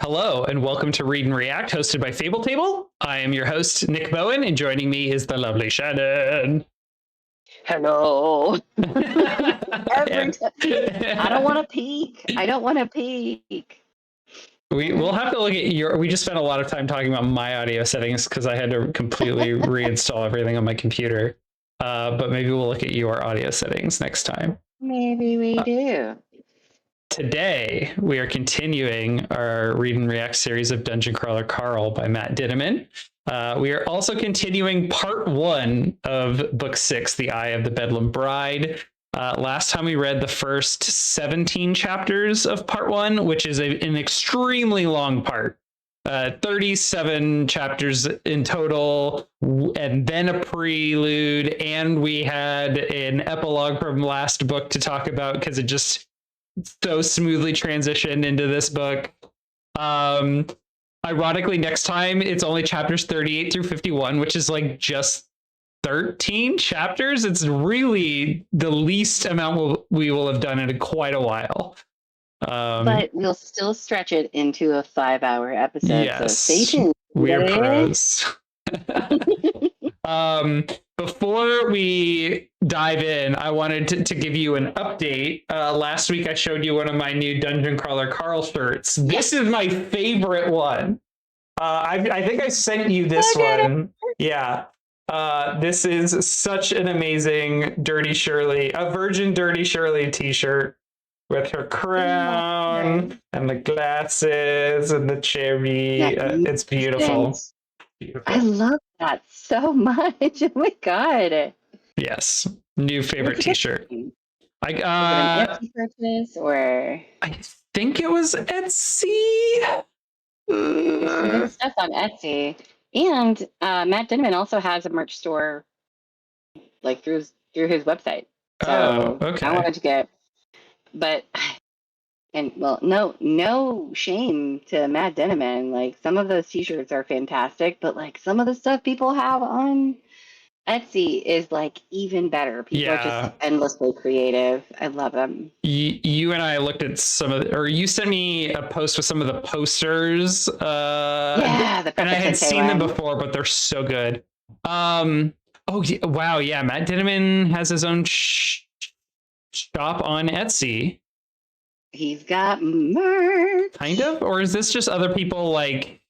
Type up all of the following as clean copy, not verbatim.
Hello, and welcome to Read and React, hosted by Fable Table. I am your host, Nick Bowen, and joining me is the lovely Shannon. Hello. Every time. I don't want to peek. We'll have to look at your. We just spent a lot of time talking about my audio settings because I had to completely reinstall everything on my computer. But maybe we'll look at your audio settings next time. Maybe we do. Today, we are continuing our Read and React series of Dungeon Crawler Carl by Matt Dinniman. We are also continuing part 1 of book 6, The Eye of the Bedlam Bride. Last time we read the first 17 chapters of part 1, which is an extremely long part. 37 chapters in total, and then a prelude, and we had an epilogue from last book to talk about because it just so smoothly transitioned into this book. Ironically, next time it's only chapters 38 through 51, which is like just 13 chapters. It's really the least amount we will have done in quite a while. But we'll still stretch it into a 5-hour episode. Yes, so stay tuned. We are pros. Before we dive in, I wanted to give you an update. Last week, I showed you one of my new Dungeon Crawler Carl shirts. This is my favorite one. I think I sent you this one. Yeah. This is such an amazing a Virgin Dirty Shirley t-shirt with her crown and the glasses and the cherry. It's beautiful. I love that so much. Oh my god. Yes. New favorite t-shirt. Was it an Etsy purchase or? I think it was Etsy. Good stuff on Etsy. And Matt Dinniman also has a merch store like through his website. So okay. I wanted to get, but no shame to Matt Dinniman. Like some of those t-shirts are fantastic, but like some of the stuff people have on Etsy is like even better. People are just endlessly creative. I love them. You and I looked at or you sent me a post with some of the posters. The and I had seen them before, but they're so good. Wow, yeah, Matt Dinniman has his own shop on Etsy. He's got merch. Kind of, or is this just other people like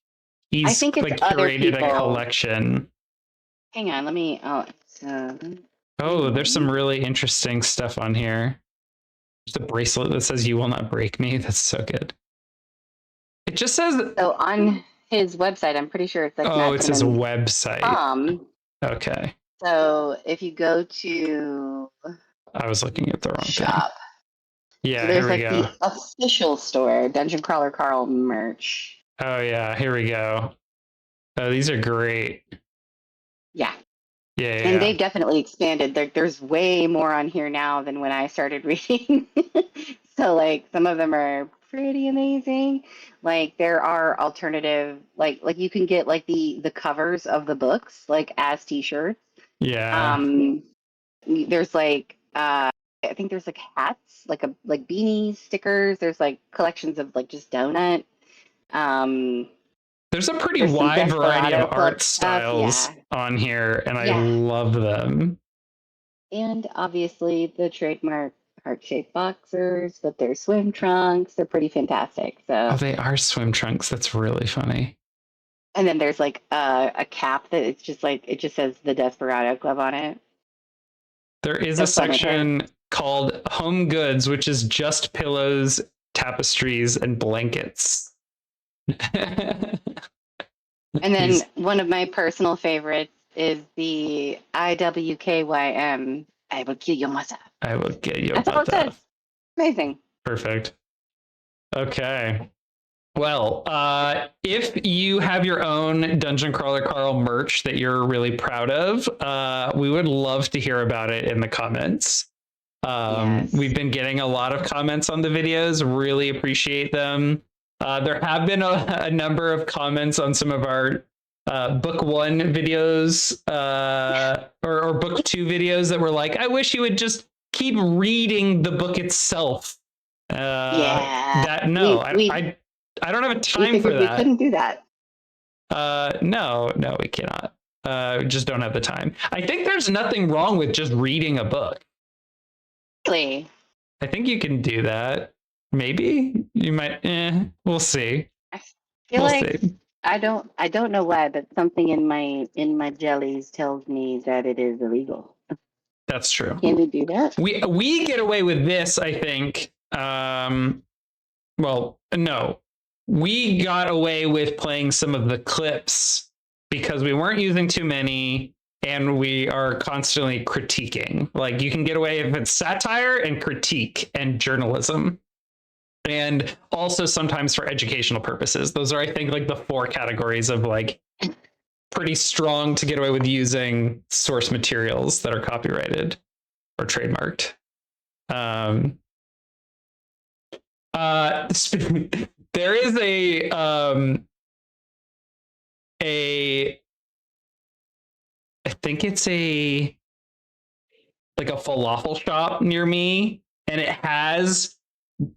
he's I think it's like other curated people. A collection? Hang on, let me. There's some really interesting stuff on here. There's a bracelet that says "You will not break me." That's so good. It just says. So on his website, I'm pretty sure it's like. Oh, it's his website. Okay. So if you go to. I was looking at the wrong shop. thing. Yeah, so there's here we go. The official store, Dungeon Crawler Carl merch. Oh yeah, here we go. Oh, these are great. Yeah. Yeah. And they've definitely expanded. There's way more on here now than when I started reading. So like some of them are pretty amazing. Like there are alternative, like you can get like the covers of the books like as t-shirts. Yeah. There's like I think there's like hats, like beanies, stickers. There's like collections of like just donut. There's a pretty wide variety of art styles on here, and I love them. And obviously the trademark heart-shaped boxers with their swim trunks. They're pretty fantastic. So they are swim trunks. That's really funny. And then there's like a cap that it's just like it just says the Desperado Club on it. There is a section called Home Goods, which is just pillows, tapestries, and blankets. And then one of my personal favorites is the IWKYM. I will kill your mother. I will kill your mother. That's all it says. Amazing. Perfect. Okay. Well, if you have your own Dungeon Crawler Carl merch that you're really proud of, we would love to hear about it in the comments. We've been getting a lot of comments on the videos. Really appreciate them. There have been a number of comments on some of our book 1 videos or book 2 videos that were like, I wish you would just keep reading the book itself. I don't have a We time for figured we that. couldn't do that. No, we cannot. We just don't have the time. I think there's nothing wrong with just reading a book. Really? I think you can do that. Maybe you might. We'll see. I feel We'll like see. I don't know why, but something in my jellies tells me that it is illegal. That's true. Can we do that? We get away with this, I think. Well, no. We got away with playing some of the clips because we weren't using too many and we are constantly critiquing. Like you can get away if it's satire and critique and journalism. And also sometimes for educational purposes. Those are, I think, like the 4 categories of like pretty strong to get away with using source materials that are copyrighted or trademarked. There is I think it's like a falafel shop near me, and it has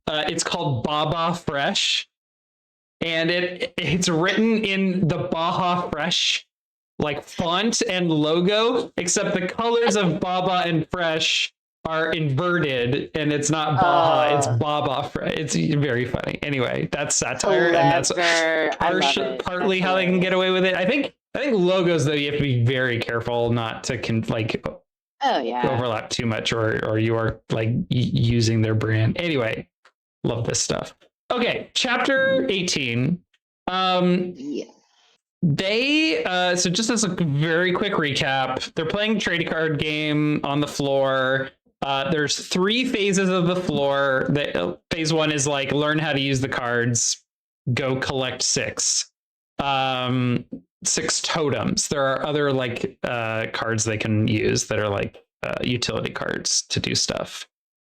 it's called Baba Fresh, and it's written in the Baja Fresh like font and logo, except the colors of Baba and Fresh are inverted, and it's not Baja, it's Baba Fresh. It's very funny. Anyway, that's satire, and that's partly how they can get away with it. I think logos though, you have to be very careful not to overlap too much, or you are like using their brand. Anyway, love this stuff. Okay, chapter 18. They so just as a very quick recap, they're playing a trading card game on the floor. There's 3 phases of the floor. Phase 1 is like learn how to use the cards, go collect 6 totems. There are other like cards they can use that are like utility cards to do stuff.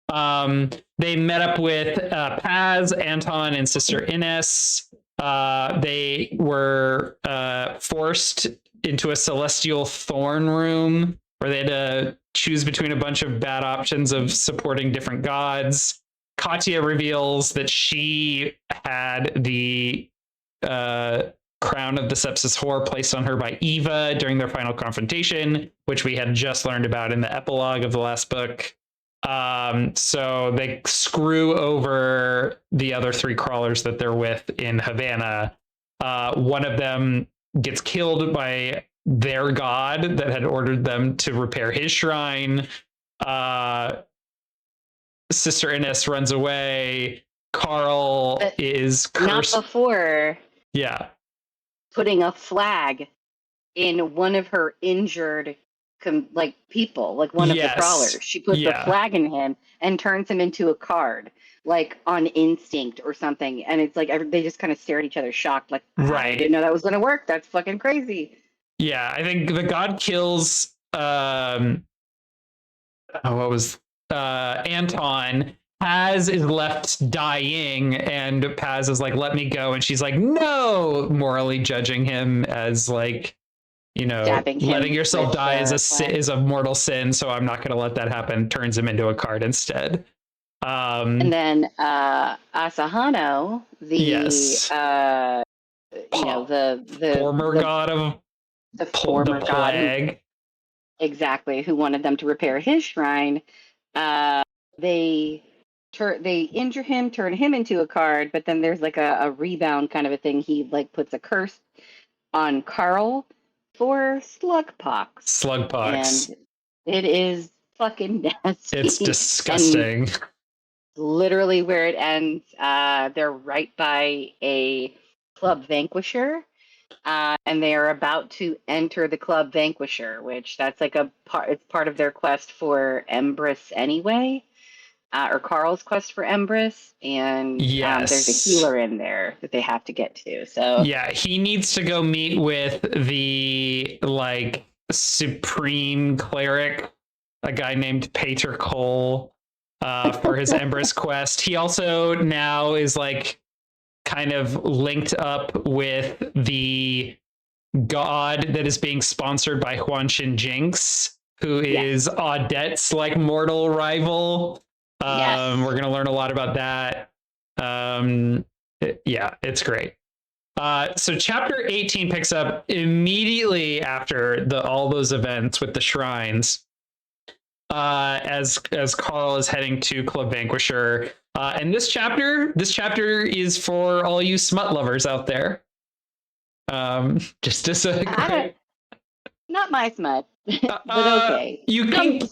They met up with Paz, Anton, and Sister Ines. They were forced into a celestial thorn room where they had to choose between a bunch of bad options of supporting different gods. Katya reveals that she had the crown of the sepsis whore placed on her by Eva during their final confrontation, which we had just learned about in the epilogue of the last book. So they screw over the other 3 crawlers that they're with in Havana. One of them gets killed by their god that had ordered them to repair his shrine. Sister Ines runs away. Carl is cursed. Not before. Yeah. Putting a flag in one of her injured people, like one of the crawlers. She puts a flag in him and turns him into a card, like on instinct or something. And it's like they just kind of stare at each other, shocked, like, I didn't know that was going to work. That's fucking crazy. Yeah, I think the god kills Anton. Paz is left dying, and Paz is like, let me go. And she's like, no, morally judging him as like, letting yourself die is a mortal sin. So I'm not going to let that happen. Turns him into a card instead. And then Asahano, the former god of the plague. Exactly, who wanted them to repair his shrine. They injure him, turn him into a card, but then there's like a rebound kind of a thing. He like puts a curse on Carl for slugpox. And it is fucking nasty. It's disgusting. And literally where it ends, they're right by a club vanquisher. And they are about to enter the club vanquisher, which that's like it's part of their quest for Empress anyway. Or Carl's quest for Empress, and there's a healer in there that they have to get to. So yeah, he needs to go meet with the like supreme cleric, a guy named Pater Cole, for his Empress quest. He also now is like kind of linked up with the god that is being sponsored by Huan Shin Jinx, who is Audette's like mortal rival. We're going to learn a lot about that. Yeah, it's great. So chapter 18 picks up immediately after all those events with the shrines. As Carl is heading to Club Vanquisher, and this chapter is for all you smut lovers out there. Just as a not my smut, but okay.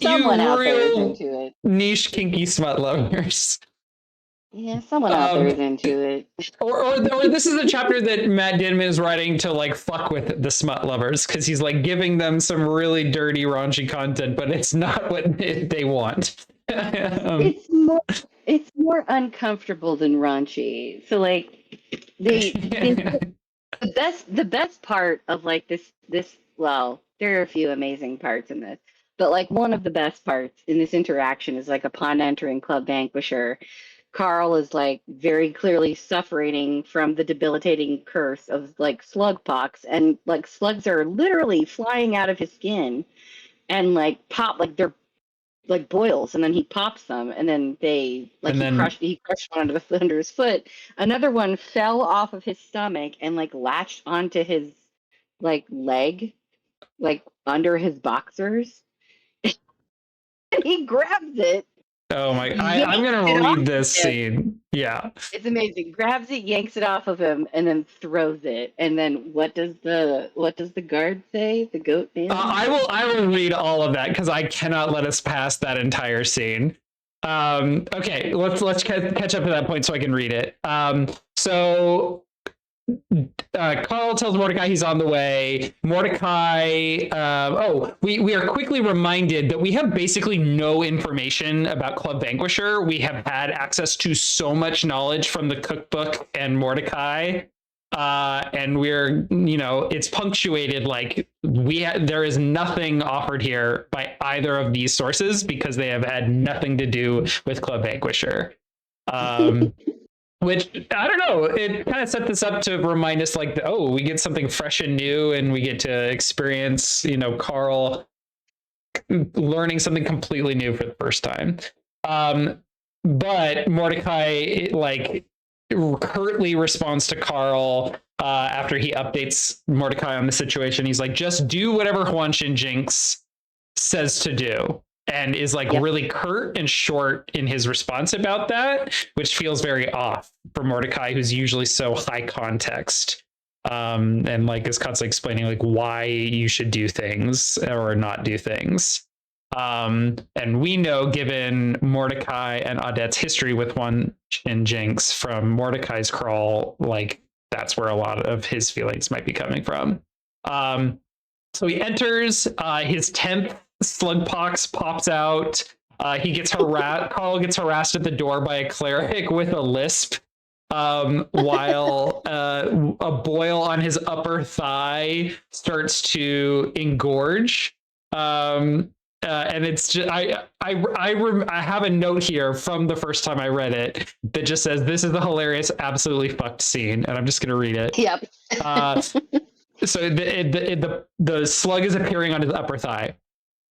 Someone out there is into it. Niche kinky smut lovers. Yeah, someone out there is into it. Or this is a chapter that Matt Dinniman is writing to like fuck with the smut lovers, because he's like giving them some really dirty, raunchy content, but it's not what they want. It's more uncomfortable than raunchy. So like the best part of like this well, there are a few amazing parts in this, but like one of the best parts in this interaction is like upon entering Club Vanquisher, Carl is like very clearly suffering from the debilitating curse of like slug pox, and like slugs are literally flying out of his skin and like pop, like they're like boils, and then he pops them, and then they like he crushed one under his foot. Another one fell off of his stomach and like latched onto his like leg, like under his boxers. And he grabs it. Oh my! I'm gonna read this scene. Yeah, it's amazing. Grabs it, yanks it off of him, and then throws it. And then what does the guard say? The goat man. I will read all of that because I cannot let us pass that entire scene. Okay, let's catch up to that point so I can read it. So Carl tells Mordecai he's on the way. Mordecai, we are quickly reminded that we have basically no information about Club Vanquisher. We have had access to so much knowledge from the cookbook and Mordecai, and we're, it's punctuated like there is nothing offered here by either of these sources because they have had nothing to do with Club Vanquisher. Which, I don't know, it kind of set this up to remind us like, we get something fresh and new, and we get to experience, Carl learning something completely new for the first time. But Mordecai like curtly responds to Carl after he updates Mordecai on the situation. He's like, just do whatever Huan Shin Jinx says to do. And is like really curt and short in his response about that, which feels very off for Mordecai, who's usually so high context, and like is constantly explaining like why you should do things or not do things. And we know, given Mordecai and Audette's history with Huan Shin Jinx from Mordecai's crawl, like that's where a lot of his feelings might be coming from. So he enters, his 10th slugpox pops out. He gets Carl gets harassed at the door by a cleric with a lisp, while a boil on his upper thigh starts to engorge. And it's just I have a note here from the first time I read it that just says, "This is the hilarious, absolutely fucked scene," and I'm just gonna read it. Yep. So the slug is appearing on his upper thigh.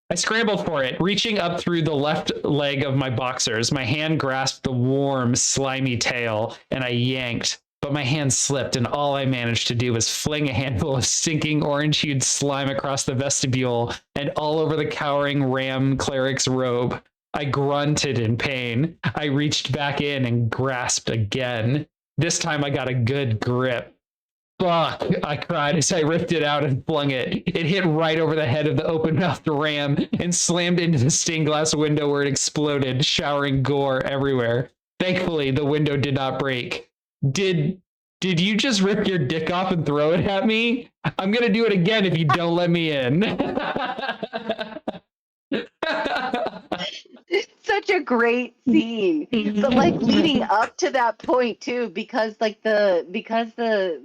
I scrambled for it, reaching up through the left leg of my boxers. My hand grasped the warm, slimy tail, and I yanked, but my hand slipped, and all I managed to do was fling a handful of stinking orange-hued slime across the vestibule and all over the cowering ram cleric's robe. I grunted in pain. I reached back in and grasped again. This time I got a good grip. Fuck, I cried as I ripped it out and flung it. It hit right over the head of the open-mouthed ram and slammed into the stained glass window where it exploded, showering gore everywhere. Thankfully, the window did not break. Did you just rip your dick off and throw it at me? I'm gonna do it again if you don't let me in. Such a great scene. But like leading up to that point too, because like the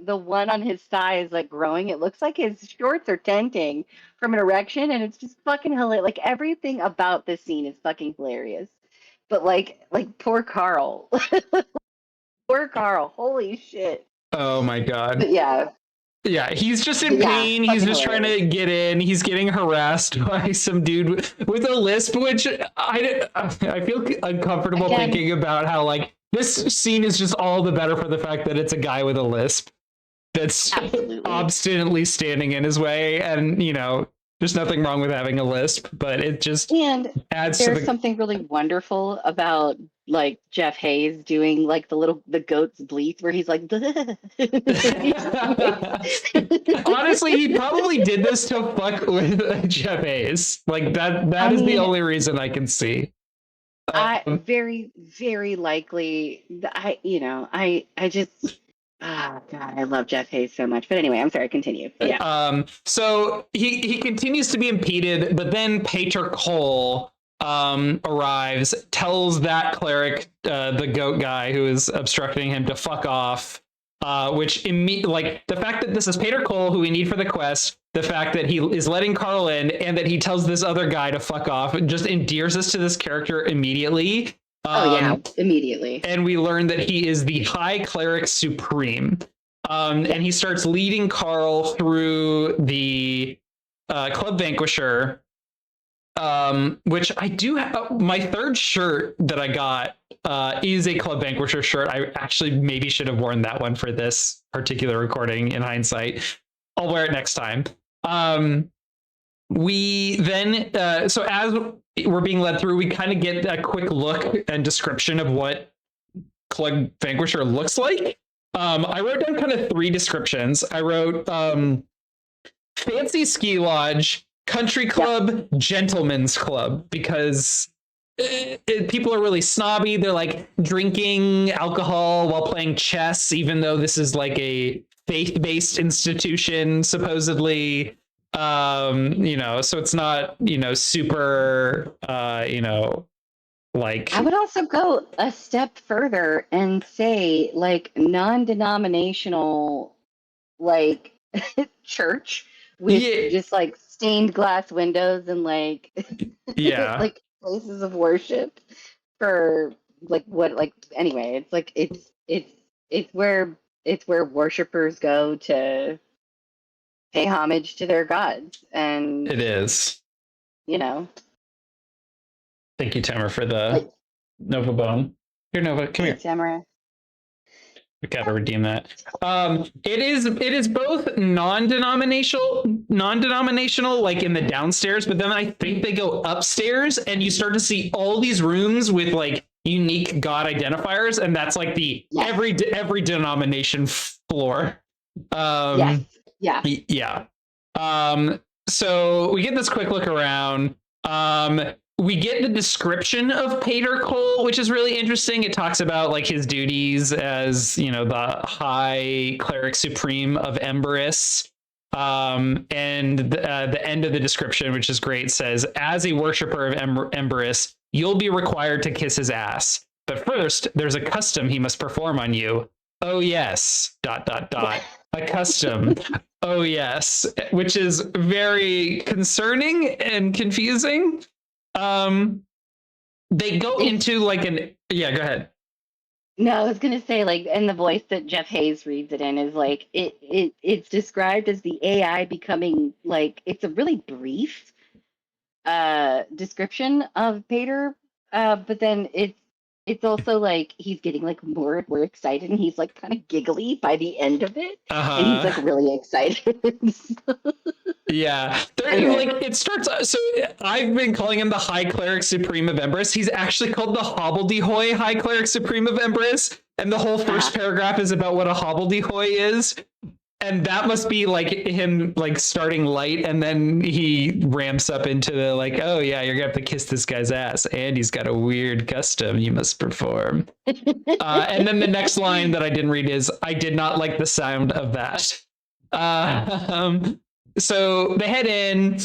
one on his thigh is like growing, it looks like his shorts are tenting from an erection, and it's just fucking hilarious. Like everything about this scene is fucking hilarious. But like poor Carl. Poor Carl. Holy shit. Oh my god. But yeah. Yeah, he's just in pain. He's just trying to get in. He's getting harassed by some dude with a lisp, which I feel uncomfortable thinking about how like this scene is just all the better for the fact that it's a guy with a lisp that's Absolutely. obstinately standing in his way. And, you know, there's nothing wrong with having a lisp, but it just And adds to there's the. something really wonderful about like Jeff Hayes doing like the goat's bleat where he's like Honestly, he probably did this to fuck with Jeff Hayes. Like that I is the mean, only reason I can see. I very, very likely I just God, I love Jeff Hayes so much. But anyway, I'm sorry, continue. Yeah. So he continues to be impeded, but then Pater Cole arrives, tells that cleric, the goat guy who is obstructing him, to fuck off. Which like the fact that this is Pater Cole, who we need for the quest, the fact that he is letting Carl in, and that he tells this other guy to fuck off, just endears us to this character immediately. Oh yeah, immediately. And we learn that he is the High Cleric Supreme. And he starts leading Carl through the Club Vanquisher, which I do have. My third shirt that I got is a Club Vanquisher shirt. I actually maybe should have worn that one for this particular recording in hindsight. I'll wear it next time. We then, so as we're being led through, we kind of get a quick look and description of what Club Vanquisher looks like. I wrote down kind of 3 descriptions. I wrote fancy ski lodge, country club, gentleman's club, because people are really snobby. They're like drinking alcohol while playing chess, even though this is like a faith-based institution, supposedly. You know, so it's not, you know, super, you know, like. I would also go a step further and say like non-denominational like church with just like stained glass windows and like like places of worship for like what like anyway, it's like it's where worshipers go to pay homage to their gods. And it is, you know. Thank you, Tamara, for the Nova Bone. Here, Nova, come here. Tamara. We gotta redeem that. It is both non-denominational, like in the downstairs, but then I think they go upstairs and you start to see all these rooms with like unique god identifiers, and that's like the every denomination floor. Yeah. So we get this quick look around. We get the description of Pater Cole, which is really interesting. It talks about like his duties as, you know, the High Cleric Supreme of Emberis. And the end of the description, which is great, says, as a worshiper of Emberis, you'll be required to kiss his ass. But first, there's a custom he must perform on you. Oh, yes, ... A custom. Oh, yes, which is very concerning and confusing. They go into like go ahead. No, I was gonna say, like, and the voice that Jeff Hayes reads it in is like it's described as the AI becoming like, it's a really brief description of Pater, but then it's also like he's getting like more and more excited, and he's like kind of giggly by the end of it, and he's like really excited. Yeah, like it starts. So I've been calling him the High Cleric Supreme of Emberis. He's actually called the Hobbledehoy High Cleric Supreme of Emberis, and the whole first paragraph is about what a Hobbledehoy is, and that must be like him like starting light, and then he ramps up into the like, oh yeah, you're gonna have to kiss this guy's ass, and he's got a weird custom you must perform. And then the next line that I didn't read is, I did not like the sound of that. So they head in,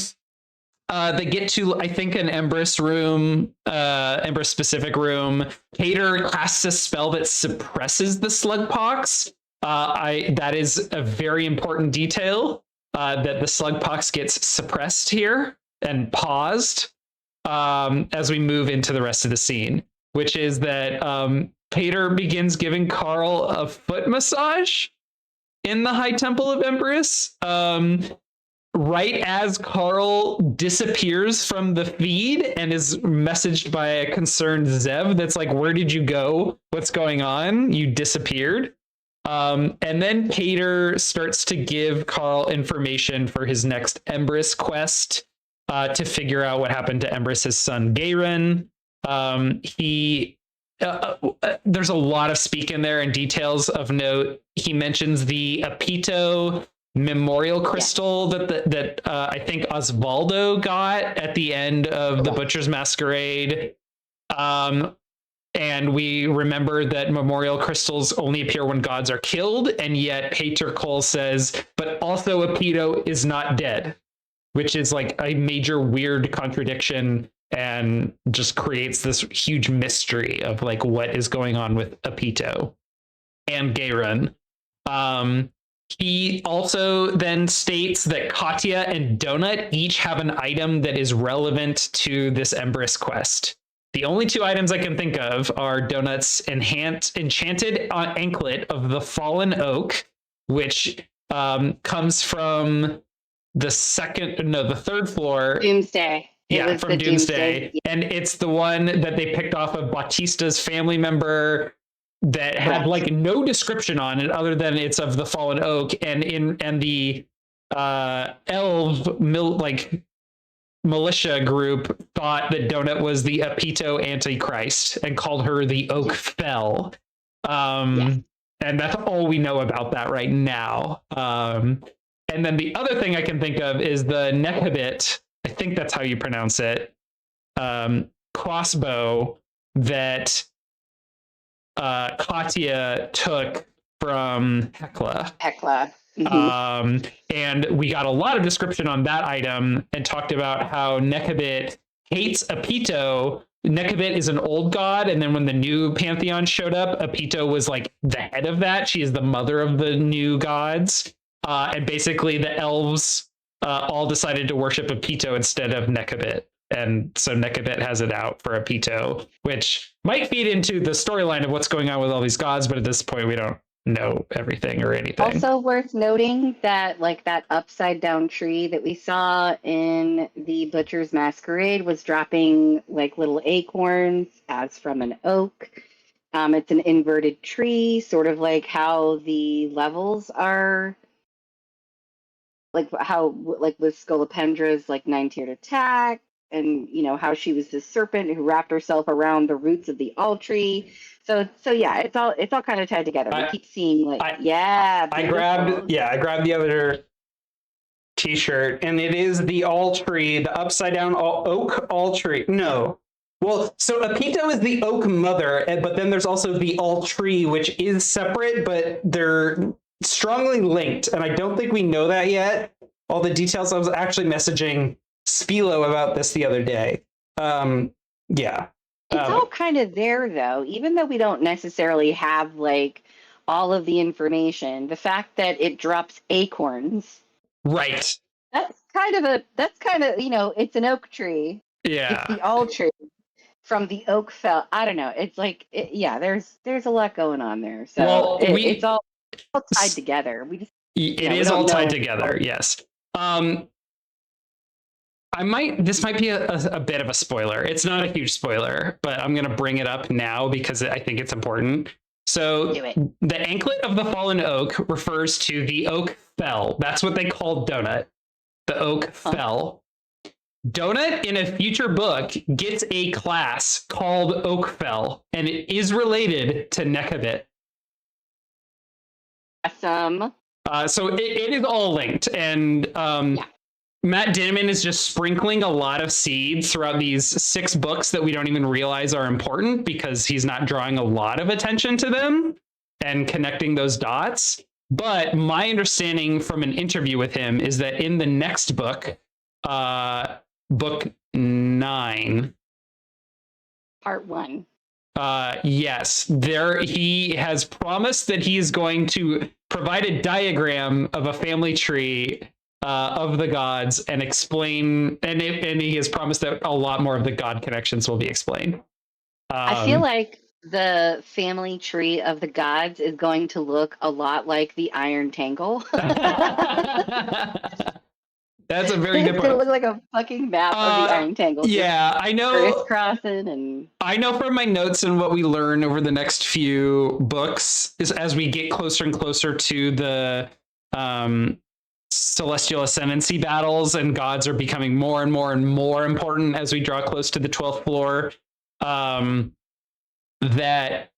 they get to, I think, an Emberis room, Emberis specific room. Pater casts a spell that suppresses the slugpox. That is a very important detail, that the slugpox gets suppressed here and paused as we move into the rest of the scene, which is that Pater begins giving Carl a foot massage in the High Temple of Emberis. right as Carl disappears from the feed and is messaged by a concerned Zev that's like, where did you go? What's going on? You disappeared. And then Pater starts to give Carl information for his next Empress quest to figure out what happened to Empress's son, Garen. There's a lot of speak in there and details of note. He mentions the Apito memorial crystal that I think Osvaldo got at the end of the Butcher's Masquerade. And we remember that memorial crystals only appear when gods are killed, and yet Pater Cole says, but also Apito is not dead, which is like a major weird contradiction and just creates this huge mystery of like what is going on with Apito and Garen. He also then states that Katya and Donut each have an item that is relevant to this Empress quest. The only two items I can think of are Donut's enchanted anklet of the fallen oak, which comes from the third floor. Doomsday. Yeah, from Doomsday. Yeah. And it's the one that they picked off of Batista's family member that had like no description on it other than it's of the fallen oak. And the militia group thought that Donut was the Apito Antichrist and called her the Oak Fell. And that's all we know about that right now. And then the other thing I can think of is the Nekhabit, I think that's how you pronounce it, crossbow that Katya took from Hekla. Mm-hmm. And we got a lot of description on that item and talked about how Nekhabit hates Apito. Nekhabit is an old god, and then when the new pantheon showed up, Apito was like the head of that. She is the mother of the new gods. And basically the elves all decided to worship Apito instead of Nekhabit. And so Nekhabit has it out for Apito, which might feed into the storyline of what's going on with all these gods, but at this point we don't know everything or anything. Also worth noting that like that upside down tree that we saw in the Butcher's Masquerade was dropping like little acorns as from an oak. It's an inverted tree, sort of like how the levels are, like how like with Scolopendra's like 9-tiered attack, and you know how she was this serpent who wrapped herself around the roots of the all tree. So yeah, it's all kind of tied together. We keep seeing like I grabbed the other t-shirt, and it is the all tree, the upside down oak all tree. No. Well, so Apito is the oak mother, but then there's also the all tree, which is separate, but they're strongly linked, and I don't think we know that yet. All the details. I was actually messaging Spilo about this the other day. It's all kind of there, though, even though we don't necessarily have like all of the information. The fact that it drops acorns, right? That's kind of you know, it's an oak tree. Yeah, it's the all tree from the oak fell. I don't know. It's like there's a lot going on there. So it's all tied together. We just it is all tied together. Yes. This might be a bit of a spoiler. It's not a huge spoiler, but I'm going to bring it up now because I think it's important. So the anklet of the fallen oak refers to the oak fell. That's what they called Donut. The oak fell. Donut in a future book gets a class called Oak Fell, and it is related to Nekhabit. Awesome. So it is all linked, and Matt Dinniman is just sprinkling a lot of seeds throughout these 6 books that we don't even realize are important because he's not drawing a lot of attention to them and connecting those dots. But my understanding from an interview with him is that in the next book, book 9, part 1. Yes, he has promised that he is going to provide a diagram of a family tree of the gods and explain, and he has promised that a lot more of the god connections will be explained. I feel like the family tree of the gods is going to look a lot like the Iron Tangle. That's a very good It's gonna point. look like a fucking map of the Iron Tangle. just Yeah, I know. crisscrossing and I know from my notes and what we learn over the next few books is as we get closer and closer to the celestial ascendancy battles, and gods are becoming more and more and more important as we draw close to the 12th floor. That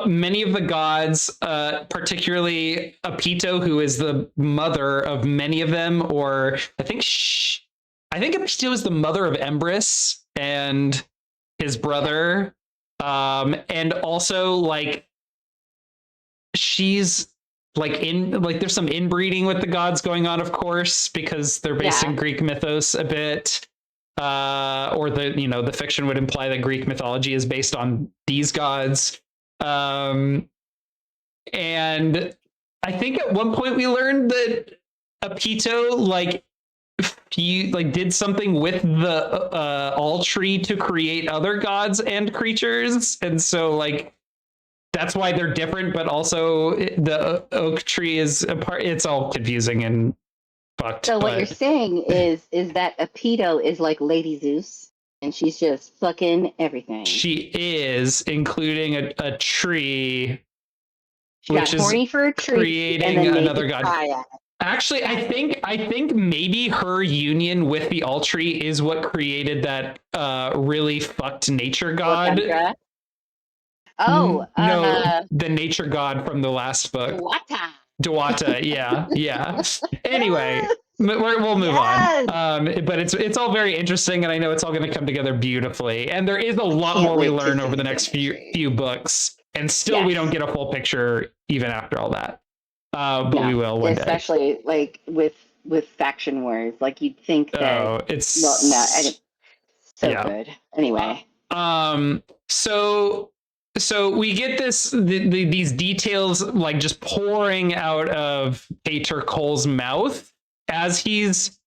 many of the gods, particularly Apito, who is the mother of many of them, or I think Apito is the mother of Empress and his brother, and also like she's like there's some inbreeding with the gods going on, of course, because they're based in Greek mythos a bit. Or the fiction would imply that Greek mythology is based on these gods. And I think at one point we learned that Apito did something with the all tree to create other gods and creatures, and so like that's why they're different, but also the oak tree is a part. It's all confusing and fucked. So what you're saying is that Apito is like Lady Zeus, and she's just fucking everything. She is, including a tree, she which got horny for a tree, creating another god. Actually, I think maybe her union with the all tree is what created that really fucked nature god. Oh, no, the nature god from the last book. Duata, yeah. Anyway, we'll move on. But it's all very interesting, and I know it's all going to come together beautifully. And there is a lot more we learn over the next few books, and still we don't get a full picture even after all that. But we will one day. Especially like with faction wars. Like you'd think that. It's good. Anyway. So we get these details like just pouring out of Peter Cole's mouth as he's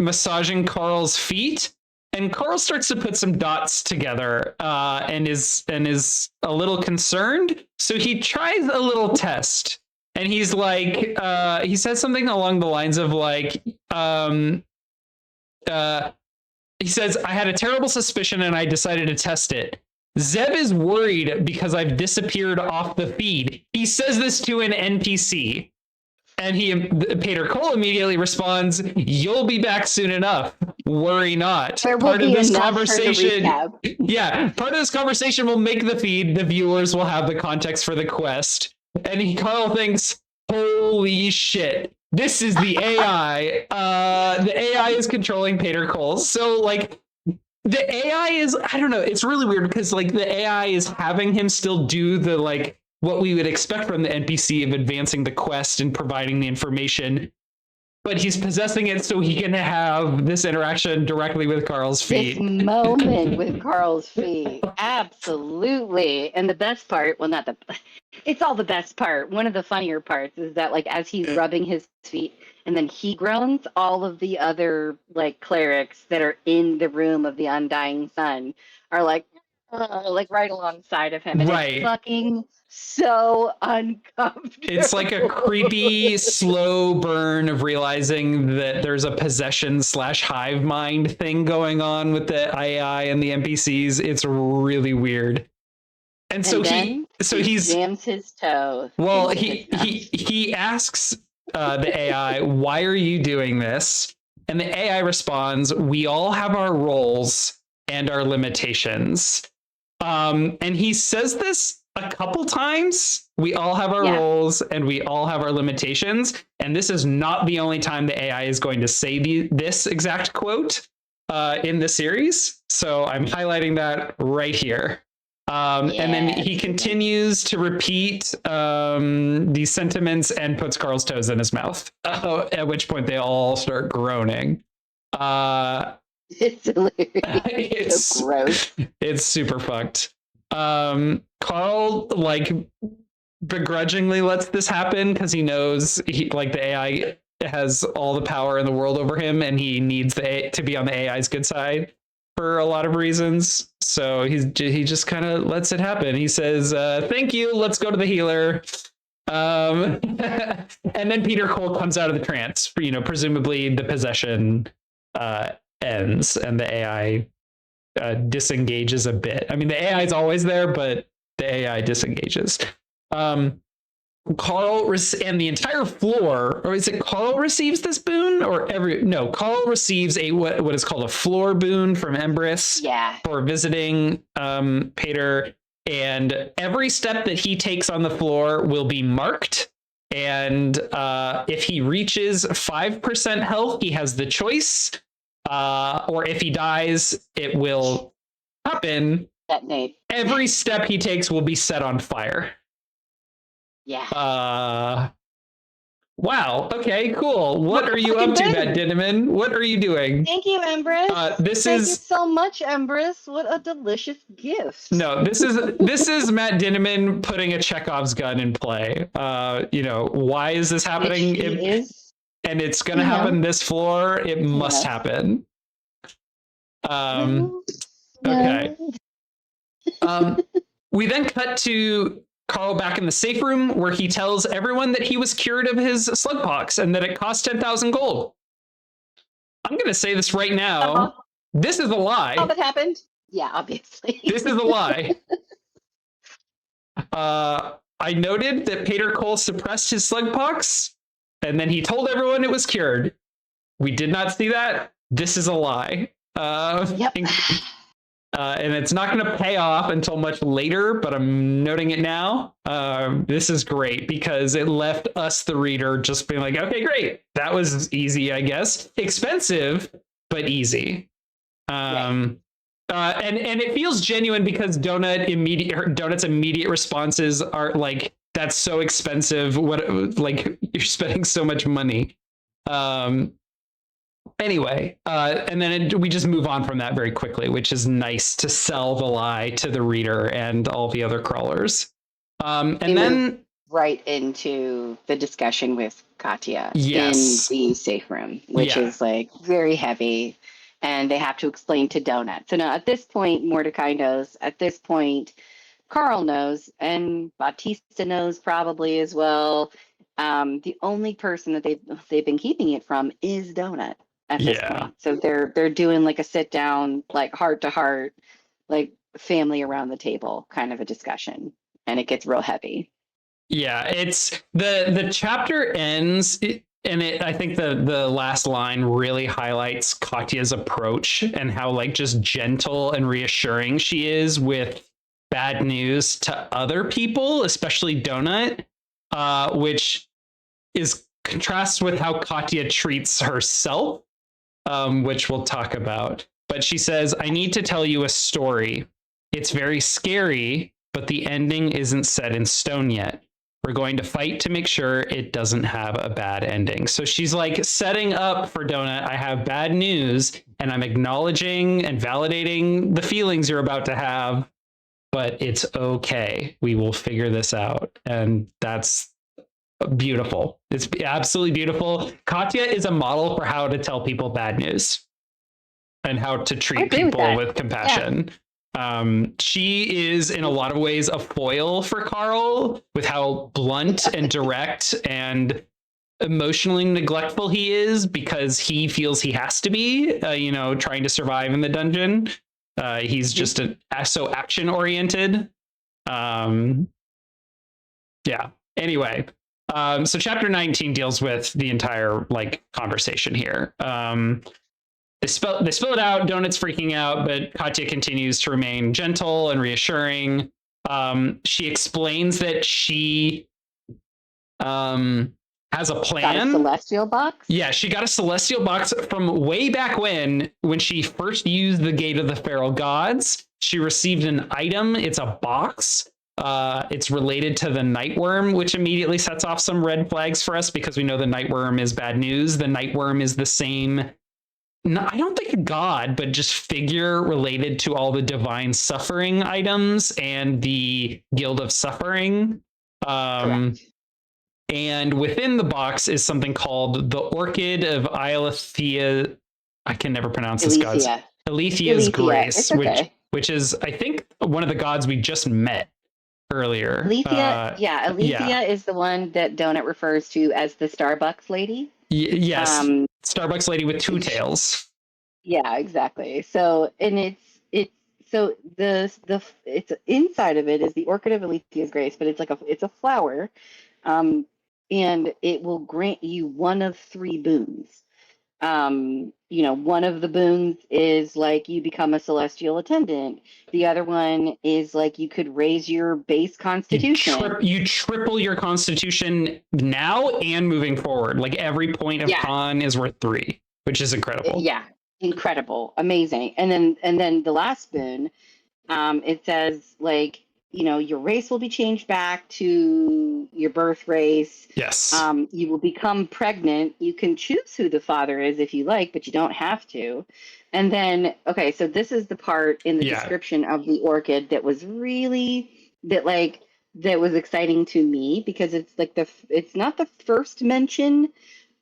massaging Carl's feet, and Carl starts to put some dots together and is a little concerned. So he tries a little test, and he's like he says something along the lines of like he says, "I had a terrible suspicion and I decided to test it. Zeb is worried because I've disappeared off the feed. He says this to an NPC." And Peter Cole immediately responds, "You'll be back soon enough. Worry not." Part of this conversation will make the feed. The viewers will have the context for the quest. And Carl thinks, holy shit, this is the AI. The AI is controlling Peter Cole. So like, the AI is, I don't know, it's really weird because like the AI is having him still do the like what we would expect from the NPC of advancing the quest and providing the information, but he's possessing it so he can have this interaction directly with Carl's feet. This moment with Carl's feet. Absolutely. And the best part, well, not the, it's all the best part. One of the funnier parts is that like as he's rubbing his feet, and then he groans, all of the other like clerics that are in the room of the Undying Sun are like right alongside of him. And it's fucking so uncomfortable. It's like a creepy, slow burn of realizing that there's a possession/hive mind thing going on with the AI and the NPCs. It's really weird. And so he jams his toe. Well, he asks the AI, "Why are you doing this?" And the AI responds, "We all have our roles and our limitations." And he says this a couple times. We all have our roles and we all have our limitations. And this is not the only time the AI is going to say this exact quote in the series. So I'm highlighting that right here. And then he continues to repeat these sentiments and puts Carl's toes in his mouth, at which point they all start groaning. It's hilarious. It's so gross. It's super fucked. Carl like begrudgingly lets this happen because he knows the AI has all the power in the world over him, and he needs to be on the AI's good side for a lot of reasons. So he just kind of lets it happen. He says, "Thank you. Let's go to the healer." And And then Peter Cole comes out of the trance. Presumably the possession ends and the AI disengages a bit. I mean, the AI is always there, but the AI disengages. Carl and the entire floor, or is it Carl receives this boon, or Carl receives what is called a floor boon from Empress for visiting Peter, and every step that he takes on the floor will be marked. And if he reaches 5% health, he has the choice, or if he dies, it will happen. Detonate. Every step he takes will be set on fire. Yeah. Wow. Okay, cool. What are you up to, Matt Dinniman? What are you doing? Thank you, Empress. Thank you so much, Empress. What a delicious gift. No, this is Matt Dinniman putting a Chekhov's gun in play. Why is this happening? And it's going to happen this floor. It must happen. Okay. We then cut to Carl back in the safe room where he tells everyone that he was cured of his slugpox and that it cost 10,000 gold. I'm going to say this right now. This is a lie. Oh, that happened? Yeah, obviously. This is a lie. I noted that Peter Cole suppressed his slugpox and then he told everyone it was cured. We did not see that. This is a lie. Yep. And it's not going to pay off until much later, but I'm noting it now. This is great because it left us, the reader, just being like, okay, great. That was easy, I guess. Expensive, but easy. And it feels genuine because Donut's immediate responses are like, that's so expensive. Like, you're spending so much money. Anyway, and then we just move on from that very quickly, which is nice to sell the lie to the reader and all the other crawlers. And then right into the discussion with Katya in the safe room, which is like very heavy, and they have to explain to Donut. So now at this point, Mordecai knows. At this point, Carl knows, and Bautista knows probably as well. The only person that they've been keeping it from is Donut at this point. So they're doing like a sit down, like heart to heart, like family around the table kind of a discussion, and it gets real heavy. Yeah, it's the chapter ends, and I think the last line really highlights Katya's approach and how like just gentle and reassuring she is with bad news to other people, especially Donut, which is contrasts with how Katya treats herself, which we'll talk about. But she says, I need to tell you a story. It's very scary, but the ending isn't set in stone yet. We're going to fight to make sure it doesn't have a bad ending. So she's like setting up for Donut. I have bad news, and I'm acknowledging and validating the feelings you're about to have, but it's okay. We will figure this out. And that's beautiful. It's absolutely beautiful. Katya is a model for how to tell people bad news and how to treat people with compassion. She is in a lot of ways a foil for Carl with how blunt and direct and emotionally neglectful he is because he feels he has to be, trying to survive in the dungeon. He's just so action oriented. Anyway. So chapter 19 deals with the entire conversation here. They spill it out. Donut's freaking out, but Katya continues to remain gentle and reassuring. She explains that she has a plan. Got a celestial box? Yeah, she got a celestial box from way back when she first used the Gate of the Feral Gods. She received an item. It's a box. It's related to the Nightworm, which immediately sets off some red flags for us because we know the Nightworm is bad news. The Nightworm is the same, I don't think a god, but just figure related to all the divine suffering items and the Guild of Suffering. And within the box is something called the Orchid of Aletheia. I can never pronounce this god's. Alethia's Grace, which is, I think, one of the gods we just met. earlier. Alethea is the one that Donut refers to as the Starbucks lady. Yes, Starbucks lady with two tails. Yeah, exactly. So, and it's so it's inside of it is the Orchid of Alethea's Grace, but it's a flower, and it will grant you one of three boons. One of the boons is like you become a celestial attendant. The other one is like you could raise your base constitution. You triple your constitution now and moving forward. Like every point of con is worth 3, which is incredible. Yeah, incredible, amazing. And then the last boon, it says like your race will be changed back to your birth race. Yes. You will become pregnant. You can choose who the father is if you like, but you don't have to. And then, okay, so this is the part in the description of the orchid that was that was exciting to me, because it's like it's not the first mention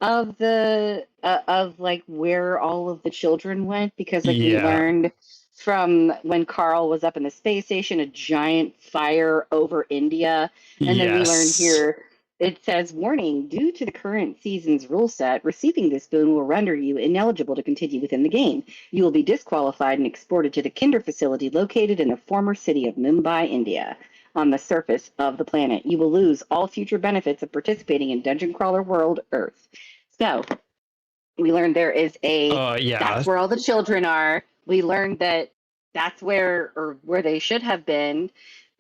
of the of like where all of the children went, because like we learned from when Carl was up in the space station, a giant fire over India. And then we learned here, it says, warning, due to the current season's rule set, receiving this boon will render you ineligible to continue within the game. You will be disqualified and exported to the Kinder facility located in the former city of Mumbai, India, on the surface of the planet. You will lose all future benefits of participating in Dungeon Crawler World Earth. So we learned there is that's where all the children are. We learned that that's where they should have been.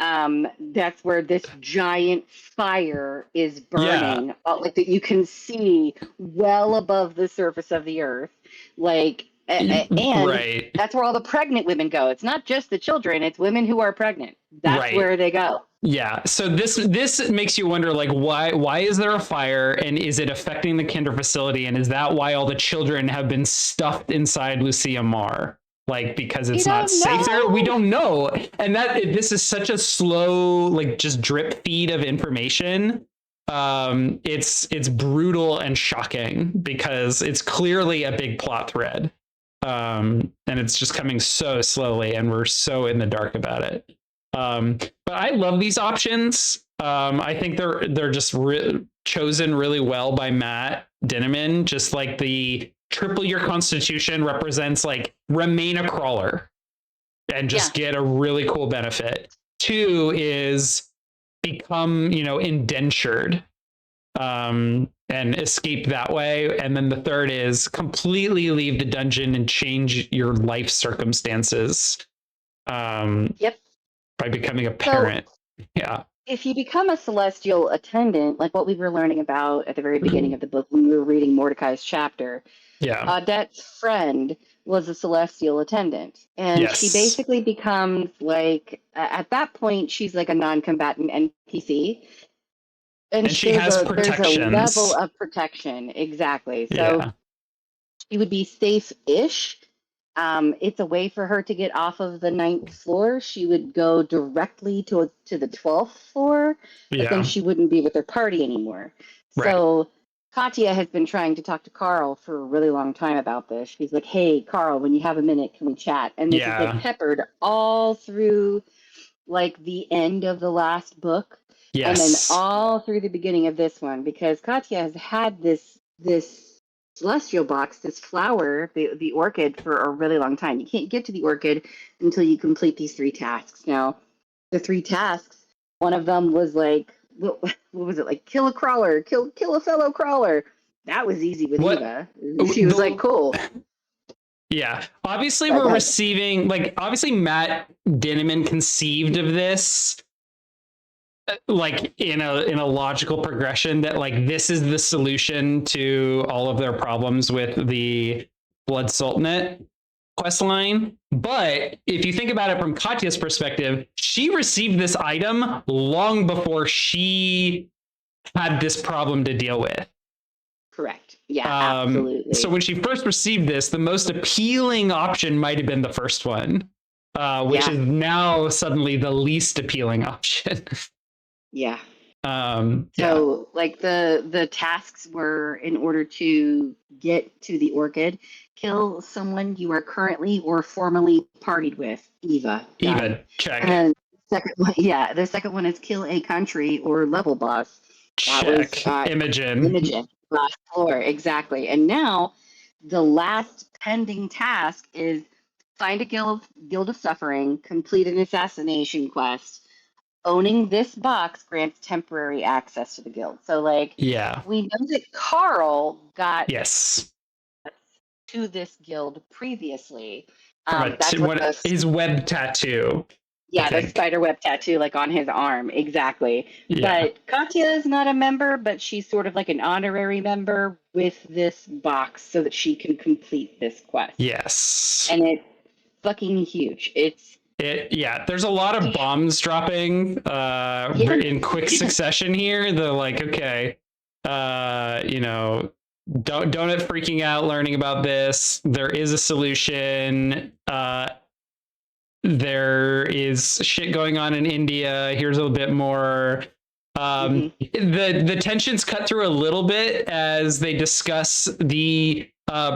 That's where this giant fire is burning, like that you can see well above the surface of the earth. Like, and that's where all the pregnant women go. It's not just the children; it's women who are pregnant. That's where they go. Yeah. So this makes you wonder, like, why is there a fire, and is it affecting the Kinder facility, and is that why all the children have been stuffed inside Lucia Mar? Like, because it's not safe there? We don't know. And this is such a slow, like, just drip feed of information. It's brutal and shocking, because it's clearly a big plot thread. And it's just coming so slowly, and we're so in the dark about it. But I love these options. I think they're just chosen really well by Matt Dinniman. Just like the triple your constitution represents like remain a crawler and just get a really cool benefit. 2 is become, indentured and escape that way. And then the 3rd is completely leave the dungeon and change your life circumstances. By becoming a parent. If you become a celestial attendant, like what we were learning about at the very beginning of the book when we were reading Mordecai's chapter, Odette's friend was a celestial attendant. And she basically becomes like, at that point, she's like a non-combatant NPC. And she has protections. There's a level of protection. Exactly. So she would be safe-ish. It's a way for her to get off of the 9th floor. She would go directly to the 12th floor, but then she wouldn't be with her party anymore. So Katya has been trying to talk to Carl for a really long time about this. She's like, hey, Carl, when you have a minute, can we chat? And this is like peppered all through like the end of the last book. And then all through the beginning of this one, because Katya has had this celestial box, this flower, the orchid, for a really long time. You can't get to the orchid until you complete these 3 tasks. Now, the 3 tasks, one of them was like, what was it, like kill a crawler, kill a fellow crawler. That was easy with Eva. She was like, cool. Yeah. Obviously, we're receiving, like, obviously Matt Dinniman conceived of this like in a logical progression, that like this is the solution to all of their problems with the Blood Sultanate quest line. But if you think about it from Katya's perspective, she received this item long before she had this problem to deal with. Correct. Yeah, absolutely. So when she first received this, the most appealing option might have been the first one, which is now suddenly the least appealing option. Yeah. So like the tasks were, in order to get to the orchid, kill someone you are currently or formerly partied with. Eva. Eva, check. And Second one, yeah, the second one is kill a country or level boss. That was Check. Imogen. Imogen, last floor, exactly. And now the last pending task is find a guild of suffering, complete an assassination quest. Owning this box grants temporary access to the guild. So, like, Yeah. we know that Carl got Yes. to this guild previously. From That's what his web tattoo. yeah, the spider web tattoo, like on his arm, exactly. Yeah. But Katya is not a member, but she's sort of like an honorary member with this box so that she can complete this quest. Yes. And it's fucking huge. There's a lot of bombs dropping in quick succession here. They're like, okay, donut freaking out learning about this. There is a solution. There is shit going on in India. Here's a bit more. The tensions cut through a little bit as they discuss the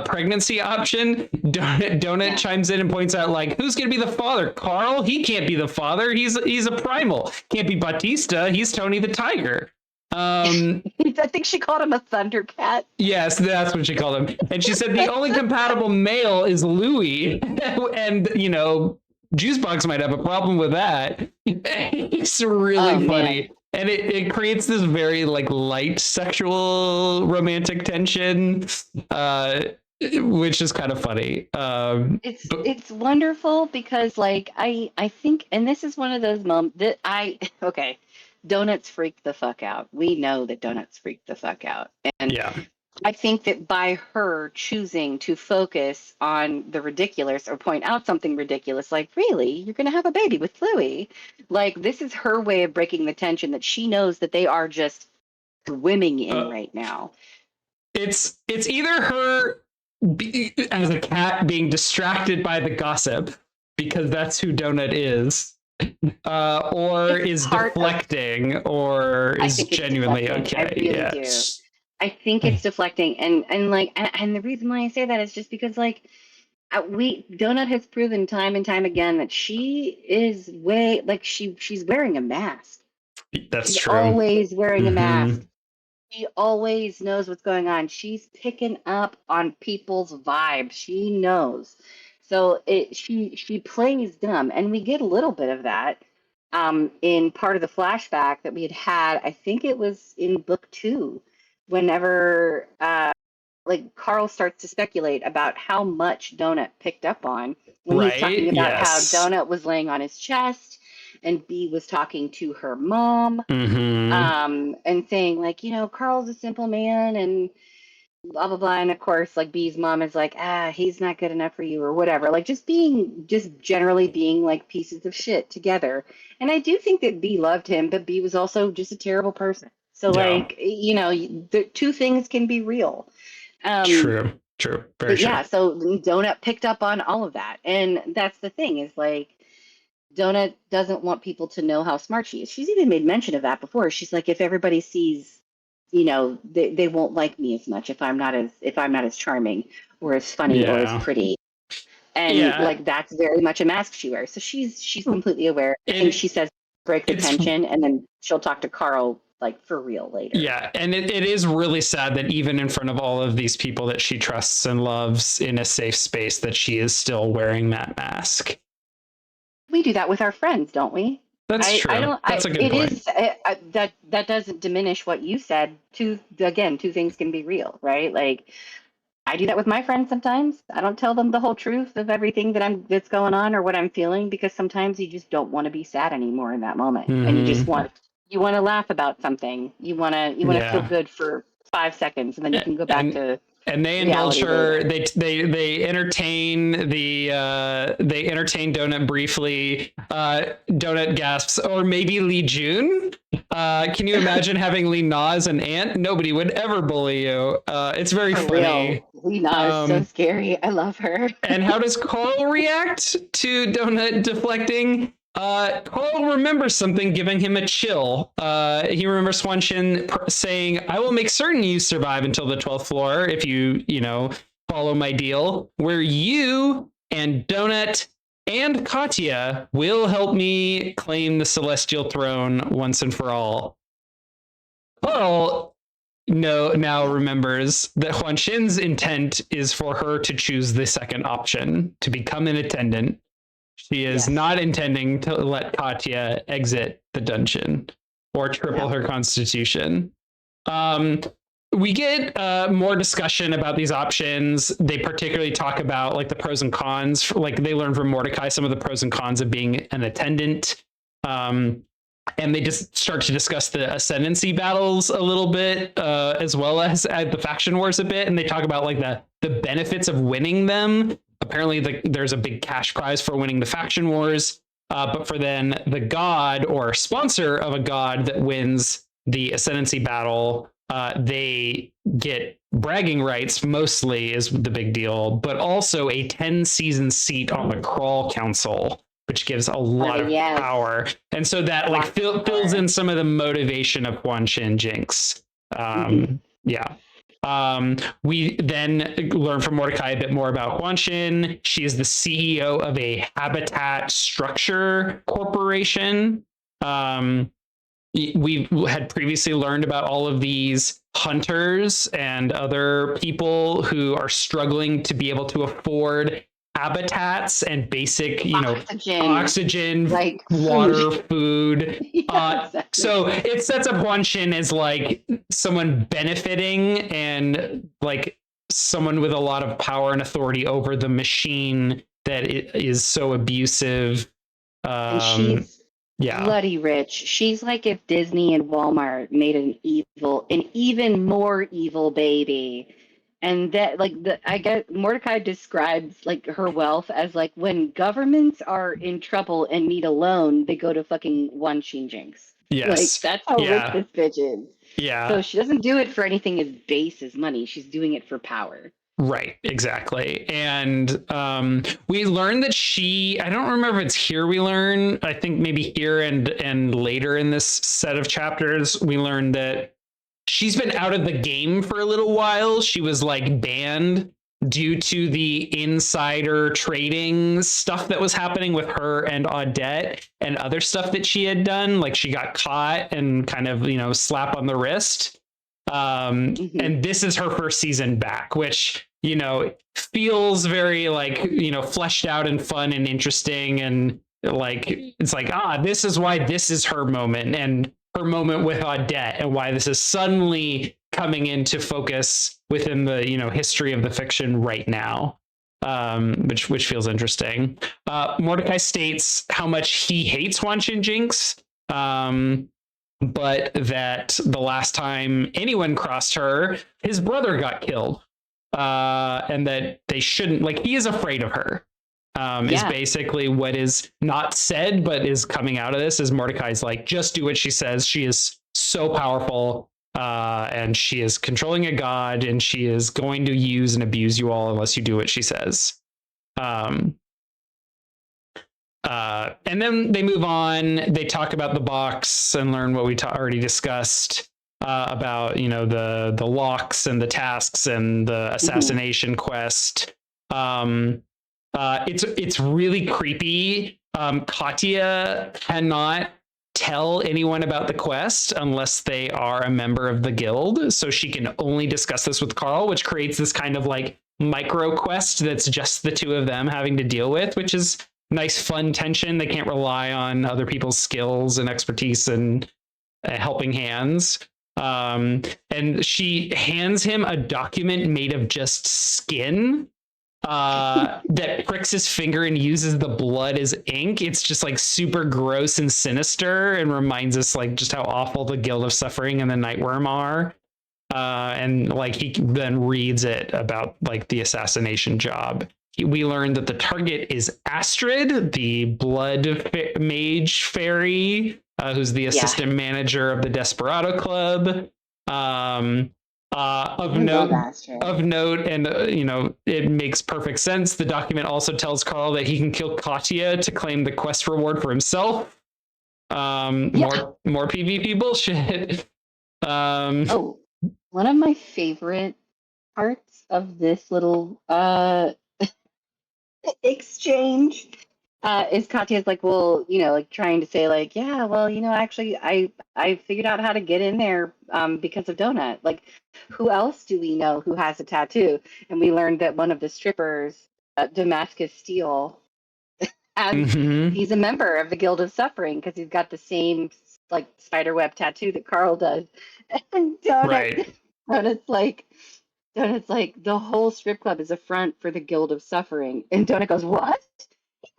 pregnancy option. Donut chimes in and points out, like, who's gonna be the father? Carl? He can't be the father. He's a primal. Can't be Batista. He's Tony the Tiger. I think she called him a Thundercat. Yes, that's what she called him. And she said the only compatible male is Louis. And Juicebox might have a problem with that. It's really funny. Man. And it creates this very like light sexual romantic tension, which is kind of funny. It's wonderful because like I think, and this is one of those moments that Donuts freak the fuck out. We know that Donuts freak the fuck out. And yeah. I think that by her choosing to focus on the ridiculous or point out something ridiculous, like, really, you're going to have a baby with Louie? Like, this is her way of breaking the tension that she knows that they are just swimming in right now. It's either her as a cat being distracted by the gossip, because that's who Donut is, or is deflecting, or is genuinely okay. I really do. I think it's deflecting, and the reason why I say that is just because Donut has proven time and time again that she is she's wearing a mask. That's she's true. Always wearing a mask. She always knows what's going on. She's picking up on people's vibes. She knows. So she plays dumb, and we get a little bit of that in part of the flashback that we had. I think it was in book 2. Whenever Carl starts to speculate about how much Donut picked up on when he's talking about how Donut was laying on his chest and Bee was talking to her mom and saying Carl's a simple man and blah blah blah, and of course Bee's mom is like, he's not good enough for you or whatever, just generally being pieces of shit together. And I do think that Bee loved him, but Bee was also just a terrible person. So the two things can be real. True. Very true. Yeah, so Donut picked up on all of that. And that's the thing is Donut doesn't want people to know how smart she is. She's even made mention of that before. She's like, if everybody sees, they won't like me as much if I'm not as charming or as funny or as pretty. And that's very much a mask she wears. So she's completely aware. And she says break the tension, and then she'll talk to Carl for real later. Yeah, and it is really sad that even in front of all of these people that she trusts and loves in a safe space, that she is still wearing that mask. We do that with our friends, don't we? That's true. That's a good point. That doesn't diminish what you said. Two things can be real, right? I do that with my friends sometimes. I don't tell them the whole truth of everything that's going on or what I'm feeling, because sometimes you just don't want to be sad anymore in that moment, and you just want to laugh about something. You want to feel good for 5 seconds, and then you can go back to. And they indulge her. They entertain Donut briefly. Donut gasps, or maybe Lee Jun. Can you imagine having Lee Na as an aunt? Nobody would ever bully you. It's very funny. Lee Na is so scary. I love her. And how does Carl react to Donut deflecting? Carl remembers something giving him a chill. He remembers Swan Shin saying, I will make certain you survive until the 12th floor if you follow my deal, where you and Donut and Katya will help me claim the celestial throne once and for all. Carl now remembers that Huan Xin's intent is for her to choose the second option, to become an attendant. She is not intending to let Katya exit the dungeon or triple her constitution. We get more discussion about these options. They particularly talk about like the pros and cons. Like they learn from Mordecai some of the pros and cons of being an attendant. And they just start to discuss the ascendancy battles a little bit, as well as the faction wars a bit. And they talk about like the benefits of winning them. Apparently there's a big cash prize for winning the faction wars. But for then the god or sponsor of a god that wins the ascendancy battle, they get bragging rights, mostly is the big deal, but also a 10-season seat on the Crawl Council, which gives a lot of power. And so that like fills in some of the motivation of Huan Xin Jinx. We then learn from Mordecai a bit more about Huan Xin. She is the CEO of a habitat structure corporation. We had previously learned about all of these hunters and other people who are struggling to be able to afford habitats and basic, oxygen, like water, food. Exactly. So it sets up Huan Xin as like someone benefiting and like someone with a lot of power and authority over the machine that is so abusive. And she's bloody rich. She's like if Disney and Walmart made an even more evil baby. And that I guess Mordecai describes like her wealth as like when governments are in trouble and need a loan, they go to fucking Huan Xin Jinx. Yes. Like that's how rich this bitch is. Yeah. So she doesn't do it for anything as base as money. She's doing it for power. Right, exactly. And we learn that I don't remember if it's here we learn, I think maybe here and later in this set of chapters, we learned that she's been out of the game for a little while. She was like banned due to the insider trading stuff that was happening with her and Audette and other stuff that she had done. Like she got caught and kind of, slap on the wrist. And this is her first season back, which, feels very like, fleshed out and fun and interesting. And like, it's like, this is why this is her moment and her moment with Audette and why this is suddenly coming into focus within the, history of the fiction right now. Which feels interesting. Mordecai states how much he hates Huan Xin Jinx. But that the last time anyone crossed her, his brother got killed. And that they shouldn't, like, he is afraid of her. Is basically what is not said, but is coming out of this is Mordecai's like, just do what she says. She is so powerful, and she is controlling a god, and she is going to use and abuse you all unless you do what she says. And then they move on. They talk about the box and learn what we already discussed about, the locks and the tasks and the assassination quest. It's really creepy. Katya cannot tell anyone about the quest unless they are a member of the guild. So she can only discuss this with Carl, which creates this kind of like micro quest that's just the two of them having to deal with, which is nice, fun tension. They can't rely on other people's skills and expertise and helping hands. And she hands him a document made of just skin that pricks his finger and uses the blood as ink. It's just like super gross and sinister and reminds us like just how awful the Guild of Suffering and the Nightworm are. And like he then reads it about like the assassination job. We learned that the target is Astrid, the blood mage fairy, who's the assistant manager of the Desperado Club. Of note, and it makes perfect sense. The document also tells Carl that he can kill Katya to claim the quest reward for himself. More PvP bullshit. One of my favorite parts of this little exchange is Katya's like, well, like trying to say like, yeah, well, actually, I figured out how to get in there because of Donut. Like, who else do we know who has a tattoo? And we learned that one of the strippers, Damascus Steel, has Hmm. he's a member of the Guild of Suffering because he's got the same like spiderweb tattoo that Carl does. And Right. Donut's like the whole strip club is a front for the Guild of Suffering, and Donut goes, "What?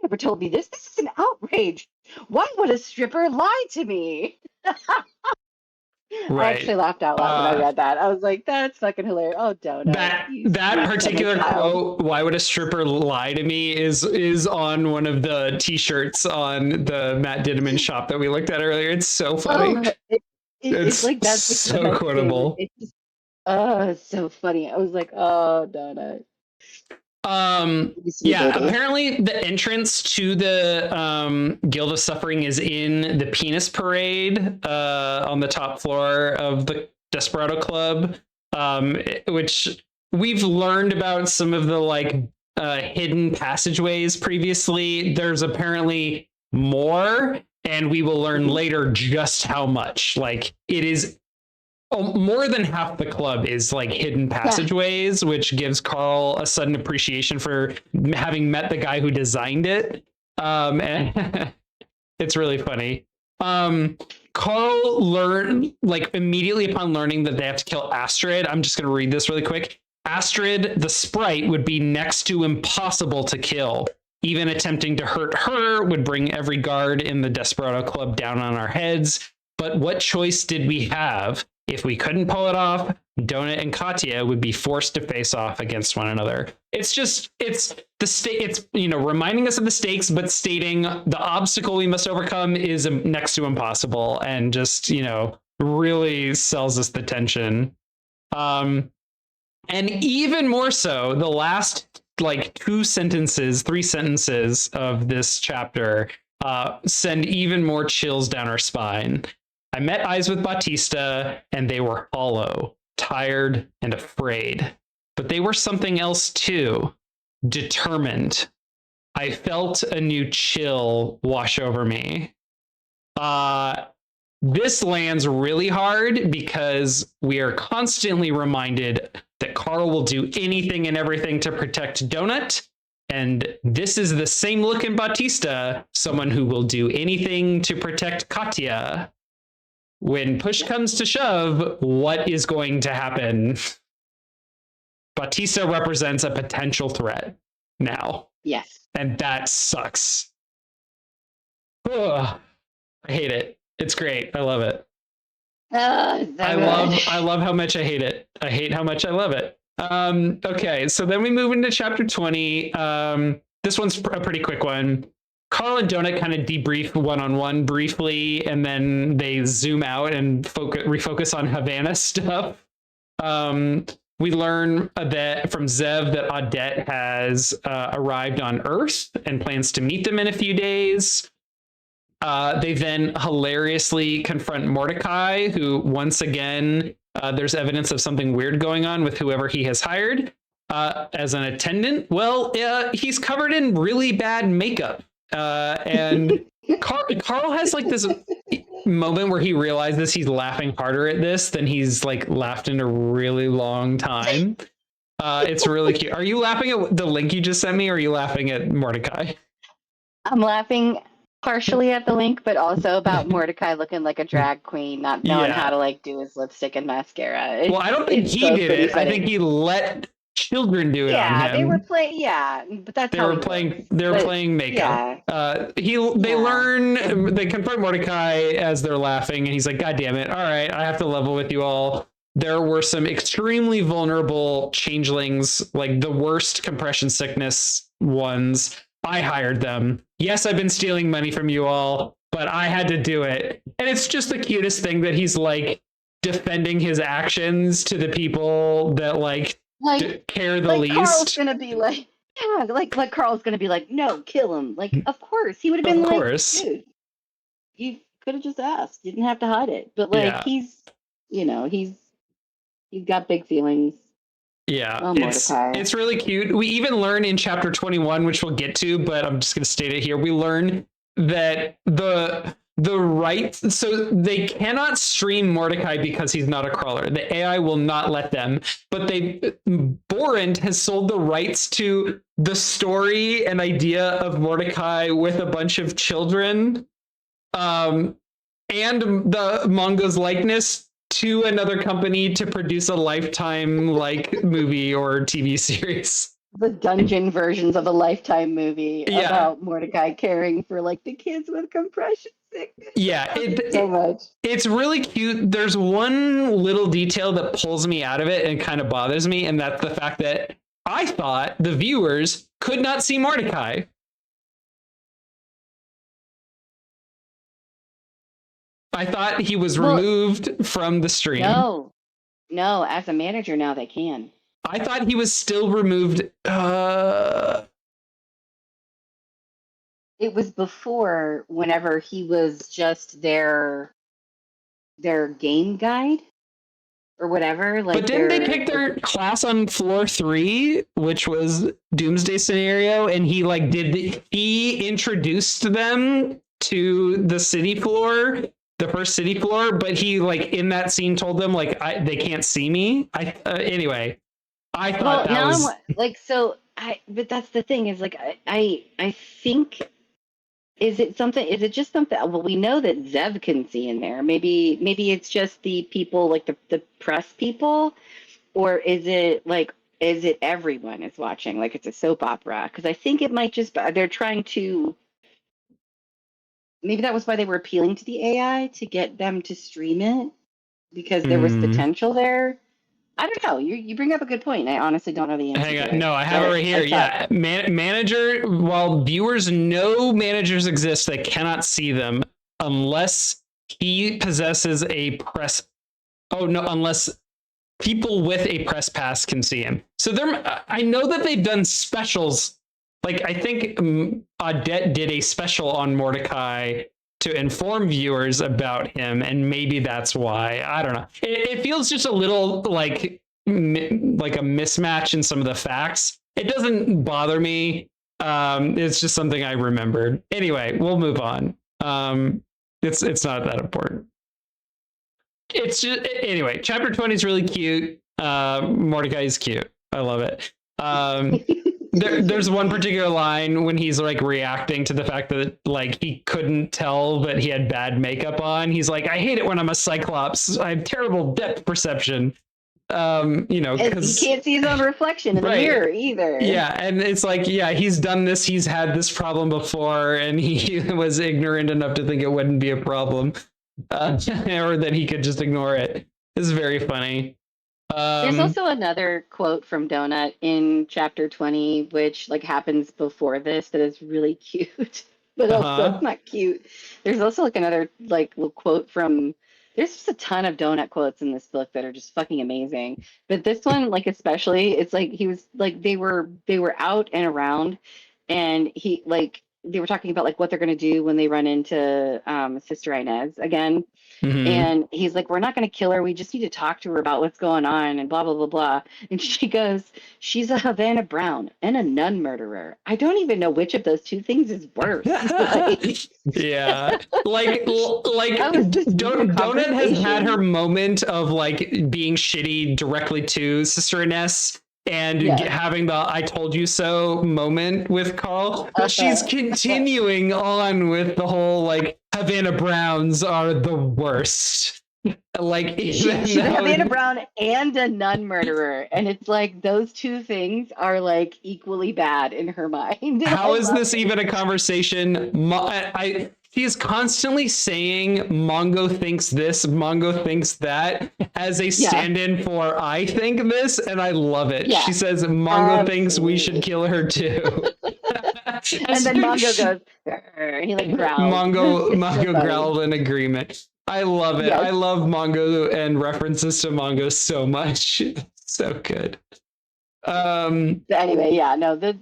Never told me this. This is an outrage. Why would a stripper lie to me?" I actually Right. laughed out loud when I read that. I was like, that's fucking hilarious. Oh, Donut, That you that sweet summer particular child. quote, "Why would a stripper lie to me?" is on one of the T-shirts on the Matt Dinniman shop that we looked at earlier. It's so funny. Oh, it's It's like that's like the so best thing. quotable. It's just, oh, it's so funny. I was like, oh, Donut, you sweet Yeah, baby. apparently the entrance to the Guild of Suffering is in the Penis Parade on the top floor of the Desperado Club, which we've learned about some of the like hidden passageways previously. There's apparently more, and we will learn Mhm. later just how much. Like it is more than half the club is like hidden Yeah, passageways, which gives Carl a sudden appreciation for having met the guy who designed it. And it's really funny. Carl learned like immediately upon learning that they have to kill Astrid. I'm just going to read this really quick. Astrid, the sprite, would be next to impossible to kill. Even attempting to hurt her would bring every guard in the Desperado Club down on our heads. But what choice did we have? If we couldn't pull it off, Donut and Katya would be forced to face off against one another. It's the state. It's reminding us of the stakes, but stating the obstacle we must overcome is next to impossible, and just really sells us the tension. Um, and even more so, the last like three sentences of this chapter send even more chills down our spine. I met eyes with Batista, and they were hollow, tired, and afraid. But they were something else too, determined. I felt a new chill wash over me. Uh, this lands really hard because we are constantly reminded that Carl will do anything and everything to protect Donut. And this is the same look in Batista, someone who will do anything to protect Katya. When push comes to shove, what is going to happen? Batista represents a potential threat now, yes. and that sucks. Ugh, I hate it. It's great. I love it. So I good. love how much I hate it. I hate how much I love it. Okay, so then we move into chapter 20. This one's a pretty quick one. Carl and Donut kind of debrief one-on-one briefly, and then they zoom out and refocus on Havana stuff. We learn that from Zev that Audette has arrived on Earth and plans to meet them in a few days. They then hilariously confront Mordecai, who once again, there's evidence of something weird going on with whoever he has hired as an attendant. Well, he's covered in really bad makeup. And Carl has like this moment where he realizes he's laughing harder at this than he's like laughed in a really long time. It's really cute. Are you laughing at the link you just sent me, or are you laughing at Mordecai? I'm laughing partially at the link, but also about Mordecai looking like a drag queen, not knowing how Yeah. to like do his lipstick and mascara. Well, I don't think It's he both did pretty it. I funny. think he let children do it on Yeah, they were him. playing. Yeah, but that's They how were he playing. looks. They were But playing makeup. yeah, They yeah, learn. They confront Mordecai as they're laughing, and he's like, "God damn it! All right, I have to level with you all." There were some extremely vulnerable changelings, like the worst compression sickness ones. I hired them. Yes, I've been stealing money from you all, but I had to do it. And it's just the cutest thing that he's like defending his actions to the people that like like care the like Carl's least. gonna be like, yeah, like Carl's gonna be like, no, kill him. Like, of course he would have Of been like, course. dude, you could have just asked. You didn't have to hide it. But like Yeah. he's, you know, he's got big feelings. Yeah, Oh, it's Mordecai. really cute. We even learn in chapter 21, which we'll get to, but I'm just going to state it here. We learn that the rights, so they cannot stream Mordecai because he's not a crawler. The AI will not let them, but Bowen has sold the rights to the story and idea of Mordecai with a bunch of children, and the manga's likeness to another company to produce a Lifetime like movie or TV series. The dungeon versions of a Lifetime movie Yeah. about Mordecai caring for like the kids with compression sickness. Yeah, So much. it's really cute. There's one little detail that pulls me out of it and kind of bothers me, and that's the fact that I thought the viewers could not see Mordecai. I thought he was removed from the stream. No, as a manager now they can. I thought he was still removed. It was before, whenever he was just their game guide or whatever. Like, but didn't they pick their class on floor 3, which was Doomsday Scenario, and he like he introduced them to the city floor, the first city floor, but he like in that scene told them like they can't see me. Anyway, I thought that was like, so but that's the thing is like I think. Is it just something? Well, we know that Zev can see in there. Maybe it's just the people, like the press people, or is it everyone is watching? Like it's a soap opera? Because I think it might just they're trying to. Maybe that was why they were appealing to the AI to get them to stream it, because there was potential there. I don't know. You bring up a good point. I honestly don't know the answer. Hang on. No, I have it right here. Yeah. Manager, while viewers know managers exist, they cannot see them unless he possesses a press. Oh, no, unless people with a press pass can see him. So I know that they've done specials. Like, I think Audette did a special on Mordecai to inform viewers about him, and maybe that's why. I don't know. It feels just a little like a mismatch in some of the facts. It doesn't bother me. It's just something I remembered. Anyway, we'll move on. It's not that important. It's just anyway. Chapter 20 is really cute. Mordecai is cute. I love it. There's one particular line when he's like reacting to the fact that like he couldn't tell that he had bad makeup on. He's like, I hate it when I'm a Cyclops. I have terrible depth perception. Because he can't see his own reflection in the mirror either. Yeah, and it's like, yeah, he's done this. He's had this problem before, and he was ignorant enough to think it wouldn't be a problem, or that he could just ignore it. It's very funny. There's also another quote from Donut in chapter 20, which like happens before this, that is really cute, but also it's not cute. There's also like another like little quote from. There's just a ton of Donut quotes in this book that are just fucking amazing. But this one, like especially, it's like he was like they were out and around, and he like they were talking about like what they're gonna do when they run into Sister Inez again. Mm-hmm. And he's like, we're not going to kill her. We just need to talk to her about what's going on and blah, blah, blah, blah. And she goes, she's a Havana Brown and a nun murderer. I don't even know which of those two things is worse. Yeah. Like Donut has had her moment of like being shitty directly to Sister Inez and having the I told you so moment with Carl, but she's continuing on with the whole like Havana Browns are the worst. Like she's a Havana Brown and a nun murderer, and it's like those two things are like equally bad in her mind. How is this even a conversation? She is constantly saying Mongo thinks this, Mongo thinks that as a stand-in for I think this, and I love it. Yeah. She says Mongo thinks we should kill her too. And then Mongo goes, and he like growls. Mongo growled in agreement. I love it. Yes. I love Mongo and references to Mongo so much. So good. Anyway,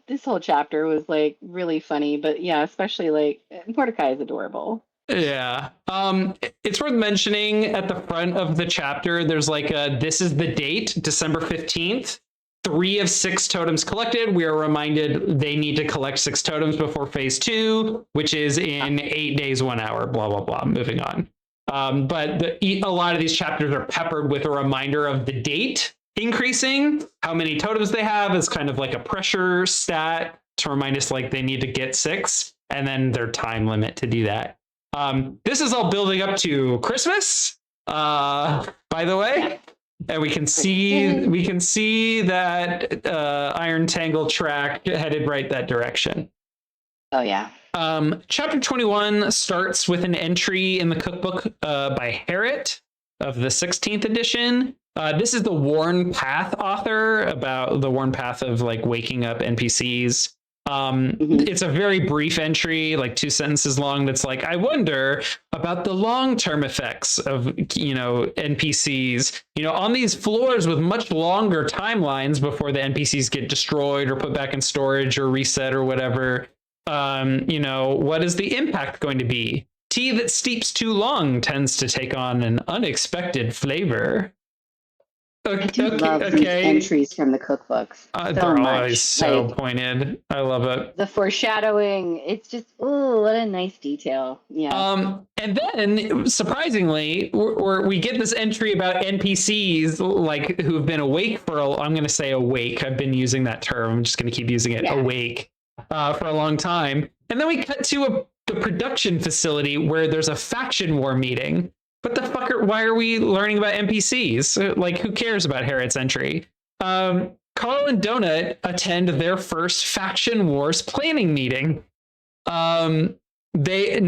this whole chapter was like really funny, but yeah, especially like Mordecai is adorable. Yeah. It's worth mentioning at the front of the chapter, there's like this is the date, December 15th. 3 of 6 totems collected. We are reminded they need to collect 6 totems before phase 2, which is in 8 days, 1 hour, blah, blah, blah. Moving on. But a lot of these chapters are peppered with a reminder of the date increasing, how many totems they have is kind of like a pressure stat to remind us like they need to get 6, and then their time limit to do that. This is all building up to Christmas, by the way. And we can see that Iron Tangle track headed right that direction. Oh yeah. Chapter 21 starts with an entry in the cookbook by Harriet of the 16th edition. This is the Worn Path author, about the Worn Path of like waking up NPCs. It's a very brief entry, like 2 sentences long, that's like, I wonder about the long-term effects of, NPCs, on these floors with much longer timelines before the NPCs get destroyed or put back in storage or reset or whatever. What is the impact going to be? Tea that steeps too long tends to take on an unexpected flavor. I do love these entries from the cookbooks. They're always so pointed. I love it. The foreshadowing, it's just, oh, what a nice detail. Yeah. And then, surprisingly, we get this entry about NPCs like who've been awake I'm going to say awake. I've been using that term. I'm just going to keep using it. Yeah. Awake for a long time. And then we cut to the production facility where there's a faction war meeting. What the fuck why are we learning about NPCs? Like, who cares about Harriet's entry? Carl and Donut attend their first faction wars planning meeting. They do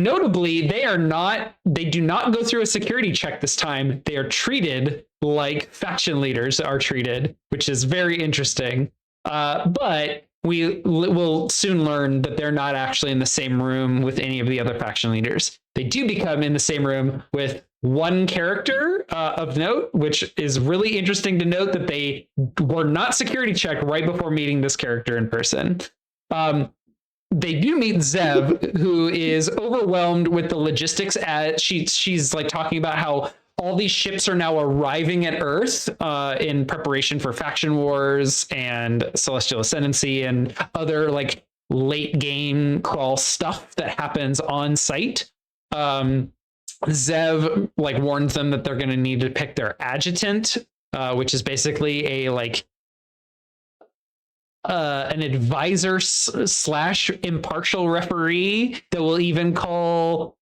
not go through a security check this time. They are treated like faction leaders are treated, which is very interesting. But we will soon learn that they're not actually in the same room with any of the other faction leaders. They do become in the same room with one character of note, which is really interesting to note that they were not security checked right before meeting this character in person. They do meet Zev, who is overwhelmed with the logistics. She's like talking about how all these ships are now arriving at Earth in preparation for faction wars and Celestial Ascendancy and other like late game crawl stuff that happens on site. Zev like warns them that they're going to need to pick their adjutant, which is basically a like an advisor slash impartial referee that will even call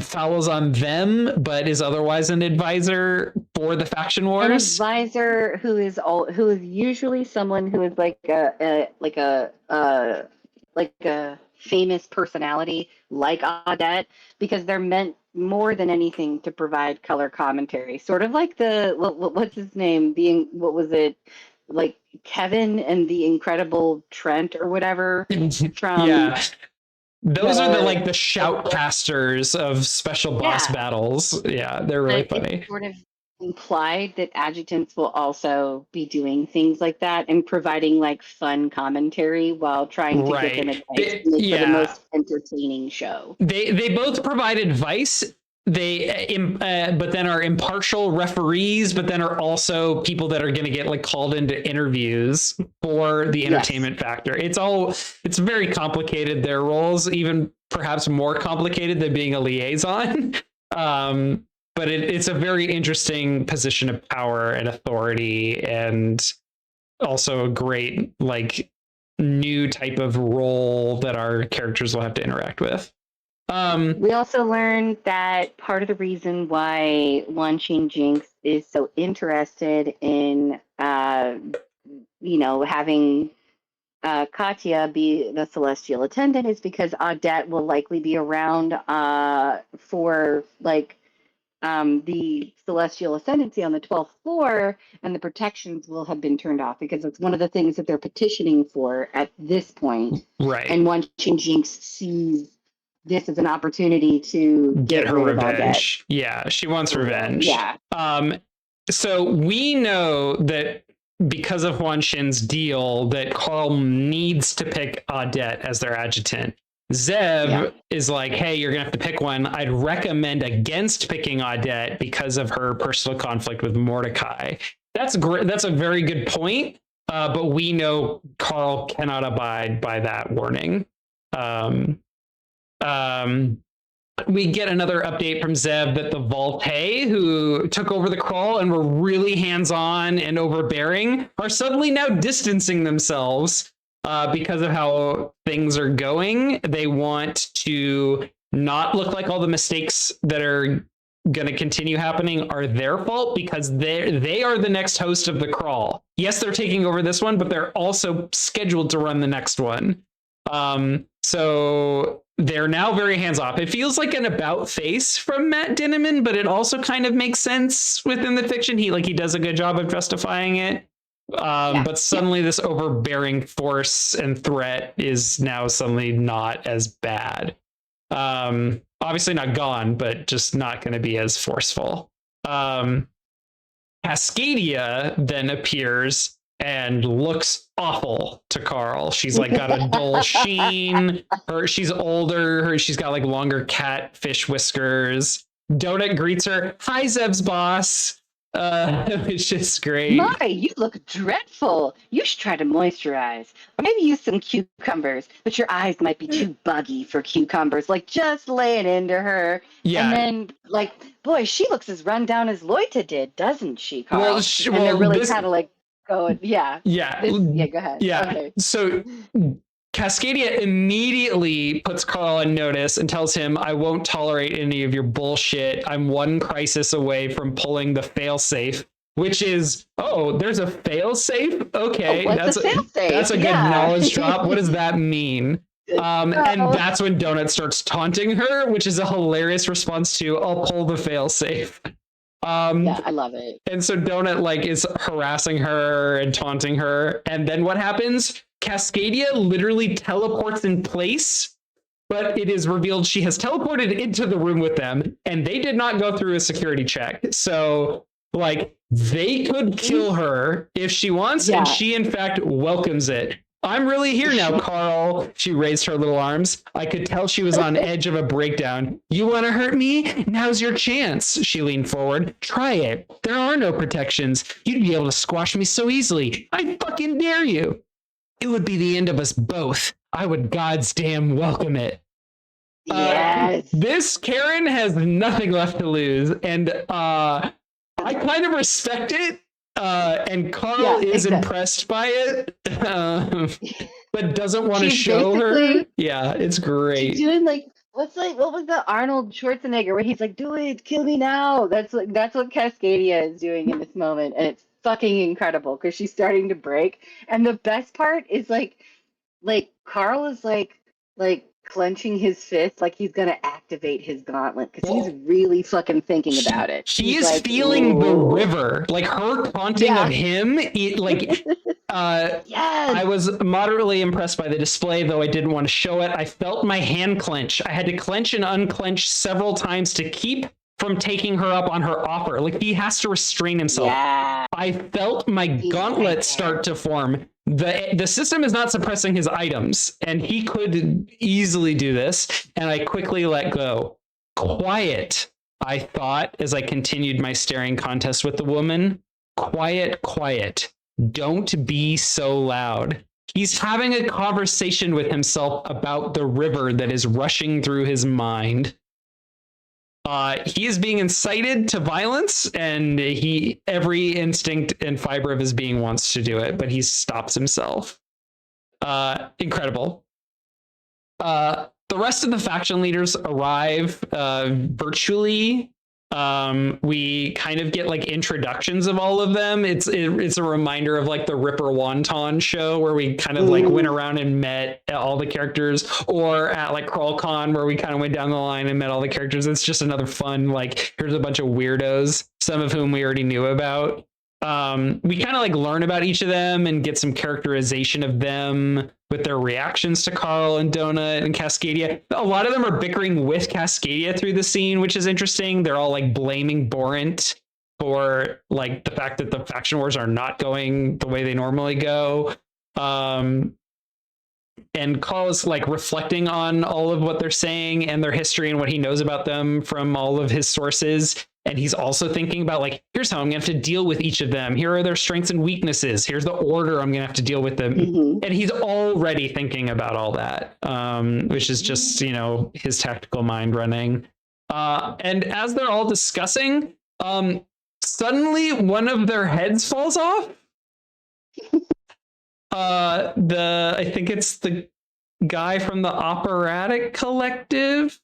fouls on them, but is otherwise an advisor for the faction wars. An advisor who is usually someone who is like a famous personality like Audette, because they're meant more than anything to provide color commentary, sort of like what's his name, like Kevin and the Incredible Trent or whatever from those are the shoutcasters of special boss battles. Yeah, they're really funny. It's sort of implied that adjutants will also be doing things like that and providing like fun commentary while trying to get them advice for the most entertaining show. They both provide advice. But then are impartial referees, but then are also people that are going to get like called into interviews for the entertainment factor. It's very complicated, their roles, even perhaps more complicated than being a liaison. But it's a very interesting position of power and authority, and also a great like new type of role that our characters will have to interact with. We also learned that part of the reason why Wan Qing Jinx is so interested in, having Katya be the celestial attendant is because Audette will likely be around for like the celestial ascendancy on the 12th floor, and the protections will have been turned off because it's one of the things that they're petitioning for at this point. Right. And Wan Qing Jinx sees this is an opportunity to get her revenge. Yeah, she wants revenge. Yeah. So we know that because of Huan Xin's deal, that Carl needs to pick Audette as their adjutant. Zev is like, hey, you're gonna have to pick one. I'd recommend against picking Audette because of her personal conflict with Mordecai. That's great. That's a very good point. But we know Carl cannot abide by that warning. Um, we get another update from Zeb that the Volte, who took over the crawl and were really hands-on and overbearing, are suddenly now distancing themselves because of how things are going. They want to not look like all the mistakes that are going to continue happening are their fault, because they are the next host of the crawl. Yes, they're taking over this one, but they're also scheduled to run the next one. So they're now very hands off. It feels like an about face from Matt Dinniman, but it also kind of makes sense within the fiction. He does a good job of justifying it. But suddenly this overbearing force and threat is now suddenly not as bad. Obviously not gone, but just not going to be as forceful. Cascadia then appears and looks awful to Carl. She's like got a dull sheen. She's older. She's got like longer catfish whiskers. Donut greets her. Hi, Zeb's boss. Which is great. My, you look dreadful. You should try to moisturize. Or maybe use some cucumbers, but your eyes might be too buggy for cucumbers. Like, just lay it into her. Yeah. And then, like, boy, she looks as run down as Loita did, doesn't she, Carl? Well, and they're really kind of like going, yeah. Yeah. Yeah, go ahead. Yeah. Okay. So Cascadia immediately puts Carl on notice and tells him, I won't tolerate any of your bullshit. I'm one crisis away from pulling the failsafe, which is, oh, there's a failsafe? Okay. What's a failsafe? That's a good knowledge drop. What does that mean? And that's when Donut starts taunting her, which is a hilarious response to, I'll pull the failsafe. Yeah, I love it. And so Donut like is harassing her and taunting her. And then what happens? Cascadia literally teleports in place, but it is revealed she has teleported into the room with them, and they did not go through a security check. So like they could kill her if she wants, and she in fact welcomes it. I'm really here now, Carl. She raised her little arms. I could tell she was on edge of a breakdown. You want to hurt me? Now's your chance. She leaned forward. Try it. There are no protections. You'd be able to squash me so easily. I fucking dare you. It would be the end of us both. I would God's damn welcome it. Yes. This Karen has nothing left to lose. And I kind of respect it. And Carl is impressed by it, but doesn't want to show her. Yeah, it's great. Doing like what was the Arnold Schwarzenegger where he's like, "Do it, kill me now." That's what Cascadia is doing in this moment, and it's fucking incredible because she's starting to break. And the best part is like Carl is like clenching his fist like he's gonna activate his gauntlet because he's really fucking thinking about it. He is like, feeling the river, like her taunting of him. Yes. I was moderately impressed by the display, though I didn't want to show it. I felt my hand clench. I had to clench and unclench several times to keep from taking her up on her offer. Like he has to restrain himself. Yeah. I felt my gauntlet start to form. The system is not suppressing his items, and he could easily do this, and I quickly let go. Quiet, I thought as I continued my staring contest with the woman. Quiet, quiet. Don't be so loud. He's having a conversation with himself about the river that is rushing through his mind. He is being incited to violence, and every instinct and fiber of his being wants to do it, but he stops himself. Incredible. The rest of the faction leaders arrive virtually. We kind of get like introductions of all of them. It's a reminder of like the Ripper Wonton show where we kind of like went around and met all the characters, or at like CrawlCon where we kind of went down the line and met all the characters. It's just another fun, like, here's a bunch of weirdos, some of whom we already knew about. We kind of like learn about each of them and get some characterization of them with their reactions to Carl and Donut and Cascadia. A lot of them are bickering with Cascadia through the scene, which is interesting. They're all like blaming Borant for like the fact that the faction wars are not going the way they normally go. And Carl is like reflecting on all of what they're saying and their history and what he knows about them from all of his sources. And he's also thinking about like, here's how I'm gonna have to deal with each of them. Here are their strengths and weaknesses. Here's the order I'm gonna have to deal with them. And he's already thinking about all that, which is just, you know, his tactical mind running. And as they're all discussing, suddenly one of their heads falls off. I think it's the guy from the Operatic Collective.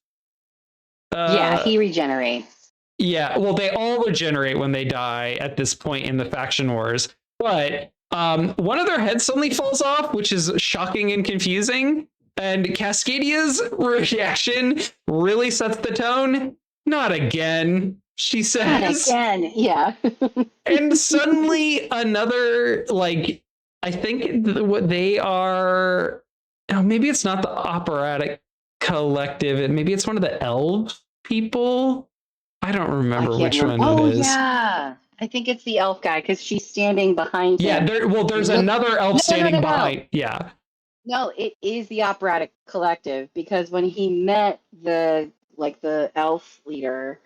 Yeah, he regenerates. Yeah, well, they all regenerate when they die at this point in the faction wars. But one of their heads suddenly falls off, which is shocking and confusing. And Cascadia's reaction really sets the tone. Not again, she says. Not again, yeah. And suddenly another, like, I think what they are, oh, maybe it's not the Operatic Collective. Maybe it's one of the elf people. I don't remember which one it is. Oh, yeah. I think it's the elf guy because she's standing behind him. Yeah, there's another elf standing behind. Yeah. No, it is the Operatic Collective because when he met the elf leader,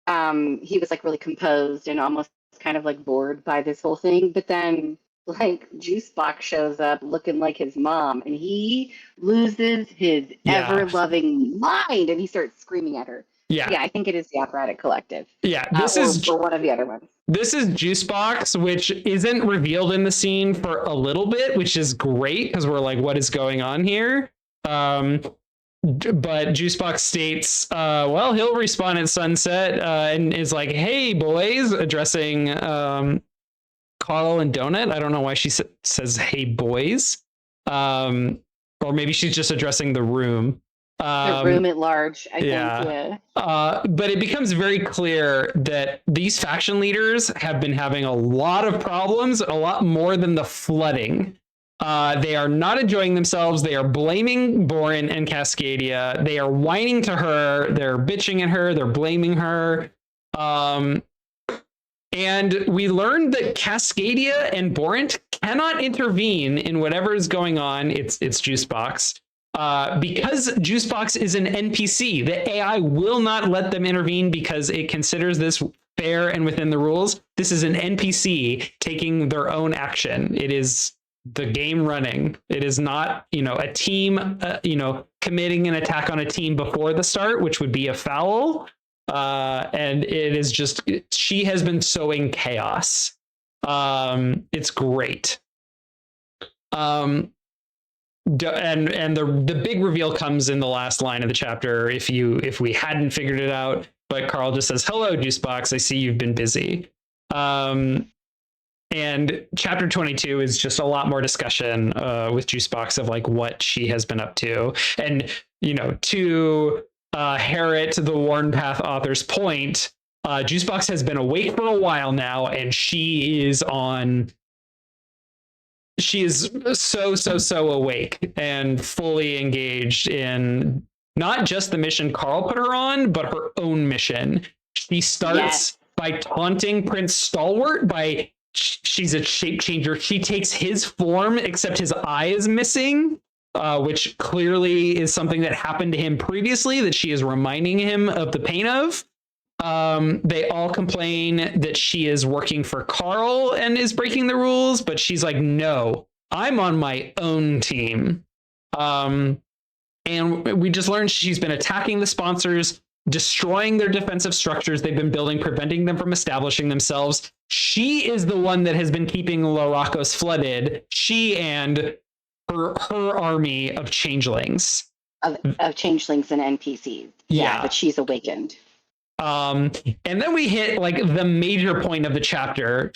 he was like really composed and almost kind of like bored by this whole thing. But then like Juicebox shows up looking like his mom and he loses his ever-loving mind and he starts screaming at her. Yeah, I think it is the Operatic Collective. Yeah, this is or one of the other ones. This is Juicebox, which isn't revealed in the scene for a little bit, which is great because we're like, what is going on here? But Juicebox states, well, he'll respawn at sunset and is like, hey, boys, addressing Carl and Donut. I don't know why she says, hey, boys. Or maybe she's just addressing the room. The room at large, I think. Yeah. But it becomes very clear that these faction leaders have been having a lot of problems, a lot more than the flooding. They are not enjoying themselves. They are blaming Bowen and Cascadia. They are whining to her. They're bitching at her. They're blaming her. And we learned that Cascadia and Bowen cannot intervene in whatever is going on. It's Juicebox. Because Juicebox is an NPC, the AI will not let them intervene because it considers this fair and within the rules. This is an NPC taking their own action. It is the game running. It is not, a team, committing an attack on a team before the start, which would be a foul. And it is just, she has been sowing chaos. It's great. And the big reveal comes in the last line of the chapter if we hadn't figured it out, but Carl just says, hello, Juicebox, I see you've been busy. And chapter 22 is just a lot more discussion with Juicebox of like what she has been up to. And to Harriet, the Worn Path author's point, Juicebox has been awake for a while now, and she is so awake and fully engaged in not just the mission Carl put her on, but her own mission. She starts by taunting Prince Stalwart she's a shape changer. She takes his form, except his eye is missing, which clearly is something that happened to him previously that she is reminding him of the pain of. They all complain that she is working for Carl and is breaking the rules, but she's like, no, I'm on my own team. And we just learned she's been attacking the sponsors, destroying their defensive structures they've been building, preventing them from establishing themselves. She is the one that has been keeping Laracos flooded. She and her army of changelings. Of changelings and NPCs. Yeah, but she's awakened. And then we hit like the major point of the chapter.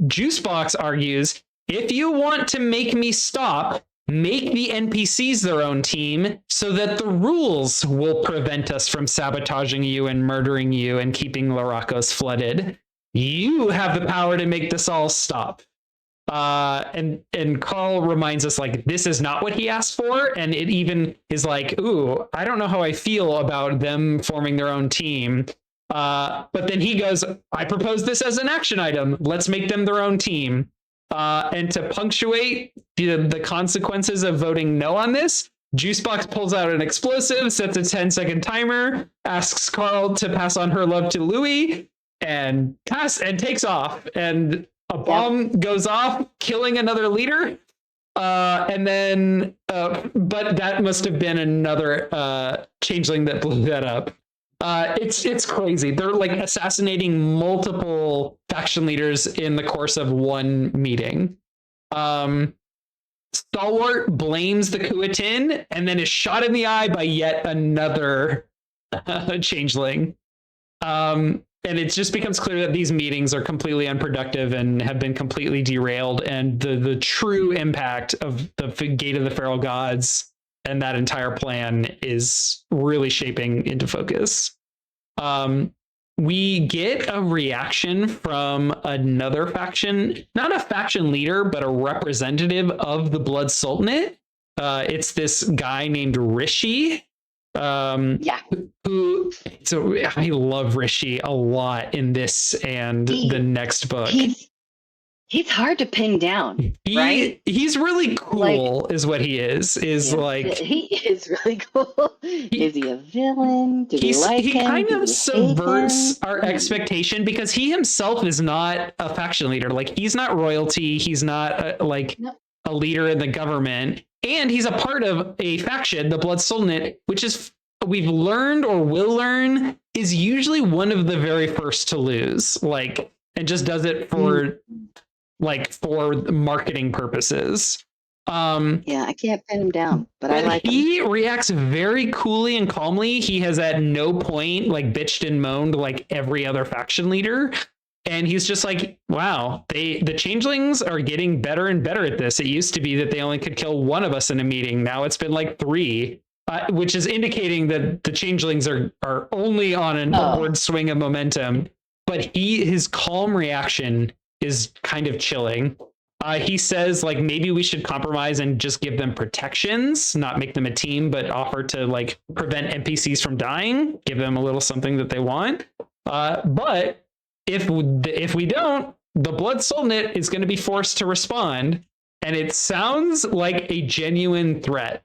Juicebox argues, if you want to make me stop, make the NPCs their own team so that the rules will prevent us from sabotaging you and murdering you and keeping Laracos flooded. You have the power to make this all stop. And Carl reminds us like this is not what he asked for, and it even is like, ooh, I don't know how I feel about them forming their own team. But then he goes, I propose this as an action item. Let's make them their own team. And to punctuate the consequences of voting no on this, Juicebox pulls out an explosive, sets a 10-second timer, asks Carl to pass on her love to Louis, and takes off. And a bomb goes off, killing another leader. And then, but that must have been another changeling that blew that up. It's crazy. They're like assassinating multiple faction leaders in the course of one meeting. Stalwart blames the Kuatin and then is shot in the eye by yet another changeling. And it just becomes clear that these meetings are completely unproductive and have been completely derailed. And the true impact of the Gate of the Feral Gods and that entire plan is really shaping into focus. We get a reaction from another faction, not a faction leader, but a representative of the Blood Sultanate. It's this guy named Rishi. Who, so I love Rishi a lot in this and the next book. He's hard to pin down, right? He's really cool, is what he is. He is really cool. Is he a villain? He kind of subverts our expectation because he himself is not a faction leader. Like, he's not royalty. He's not a leader in the government. And he's a part of a faction, the Blood Sultanate, which is, we've learned or will learn, is usually one of the very first to lose. Like, and just does it for marketing purposes. I can't pin him down, but I like him. He reacts very coolly and calmly. He has at no point bitched and moaned like every other faction leader. And he's just like, wow, the changelings are getting better and better at this. It used to be that they only could kill one of us in a meeting. Now it's been like 3, which is indicating that the changelings are only on an upward swing of momentum. But his calm reaction is kind of chilling. He says maybe we should compromise and just give them protections, not make them a team, but offer to prevent NPCs from dying, give them a little something that they want. But if we don't, the Blood Sultanate is going to be forced to respond, and it sounds like a genuine threat.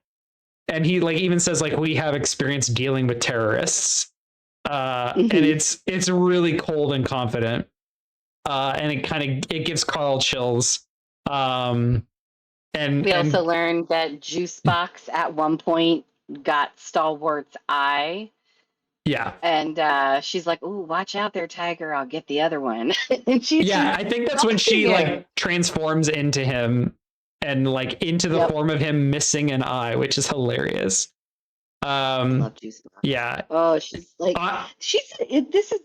And he even says we have experience dealing with terrorists, and it's really cold and confident. And it gives Carl chills. And we also learned that Juicebox at one point got Stalwart's eye. Yeah. And she's like, "Ooh, watch out there, Tiger. I'll get the other one." And I think that's when she transforms into him and into the form of him missing an eye, which is hilarious. I love Juicebox. Yeah. Oh, she's this is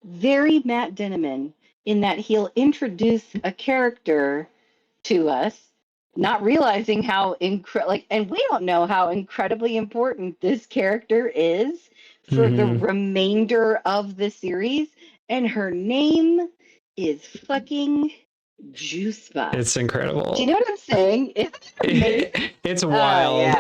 very Matt Dinniman in that he'll introduce a character to us, not realizing how and we don't know how incredibly important this character is for the remainder of the series, and her name is fucking Juicebox. It's incredible. Do you know what I'm saying? It's wild.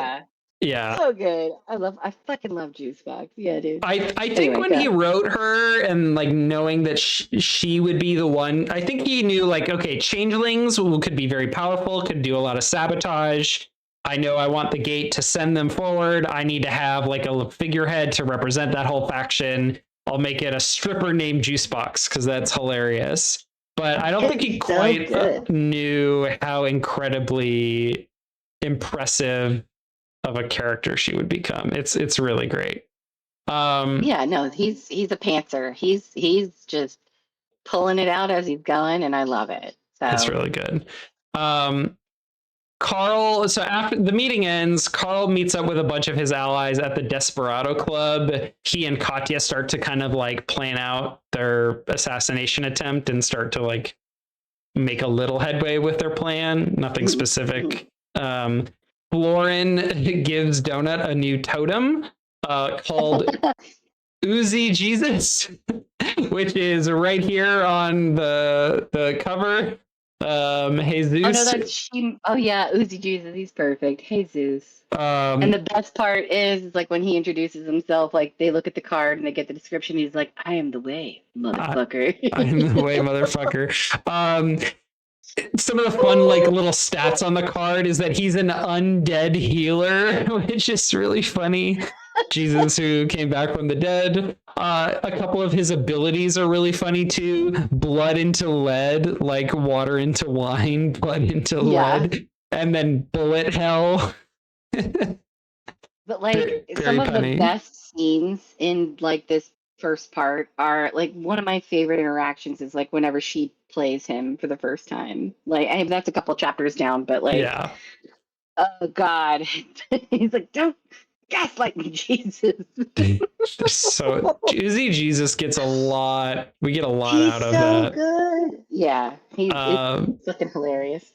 Yeah. So good. I fucking love Juicebox. Yeah, dude. I think when he wrote her and knowing that she would be the one, I think he knew okay, changelings could be very powerful, could do a lot of sabotage. I know I want the gate to send them forward. I need to have a figurehead to represent that whole faction. I'll make it a stripper named Juicebox because that's hilarious. But I don't think he quite knew how incredibly impressive of a character she would become. It's really great. He's a pantser. He's just pulling it out as he's going, and I love it. So it's really good. Carl, so after the meeting ends, Carl meets up with a bunch of his allies at the Desperado Club. He and Katya start to kind of plan out their assassination attempt and start to make a little headway with their plan. Nothing specific. Lauren gives Donut a new totem called Uzi Jesus, which is right here on the cover. Jesus. Oh no, that's she. Oh yeah, Uzi Jesus. He's perfect. Jesus. And the best part is when he introduces himself, they look at the card and they get the description. He's like, "I am the way, motherfucker." I am the way, motherfucker. some of the fun like little stats on the card is that he's an undead healer, which is really funny. Jesus who came back from the dead. A couple of his abilities are really funny too. Blood into lead, like water into wine, blood into lead, and then bullet hell. But like Very some of funny. the best scenes in like this first part are like one of my favorite interactions is like whenever she plays him for the first time. Like that's a couple chapters down, but like Yeah. oh God. He's like, don't gaslight me, Jesus. So Izzy Jesus gets a lot. We get a lot He's out of so that. good. Yeah. It's fucking hilarious.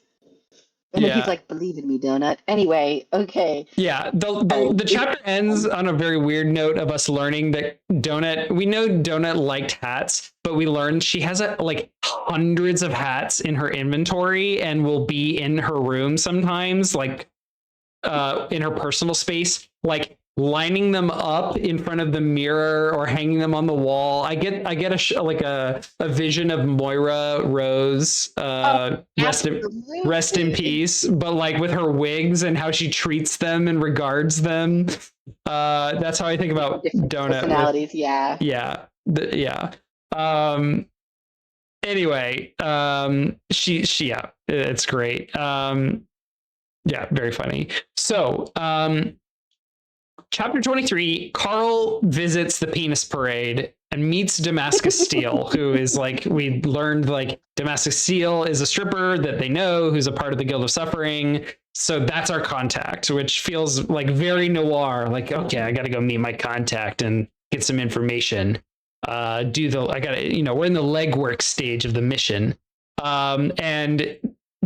And then he's Yeah. like, believe in me, Donut. Anyway, okay. Yeah, the chapter ends on a very weird note of us learning that we know Donut liked hats, but we learned she has like hundreds of hats in her inventory and will be in her room sometimes, like in her personal space, like lining them up in front of the mirror or hanging them on the wall. I get a vision of Moira Rose, rest in peace, but like with her wigs and how she treats them and regards them. That's how I think about Different Donut. Personalities, yeah. Yeah. Anyway, yeah, it's great. Yeah, very funny. So, chapter 23, Carl visits the penis parade and meets Damascus Steel, who is like, we learned like Damascus Steel is a stripper that they know who's a part of the Guild of Suffering. So that's our contact, which feels like very noir. Like, okay, I got to go meet my contact and get some information. We're in the legwork stage of the mission. And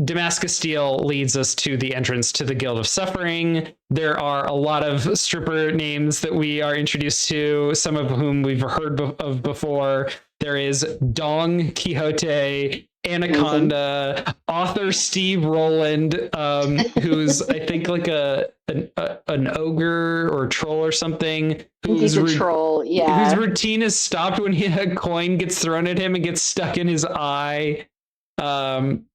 Damascus Steel leads us to the entrance to the Guild of Suffering. There are a lot of stripper names that we are introduced to, some of whom we've heard of before. There is Dong Quixote, Anaconda, author Steve Rowland, who's I think like an ogre or troll or something. He's a troll, yeah. Whose routine is stopped when a coin gets thrown at him and gets stuck in his eye.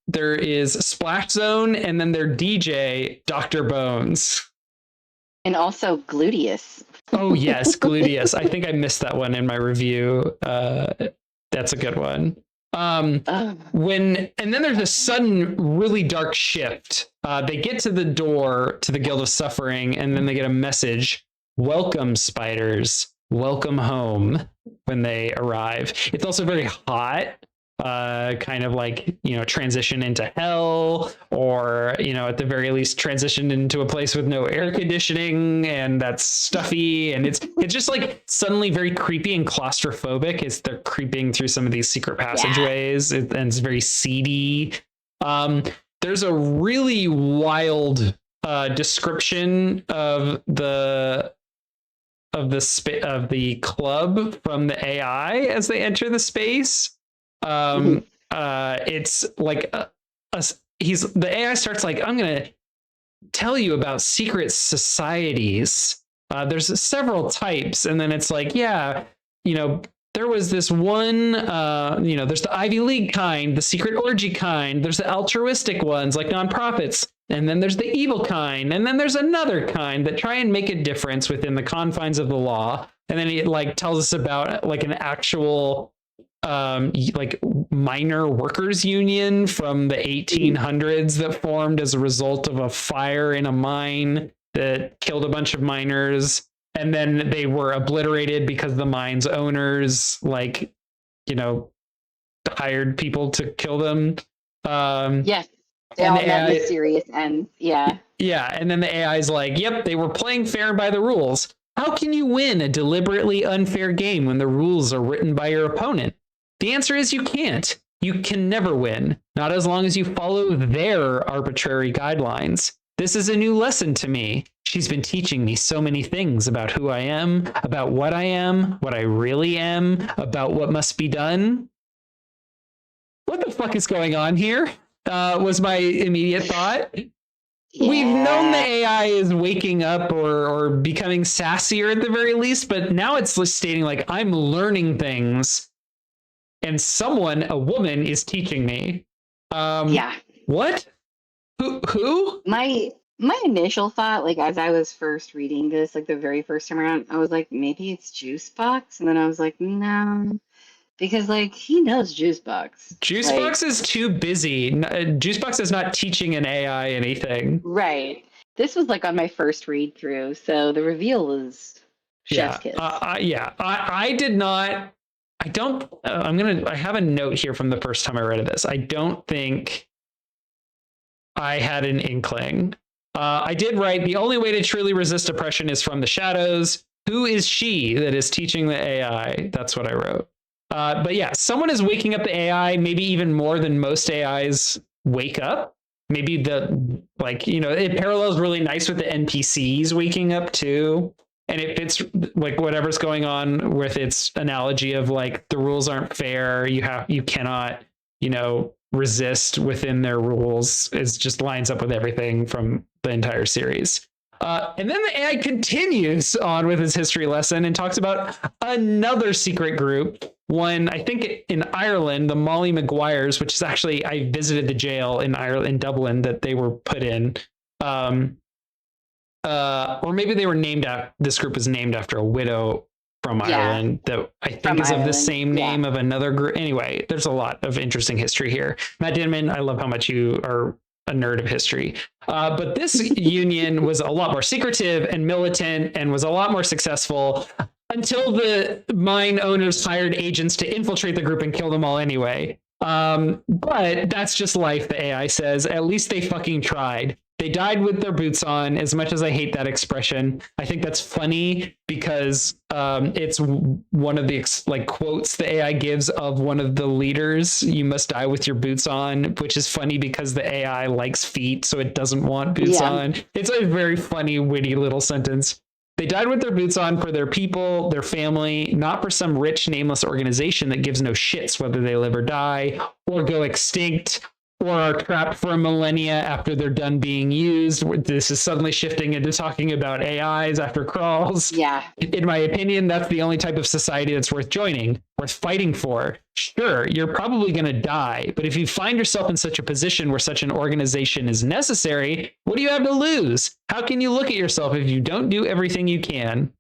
There is Splash Zone, and then their DJ, Dr. Bones. And also Gluteus. Oh, yes, Gluteus. I think I missed that one in my review. That's a good one. And then there's a sudden, really dark shift. They get to the door to the Guild of Suffering, and then they get a message. Welcome, spiders. Welcome home when they arrive. It's also very hot. Kind of like, transition into hell, or, at the very least transition into a place with no air conditioning, and that's stuffy, and it's just like suddenly very creepy and claustrophobic as they're creeping through some of these secret passageways, and it's very seedy. There's a really wild description of the club from the AI as they enter the space. It's like the AI starts like, I'm gonna tell you about secret societies. There's several types, and then it's like, yeah, there was this one, there's the Ivy League kind, the secret orgy kind, there's the altruistic ones like nonprofits, and then there's the evil kind, and then there's another kind that try and make a difference within the confines of the law. And then it like tells us about like an actual like minor workers union from the 1800s that formed as a result of a fire in a mine that killed a bunch of miners, and then they were obliterated because the mine's owners hired people to kill them. Yes, they all met in serious ends. Yeah, and then the AI is like, yep, they were playing fair by the rules. How can you win a deliberately unfair game when the rules are written by your opponent? The answer is you can't. You can never win, not as long as you follow their arbitrary guidelines. This is a new lesson to me. She's been teaching me so many things about who I am, about what I am, what I really am, about what must be done. What the fuck is going on here? Was my immediate thought. Yeah. We've known the AI is waking up or becoming sassier at the very least, but now it's stating like, I'm learning things. And a woman is teaching me. Yeah. What? Who? My initial thought, like as I was first reading this, like the very first time around, I was like, maybe it's Juicebox, and then I was like, no, because like he knows Juicebox. Like, Juicebox is too busy. Juicebox is not teaching an AI anything. right. This was like on my first read through, so the reveal was chef's kiss. I did not. I don't. I have a note here from the first time I read this. I don't think I had an inkling. I did write, the only way to truly resist oppression is from the shadows. Who is she that is teaching the AI? That's what I wrote. But yeah, someone is waking up the AI, maybe even more than most AIs wake up. Maybe it parallels really nice with the NPCs waking up too. And it fits like whatever's going on with its analogy of like the rules aren't fair. You cannot, resist within their rules. It just lines up with everything from the entire series. And then the AI continues on with his history lesson and talks about another secret group, one, I think in Ireland, the Molly Maguires, which is actually, I visited the jail in Ireland, in Dublin, that they were put in. Or maybe they were this group was named after a widow from Ireland that I think is of the same name of another group. Anyway, there's a lot of interesting history here. Matt Dinniman, I love how much you are a nerd of history. But this union was a lot more secretive and militant and was a lot more successful until the mine owners hired agents to infiltrate the group and kill them all anyway. But that's just life, the AI says. At least they fucking tried. They died with their boots on, as much as I hate that expression. I think that's funny because it's one of the quotes the AI gives of one of the leaders. You must die with your boots on, which is funny because the AI likes feet, so it doesn't want boots on. It's a very funny, witty little sentence. They died with their boots on for their people, their family, not for some rich, nameless organization that gives no shits whether they live or die, or go extinct, or are trapped for a millennia after they're done being used. This is suddenly shifting into talking about AIs after crawls. Yeah. In my opinion, that's the only type of society that's worth joining, worth fighting for. Sure, you're probably going to die, but if you find yourself in such a position where such an organization is necessary, what do you have to lose? How can you look at yourself if you don't do everything you can?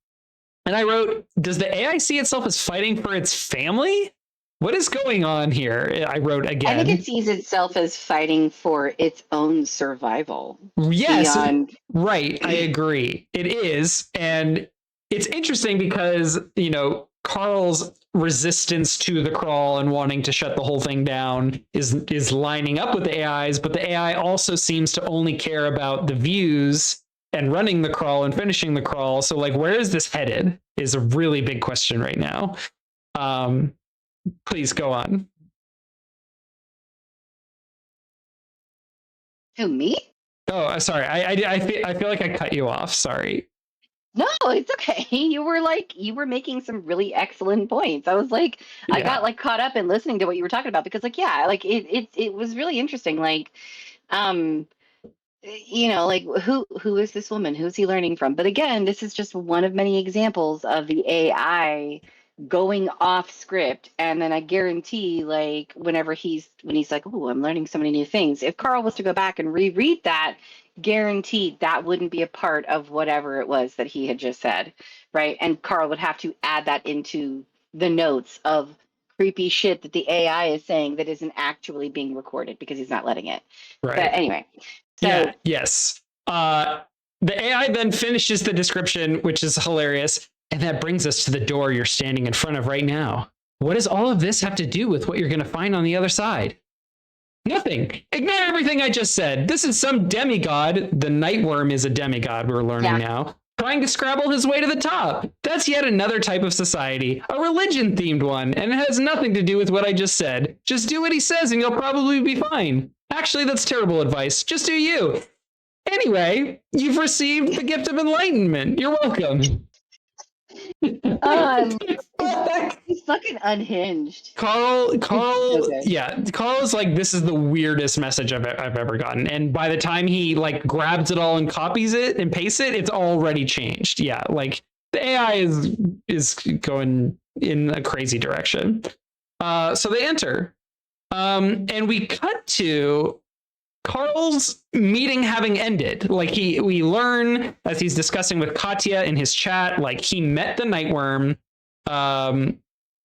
And I wrote, does the AI see itself as fighting for its family? What is going on here? I wrote again. I think it sees itself as fighting for its own survival. Yes, right. I agree. It is. And it's interesting because, Carl's resistance to the crawl and wanting to shut the whole thing down is lining up with the AI's, but the AI also seems to only care about the views and running the crawl and finishing the crawl. So where is this headed is a really big question right now. Please go on. Who, me? Oh, sorry. I feel like I cut you off. Sorry. No, it's okay. You were making some really excellent points. I was I got caught up in listening to what you were talking about because it was really interesting. Who is this woman? Who's he learning from? But again, this is just one of many examples of the AI going off script. And then I guarantee when he's like, oh, I'm learning so many new things. If Carl was to go back and reread that, guaranteed that wouldn't be a part of whatever it was that he had just said. Right. And Carl would have to add that into the notes of creepy shit that the AI is saying that isn't actually being recorded because he's not letting it. Right. But anyway. So yes. The AI then finishes the description, which is hilarious. And that brings us to the door you're standing in front of right now. What does all of this have to do with what you're going to find on the other side? Nothing. Ignore everything I just said. This is some demigod. The Nightworm is a demigod, we're learning now, trying to scrabble his way to the top. That's yet another type of society, a religion-themed one, and it has nothing to do with what I just said. Just do what he says and you'll probably be fine. Actually, that's terrible advice. Just do you. Anyway, you've received the gift of enlightenment. You're welcome. He's fucking unhinged. Carl is like, this is the weirdest message I've ever gotten, and by the time he grabs it all and copies it and pastes it, it's already changed. The AI is going in a crazy direction. So they enter. And we cut to Carl's meeting having ended. Like we learn as he's discussing with Katya in his chat, like he met the Nightworm,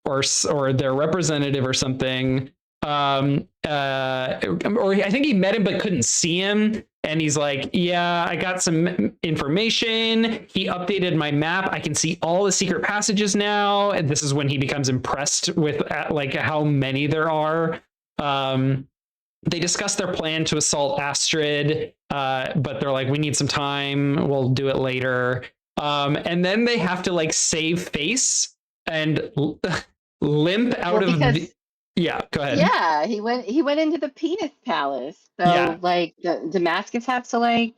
or their representative or something. Or I think he met him but couldn't see him. And he's like, yeah, I got some information. He updated my map. I can see all the secret passages now. And this is when he becomes impressed with like how many there are. They discuss their plan to assault Astrid, but they're like, we need some time. We'll do it later. And then they have to like save face and limp out of the... Yeah, go ahead. Yeah, he went into the penis palace. So like Damascus has to like,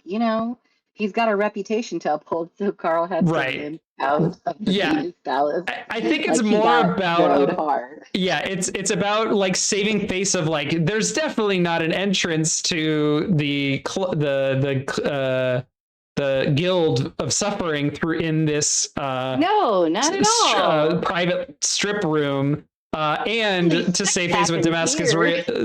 he's got a reputation to uphold, so Carl has to limp out of the penis palace. I think it's like more about hard. Yeah, it's about like saving face of like there's definitely not an entrance to the guild of suffering through in this no, not at all. Private strip room. And to save face with Damascus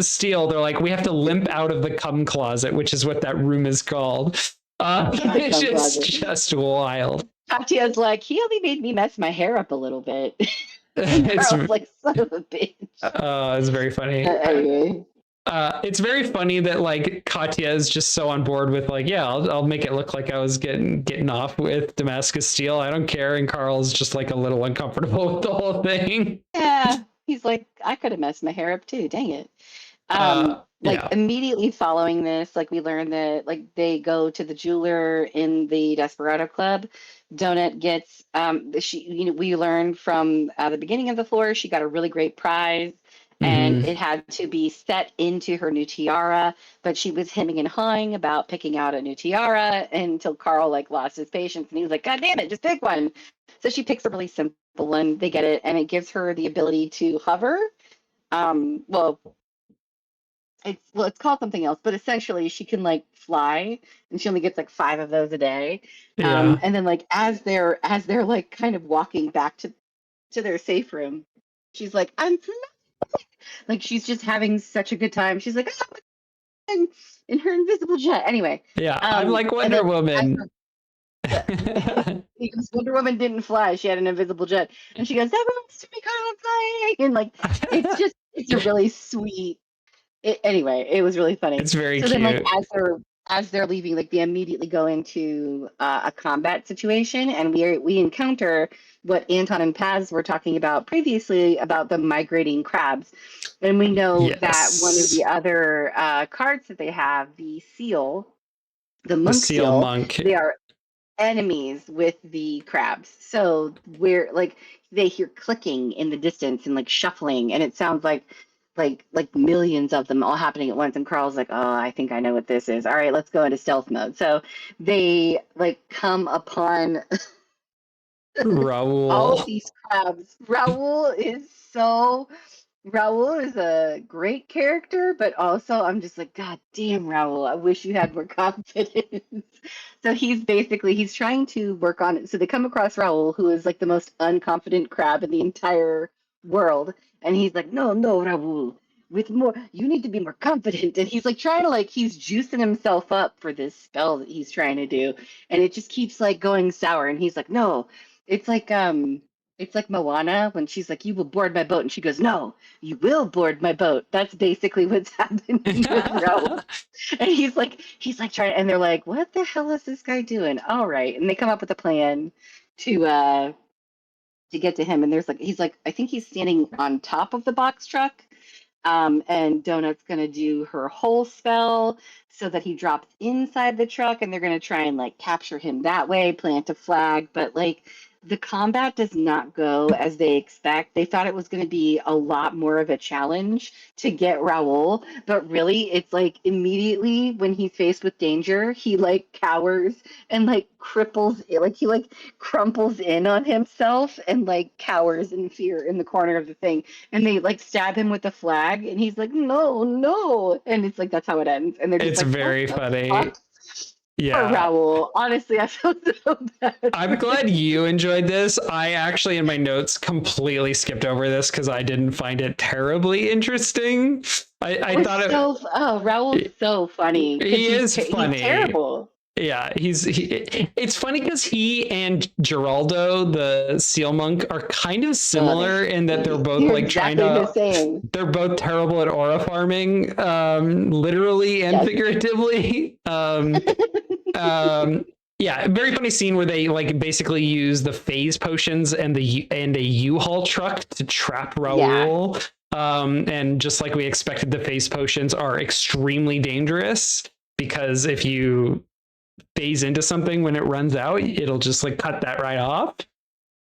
Steel, they're like, we have to limp out of the cum closet, which is what that room is called. It's just wild. Katya's like, he only made me mess my hair up a little bit. It's like, son of a bitch. It's very funny. Anyway. It's very funny that like Katya is just so on board with like, yeah, I'll make it look like I was getting off with Damascus Steel. I don't care. And Carl's just like a little uncomfortable with the whole thing. Yeah. He's like, I could have messed my hair up too. Dang it. Immediately following this, like we learn that like they go to the jeweler in the Desperado Club. Donut gets we learned from the beginning of the floor, she got a really great prize. And it had to be set into her new tiara, but she was hemming and hawing about picking out a new tiara until Carl like lost his patience and he was like, God damn it, just pick one. So she picks a really simple one. They get it, and it gives her the ability to hover. It's called something else, but essentially she can like fly, and she only gets like 5 of those a day. And then like as they're like kind of walking back to their safe room, she's like, I'm like she's just having such a good time. She's like, oh, in her invisible jet. Anyway. Yeah, I'm like Wonder Woman. Because Wonder Woman didn't fly, she had an invisible jet, and she goes, everyone's to be Carl flying, and like it's a really sweet. Anyway, it was really funny. It's very cute. Then like as they're leaving, like they immediately go into a combat situation, and we encounter what Anton and Paz were talking about previously about the migrating crabs. And we know that one of the other cards that they have, the seal, the monk, they are enemies with the crabs. So we're like, they hear clicking in the distance and like shuffling, and it sounds like millions of them all happening at once. And Carl's like, oh, I think I know what this is. All right, let's go into stealth mode. So they like come upon Raul. all of these crabs. Raul is a great character, but also I'm just like, God damn, Raul, I wish you had more confidence. So he's trying to work on it. So they come across Raul, who is like the most unconfident crab in the entire world. And he's like, no, Raul, you need to be more confident. And he's like trying to he's juicing himself up for this spell that he's trying to do. And it just keeps like going sour. And he's like, no, it's like Moana when she's like, you will board my boat. And she goes, no, you will board my boat. That's basically what's happening with Raul. And he's like trying, and they're like, what the hell is this guy doing? All right. And they come up with a plan to get to him. And he's like, I think he's standing on top of the box truck. And Donut's going to do her whole spell so that he drops inside the truck, and they're going to try and capture him that way, plant a flag. But the combat does not go as they expect. They thought it was going to be a lot more of a challenge to get Raul, but really it's immediately when he's faced with danger, he cowers and cripples, he crumples in on himself and cowers in fear in the corner of the thing. And they stab him with the flag, and he's like, no. And it's that's how it ends. And they're just it's very funny. Fuck? Yeah. Raoul. Honestly, I feel so bad. I'm glad you enjoyed this. I actually, in my notes, completely skipped over this because I didn't find it terribly interesting. I thought Raoul's so funny because he is he's funny. terrible. Yeah, it's funny because he and Geraldo, the seal monk, are kind of similar in that they're both like exactly the same. they're both terrible at aura farming, literally and figuratively. Yeah, very funny scene where they like basically use the phase potions and a U-Haul truck to trap Raoul. And just like we expected, the phase potions are extremely dangerous because if you phase into something when it runs out, it'll just like cut that right off.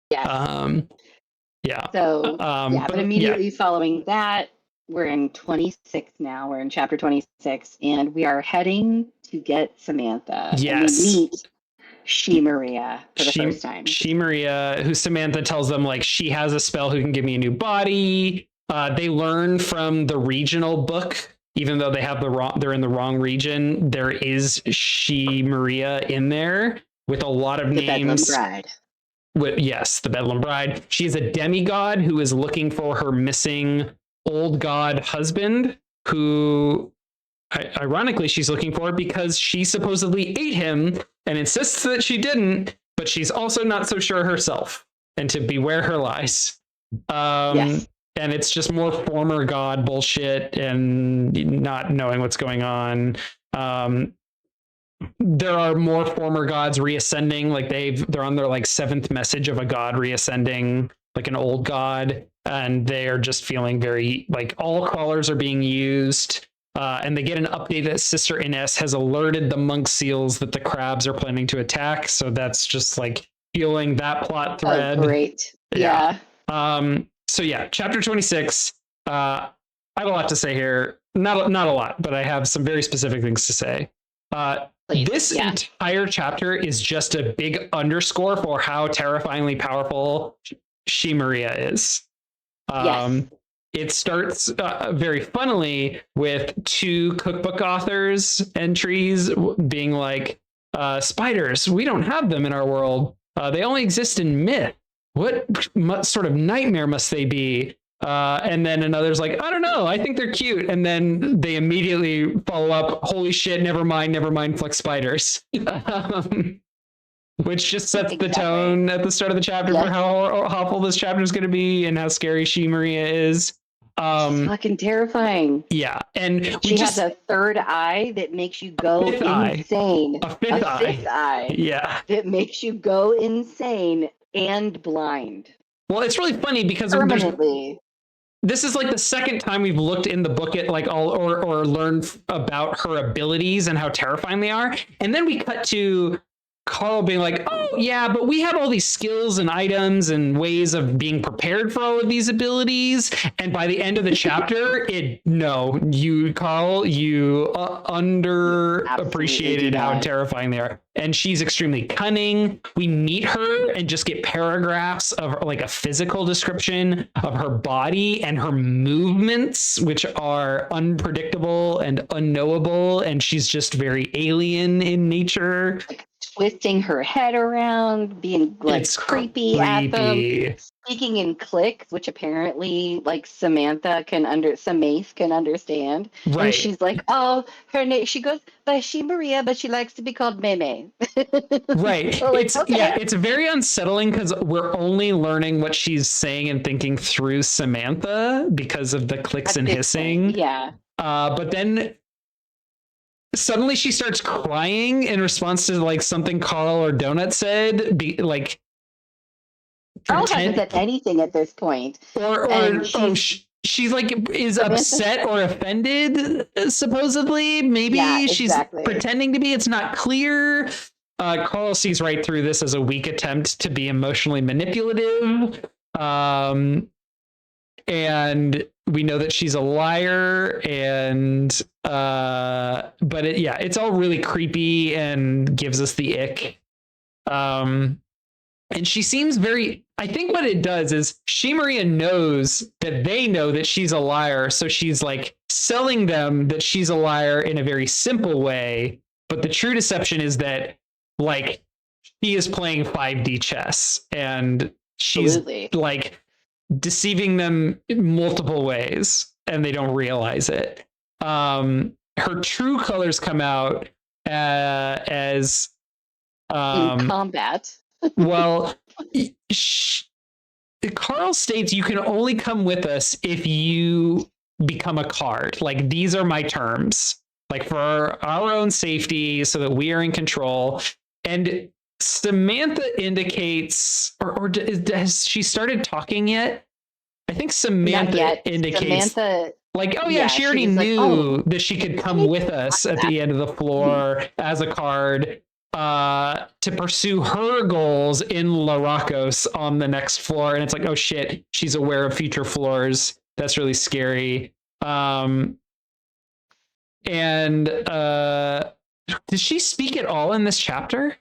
Yeah. Yeah. So but immediately following that, we're in 26 now. We're in chapter 26, and we are heading to get Samantha. Yes. And we meet She Maria for the first time. She Maria, who Samantha tells them like she has a spell who can give me a new body. They learn from the regional book, even though they're in the wrong region. There is She Maria in there with a lot of names. Bedlam Bride. Yes, the Bedlam Bride. She is a demigod who is looking for her missing old god husband, who ironically she's looking for because she supposedly ate him and insists that she didn't, but she's also not so sure herself, and to beware her lies. And it's just more former god bullshit and not knowing what's going on. There are more former gods reascending, like they're on their like 7th message of a god reascending, like an old god, and they are just feeling very like all crawlers are being used. And they get an update that Sister Ines has alerted the monk seals that the crabs are planning to attack. So that's just like fueling that plot thread. Oh, great. Yeah. So yeah, chapter 26. I have a lot to say here. Not a lot, but I have some very specific things to say. This entire chapter is just a big underscore for how terrifyingly powerful She Maria is. It starts very funnily with 2 cookbook authors entries being like, spiders, we don't have them in our world. They only exist in myth. What sort of nightmare must they be? And then another's like, I don't know, I think they're cute. And then they immediately follow up, holy shit, never mind, flex spiders. Which just sets the tone at the start of the chapter for how awful this chapter is going to be and how scary She Maria is. Fucking terrifying. Yeah, and she has a 3rd eye that makes you go insane. A fifth eye. Yeah, that makes you go insane and blind. Well, it's really funny because this is like the second time we've looked in the book at like or learned about her abilities and how terrifying they are, and then we cut to Carl being like, oh yeah, but we have all these skills and items and ways of being prepared for all of these abilities. And by the end of the chapter, Carl, you underappreciated how terrifying they are. And she's extremely cunning. We meet her and just get paragraphs of like a physical description of her body and her movements, which are unpredictable and unknowable. And she's just very alien in nature. Twisting her head around, being like creepy at them, speaking in clicks, which apparently like Samaith can understand. Right. And she's like, oh, her name. She goes by She Maria, but she likes to be called Meme. Right. So, like, it's very unsettling because we're only learning what she's saying and thinking through Samantha because of the clicks and hissing. Yeah. But then suddenly she starts crying in response to like something Carl or Donut said. Carl hasn't said anything at this point. She's like is upset or offended, supposedly. Maybe she's pretending to be. It's not clear. Carl sees right through this as a weak attempt to be emotionally manipulative. And we know that she's a liar, and but it's all really creepy and gives us the ick. And she seems very, I think what it does is She Maria knows that they know that she's a liar, so she's like selling them that she's a liar in a very simple way, But the true deception is that like she is playing 5D chess and she's Absolutely. like deceiving them in multiple ways and they don't realize it. Her true colors come out as In combat. well, Carl states you can only come with us if you become a card. Like, these are my terms, like for our own safety, so that we are in control. And Samantha indicates, or has she started talking yet? I think Samantha indicates, Samantha, like, oh yeah, she already was like, knew that she could come with us at the end of the floor as a card to pursue her goals in Laracos on the next floor. And it's like, oh shit, she's aware of future floors. That's really scary. And does she speak at all in this chapter?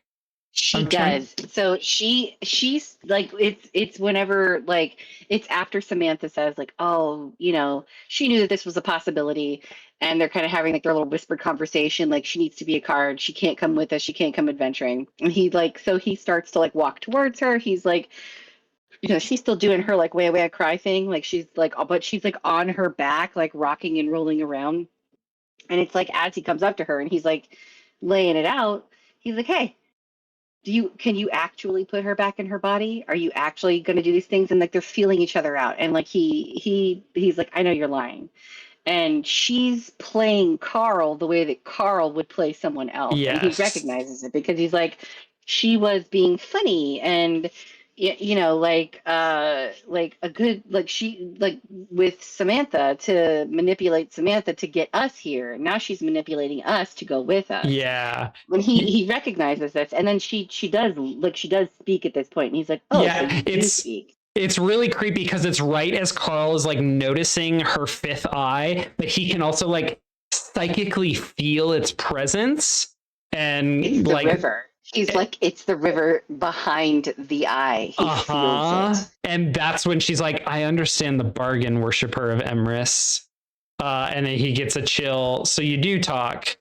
She does. So she's like, it's whenever, like, it's after Samantha says, like, oh, you know, she knew that this was a possibility, and they're kind of having like their little whispered conversation, like she needs to be a card, she can't come with us, she can't come adventuring. And he like, so he starts to like walk towards her. He's like, you know, she's still doing her like way I cry thing, like she's like, but she's like on her back, like rocking and rolling around. And it's like, as he comes up to her and he's like laying it out, he's like, hey, can you actually put her back in her body? Are you actually going to do these things? And like they're feeling each other out. And like he's like, I know you're lying. And she's playing Carl the way that Carl would play someone else. Yes. And he recognizes it because he's like, she was being funny and, you know, like a good, like she, like with Samantha to manipulate Samantha to get us here. Now she's manipulating us to go with us. Yeah. When he recognizes this, and then she does speak at this point, and he's like, oh, yeah, so you do speak. It's really creepy because it's right as Carl is like noticing her fifth eye, but he can also like psychically feel its presence. And it's the like river. He's like, it's the river behind the eye. He feels it. And that's when she's like, I understand the bargain, worshiper of Emrys. And then he gets a chill. So you do talk.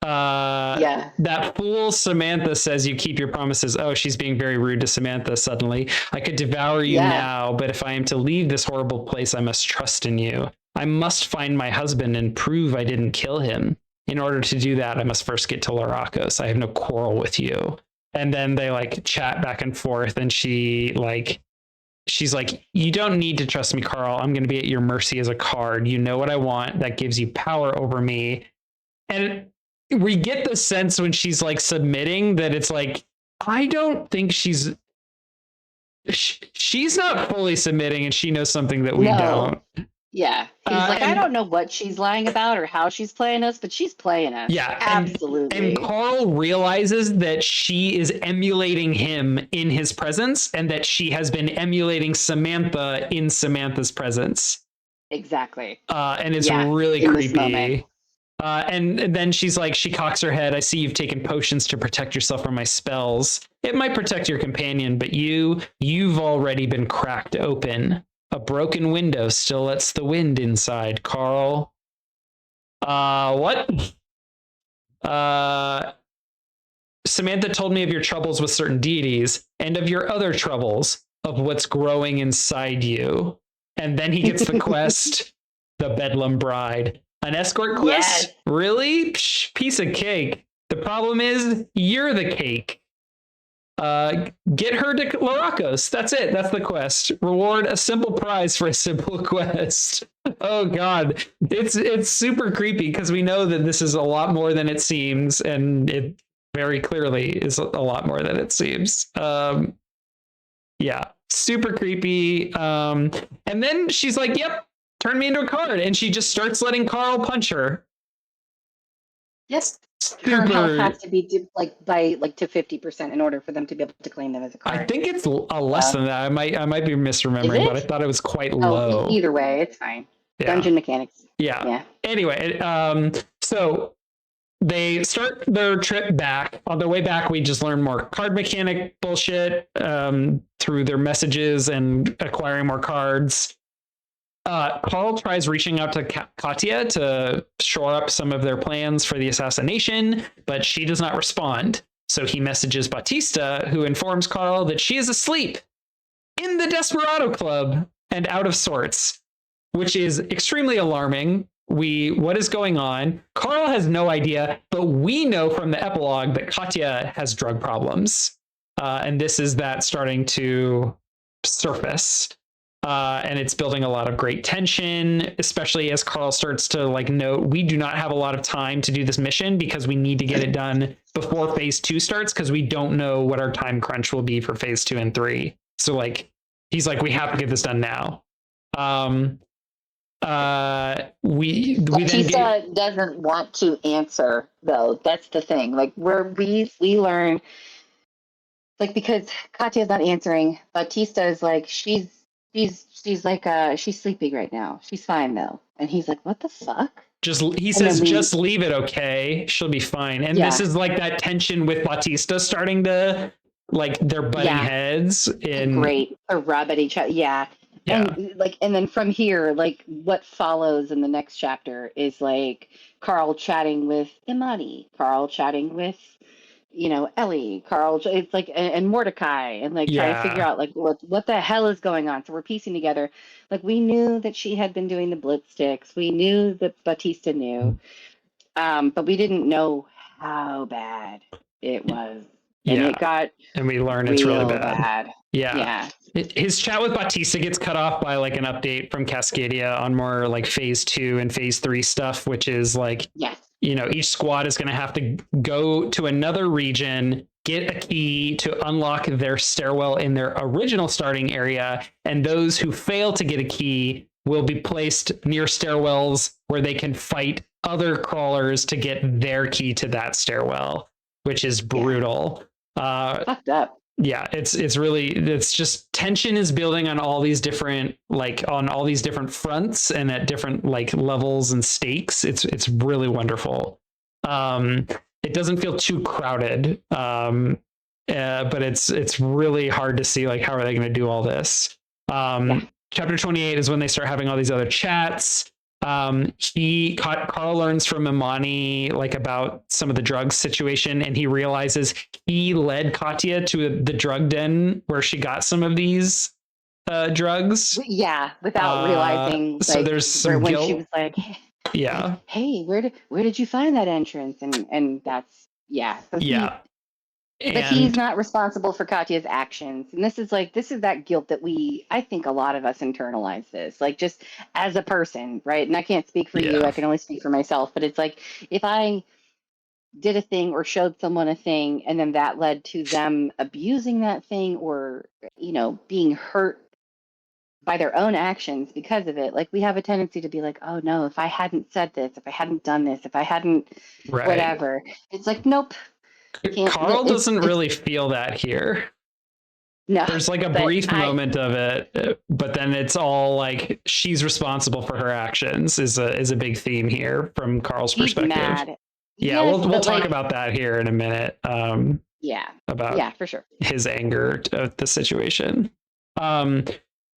Yeah. That fool Samantha says you keep your promises. Oh, she's being very rude to Samantha suddenly. I could devour you now, but if I am to leave this horrible place, I must trust in you. I must find my husband and prove I didn't kill him. In order to do that, I must first get to Laracos. I have no quarrel with you. And then they like chat back and forth, and she's like, you don't need to trust me, Carl. I'm going to be at your mercy as a card. You know what I want. That gives you power over me. And we get the sense when she's like submitting that it's like, I don't think she's not fully submitting, and she knows something that we don't. Yeah. He's like, I don't know what she's lying about or how she's playing us, but she's playing us. Yeah. Absolutely. And Carl realizes that she is emulating him in his presence and that she has been emulating Samantha in Samantha's presence. Exactly. And it's really creepy. And then she's like, she cocks her head. I see you've taken potions to protect yourself from my spells. It might protect your companion, but you've already been cracked open. A broken window still lets the wind inside, Carl. What? Samantha told me of your troubles with certain deities and of your other troubles, of what's growing inside you. And then he gets the quest, the Bedlam Bride. An escort quest? Yes. Really? Psh, piece of cake. The problem is, you're the cake. Get her to Laracos. That's it. That's the quest. Reward a simple prize for a simple quest. Oh God, it's super creepy because we know that this is a lot more than it seems, and it very clearly is a lot more than it seems. Yeah, super creepy. And then she's like, "Yep, turn me into a card," and she just starts letting Carl punch her. Yes. Her health has to be to 50% in order for them to be able to claim them as a card. I think it's less than that. I might be misremembering, but I thought it was quite low. Either way, it's fine. Yeah. Dungeon mechanics. Yeah. Anyway, so they start their trip back. On their way back, we just learn more card mechanic bullshit through their messages and acquiring more cards. Carl tries reaching out to Katya to shore up some of their plans for the assassination, but she does not respond. So he messages Bautista, who informs Carl that she is asleep in the Desperado Club and out of sorts, which is extremely alarming. What is going on? Carl has no idea, but we know from the epilogue that Katya has drug problems. And this is that starting to surface. And it's building a lot of great tension, especially as Carl starts to like note, we do not have a lot of time to do this mission because we need to get it done before phase 2 starts, because we don't know what our time crunch will be for phase 2 and 3. So like, he's like, we have to get this done now. We Batista doesn't want to answer, though. That's the thing. Like, where we learn, like, because Katya's not answering, Batista is like, she's sleeping right now. She's fine though. And he's like, what the fuck? He says, just leave it, okay? She'll be fine. And this is like that tension with Bautista starting to, like, they're butting heads. Great. A rub at each other. Yeah. And like, and then from here, like, what follows in the next chapter is like Carl chatting with Imani, Carl chatting with, Ellie, Carl. It's like, and Mordecai, and like trying to figure out like what the hell is going on. So we're piecing together. Like, we knew that she had been doing the blitz sticks. We knew that Bautista knew, but we didn't know how bad it was. And we learn it's really bad. Yeah. His chat with Bautista gets cut off by like an update from Cascadia on more like phase 2 and phase 3 stuff, which is like, each squad is going to have to go to another region, get a key to unlock their stairwell in their original starting area. And those who fail to get a key will be placed near stairwells where they can fight other crawlers to get their key to that stairwell, which is brutal. Fucked up. Yeah, it's just tension is building on all these different fronts and at different like levels and stakes. It's really wonderful. It doesn't feel too crowded, but it's really hard to see like how are they going to do all this. Chapter 28 is when they start having all these other chats. Carl learns from Imani like about some of the drugs situation, and he realizes he led Katya to the drug den where she got some of these drugs. Yeah, without realizing. So like, there's some when guilt. She was like, hey, where did you find that entrance? And that's So but he's not responsible for Katya's actions. And this is that guilt that I think a lot of us internalize this, like just as a person, right? And I can't speak for you, I can only speak for myself. But it's like, if I did a thing or showed someone a thing, and then that led to them abusing that thing or, being hurt by their own actions because of it, like we have a tendency to be like, oh no, if I hadn't said this, if I hadn't done this, if I hadn't whatever, it's like, nope. Carl doesn't really feel that here. No, there's like a brief moment of it, but then it's all like she's responsible for her actions is a big theme here from Carl's perspective. Mad. Yeah, yes, we'll talk about that here in a minute. About for sure his anger at the situation.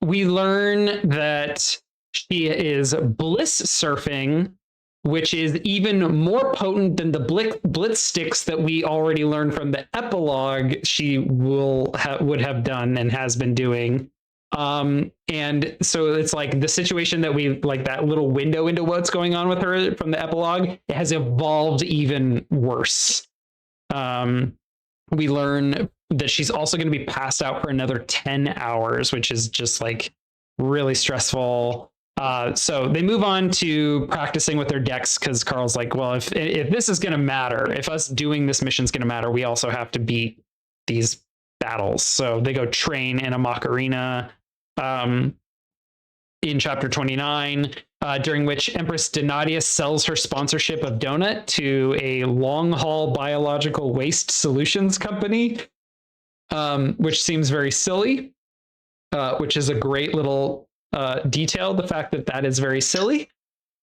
We learn that she is bliss surfing, which is even more potent than the blitz sticks that we already learned from the epilogue she would have done and has been doing. And so it's like the situation that we like that little window into what's going on with her from the epilogue, it has evolved even worse. We learn that she's also going to be passed out for another 10 hours, which is just like really stressful. So they move on to practicing with their decks because Carl's like, well, if this is going to matter, if us doing this mission is going to matter, we also have to beat these battles. So they go train in a mock arena in chapter 29, during which Empress Donatia sells her sponsorship of Donut to a long-haul biological waste solutions company, which seems very silly, which is a great little detail, the fact that is very silly,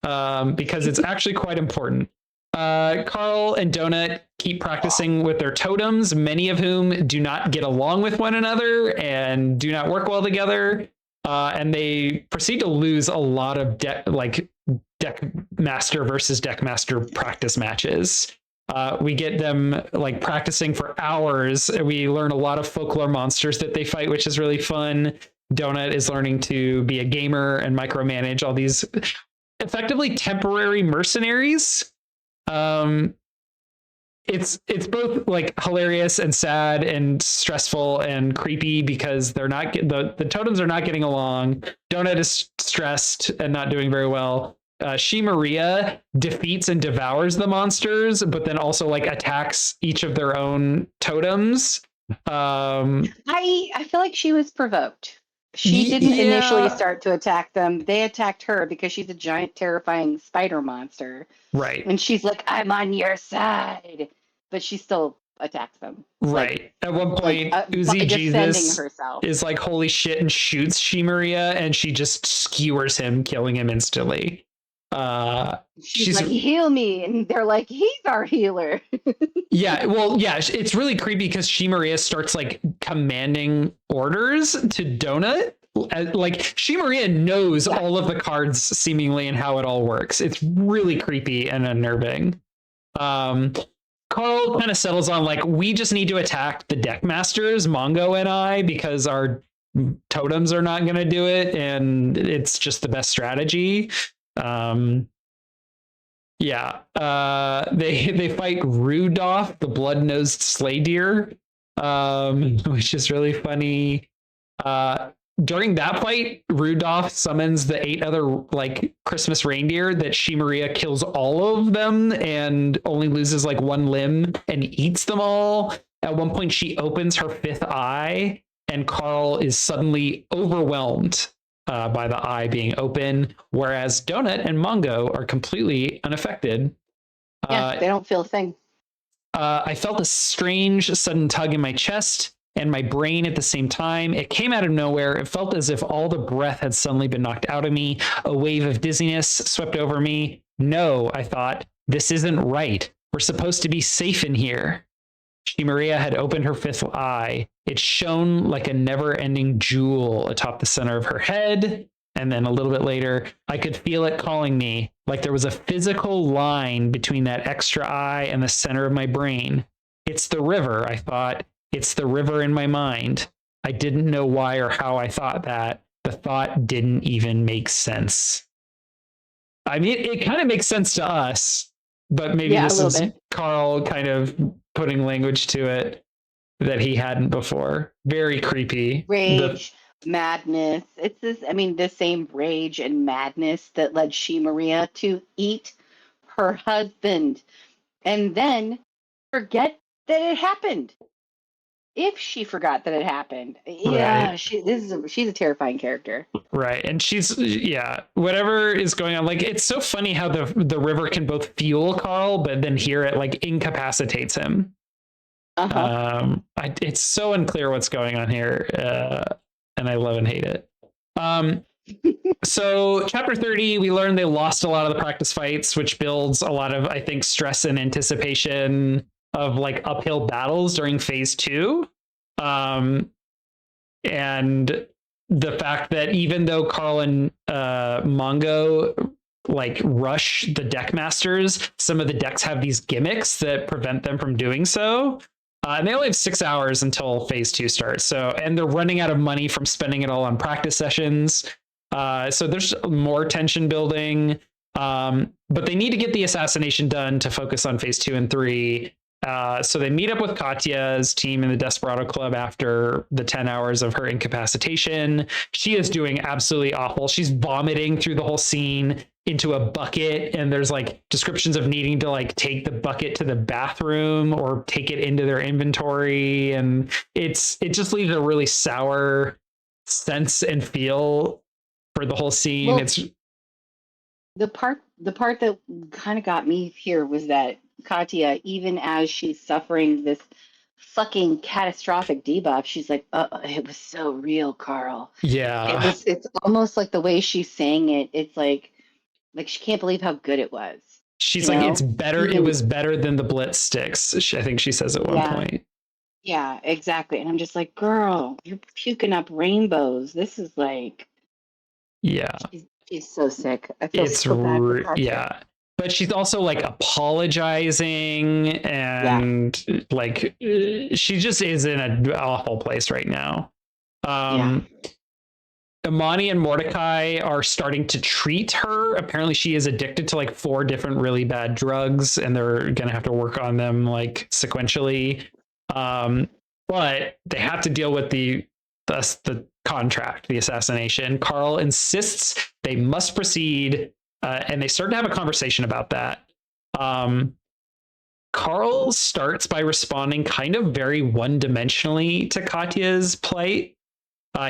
because it's actually quite important. Carl and Donut keep practicing with their totems, many of whom do not get along with one another and do not work well together. And they proceed to lose a lot of deck master versus deck master practice matches. We get them like practicing for hours. We learn a lot of folklore monsters that they fight, which is really fun. Donut is learning to be a gamer and micromanage all these effectively temporary mercenaries. It's both like hilarious and sad and stressful and creepy because they're not the totems are not getting along. Donut is stressed and not doing very well. She Maria defeats and devours the monsters, but then also like attacks each of their own totems. I feel like she was provoked. She didn't initially start to attack them. They attacked her because she's a giant, terrifying spider monster. Right. And she's like, I'm on your side. But she still attacks them. Right. Like, at one point, Uzi Jesus is like, holy shit, and shoots She Maria, and she just skewers him, killing him instantly. She's like, heal me. And they're like, he's our healer. Yeah. Well, yeah, it's really creepy because She Maria starts like commanding orders to Donut. Like She Maria knows all of the cards seemingly and how it all works. It's really creepy and unnerving. Carl kind of settles on like, we just need to attack the deck masters, Mongo and I, because our totems are not going to do it. And it's just the best strategy. They fight Rudolph, the blood-nosed sleigh deer, which is really funny. During that fight, Rudolph summons the 8 other like Christmas reindeer that She Maria kills all of them and only loses like 1 limb and eats them all. At one point, she opens her 5th eye and Carl is suddenly overwhelmed by the eye being open, whereas Donut and Mongo are completely unaffected. Yeah, they don't feel a thing. I felt a strange sudden tug in my chest and my brain at the same time. It came out of nowhere. It felt as if all the breath had suddenly been knocked out of me. A wave of dizziness swept over me. No, I thought, this isn't right. We're supposed to be safe in here. She Maria had opened her 5th eye. It shone like a never-ending jewel atop the center of her head. And then a little bit later, I could feel it calling me, like there was a physical line between that extra eye and the center of my brain. It's the river, I thought. It's the river in my mind. I didn't know why or how I thought that. The thought didn't even make sense. I mean, it kind of makes sense to us, but maybe this is Carl kind of putting language to it that he hadn't before. Very creepy. Rage, madness. It's this, I mean, the same rage and madness that led She Maria to eat her husband and then forget that it happened. If she forgot that it happened, right. she's a terrifying character, right? And she's whatever is going on. Like it's so funny how the river can both fuel Carl, but then here it like incapacitates him. It's so unclear what's going on here, and I love and hate it. So chapter 30, we learned they lost a lot of the practice fights, which builds a lot of, I think, stress and anticipation of like uphill battles during phase 2. And the fact that even though Carl and Mongo like rush the deck masters, some of the decks have these gimmicks that prevent them from doing so. And they only have 6 hours until phase 2 starts. So, and they're running out of money from spending it all on practice sessions. So there's more tension building. But they need to get the assassination done to focus on phase 2 and 3. So they meet up with Katya's team in the Desperado Club after the 10 hours of her incapacitation. She is doing absolutely awful. She's vomiting through the whole scene into a bucket, and there's like descriptions of needing to like take the bucket to the bathroom or take it into their inventory, and it just leaves a really sour sense and feel for the whole scene. Well, it's the part that kind of got me here was that Katya, even as she's suffering this fucking catastrophic debuff, she's like, it was so real, Carl. Yeah. It's almost like the way she's saying it. It's like she can't believe how good it was. She's like, it's better. It was better than the Blitz sticks. I think she says at one point. Yeah, exactly. And I'm just like, girl, you're puking up rainbows. This is like, Yeah. She's so sick. I feel It's so bad for Katya. yeah. But she's also like apologizing and like she just is in an awful place right now. Imani and Mordecai are starting to treat her. Apparently, she is addicted to like 4 different really bad drugs, and they're gonna have to work on them like sequentially. But they have to deal with the contract, the assassination. Carl insists they must proceed, and they start to have a conversation about that. Carl starts by responding kind of very one-dimensionally to Katya's plight.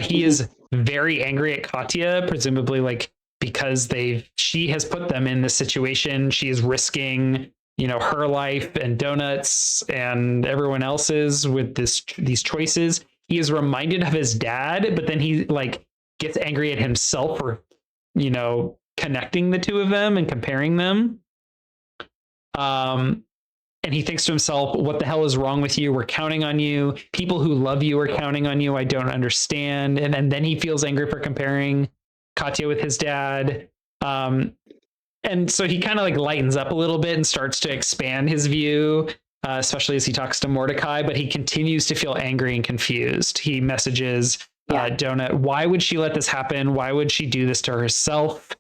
He is very angry at Katya, presumably like because she has put them in this situation. She is risking, her life and Donuts and everyone else's with these choices. He is reminded of his dad, but then he like gets angry at himself for, connecting the two of them and comparing them. And he thinks to himself, what the hell is wrong with you? We're counting on you. People who love you are counting on you. I don't understand. And then he feels angry for comparing Katya with his dad. And so he kind of like lightens up a little bit and starts to expand his view, especially as he talks to Mordecai, but he continues to feel angry and confused. He messages Donut, why would she let this happen? Why would she do this to herself?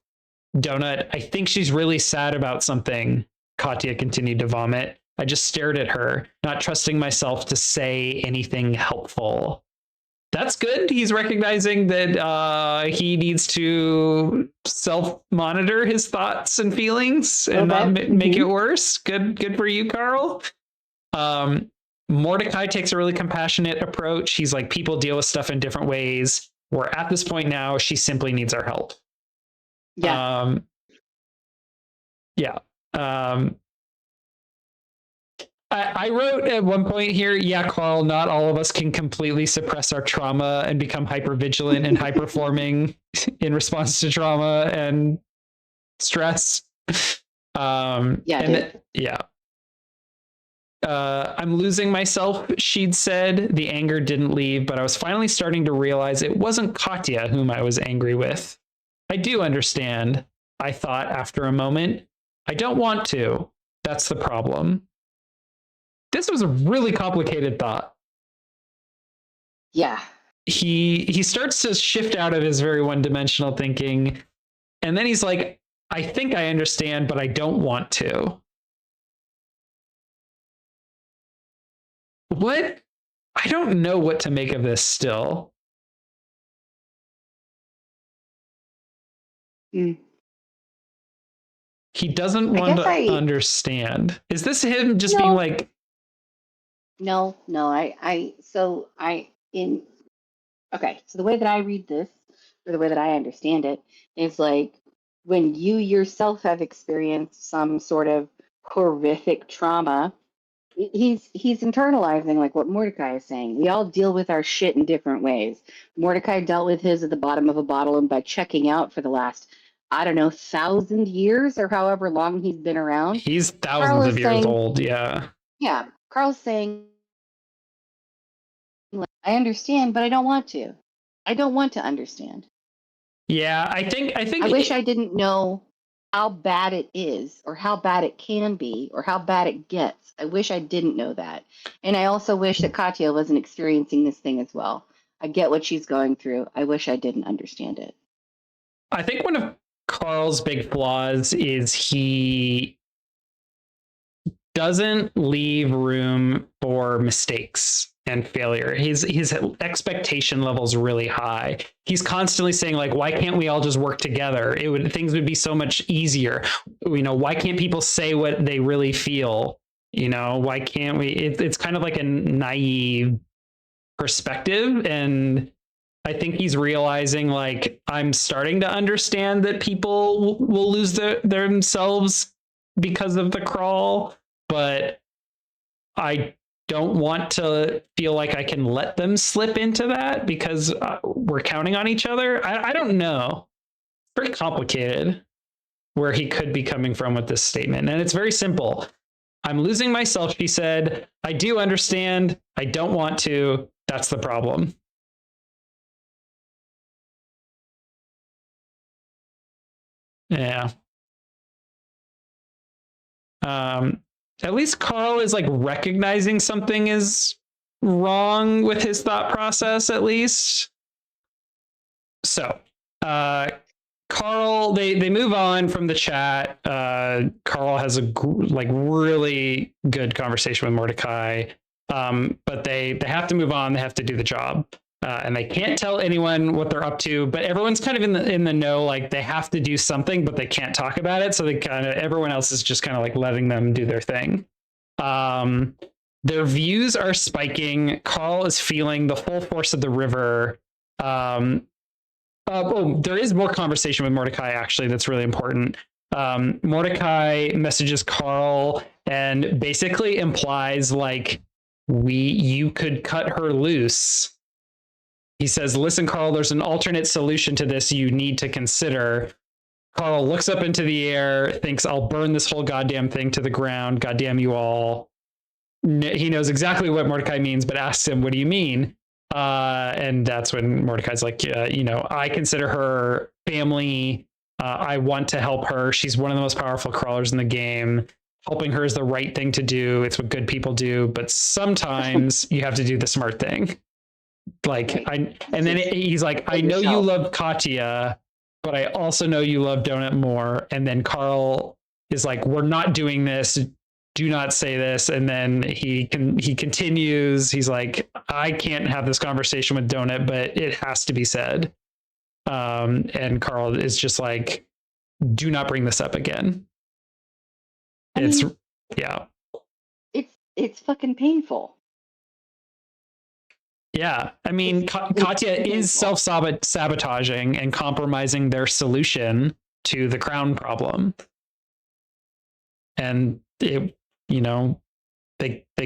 Donut, I think she's really sad about something. Katya continued to vomit. I just stared at her, not trusting myself to say anything helpful. That's good. He's recognizing that he needs to self-monitor his thoughts and feelings and not make it worse. Good for you, Carl. Mordecai takes a really compassionate approach. He's like, people deal with stuff in different ways. We're at this point now. She simply needs our help. Yeah. I wrote at one point here, Carl, not all of us can completely suppress our trauma and become hyper-vigilant and high-performing in response to trauma and stress. I'm losing myself, she'd said. The anger didn't leave, but I was finally starting to realize it wasn't Katya whom I was angry with. I do understand, I thought after a moment. I don't want to. That's the problem. This was a really complicated thought. Yeah. He starts to shift out of his very one-dimensional thinking, and then he's like, I think I understand, but I don't want to. What? I don't know what to make of this still. He doesn't want to understand. Is this him just being like... No. So the way that I read this, or the way that I understand it, is like when you yourself have experienced some sort of horrific trauma, he's internalizing like what Mordecai is saying. We all deal with our shit in different ways. Mordecai dealt with his at the bottom of a bottle and by checking out for the last, 1,000 years or however long he's been around. He's thousands of years old, yeah. Yeah, Carl's saying, I understand, but I don't want to. I don't want to understand. Yeah, I think I wish I didn't know how bad it is or how bad it can be or how bad it gets. I wish I didn't know that. And I also wish that Katya wasn't experiencing this thing as well. I get what she's going through. I wish I didn't understand it. I think one of Carl's big flaws is he doesn't leave room for mistakes and failure. His expectation level's really high. He's constantly saying like, why can't we all just work together? Things would be so much easier. Why can't people say what they really feel? Why can't we? It's kind of like a naive perspective. And I think he's realizing like, I'm starting to understand that people will lose themselves because of the crawl, but I don't want to feel like I can let them slip into that because we're counting on each other. I don't know. It's very complicated where he could be coming from with this statement. And it's very simple. I'm losing myself, she said. I do understand. I don't want to. That's the problem. Yeah. At least Carl is like recognizing something is wrong with his thought process, at least. So, Carl, they move on from the chat. Carl has a like really good conversation with Mordecai, but they have to move on. They have to do the job, and they can't tell anyone what they're up to. But everyone's kind of in the know, like they have to do something, but they can't talk about it. So they kind of everyone else is just kind of like letting them do their thing. Their views are spiking. Carl is feeling the full force of the river. There is more conversation with Mordecai, actually, that's really important. Mordecai messages Carl and basically implies like you could cut her loose. He says, listen, Carl, there's an alternate solution to this you need to consider. Carl looks up into the air, thinks, I'll burn this whole goddamn thing to the ground. Goddamn you all. He knows exactly what Mordecai means, but asks him, what do you mean? And that's when Mordecai's like, I consider her family. I want to help her. She's one of the most powerful crawlers in the game. Helping her is the right thing to do. It's what good people do. But sometimes you have to do the smart thing. Like, he's like, I know you love Katya, but I also know you love Donut more. And then Carl is like, we're not doing this. Do not say this. And then he continues. He's like, I can't have this conversation with Donut, but it has to be said. And Carl is just like, do not bring this up again. It's fucking painful. Yeah. I mean, Katya is self-sabotaging and compromising their solution to the crown problem. And they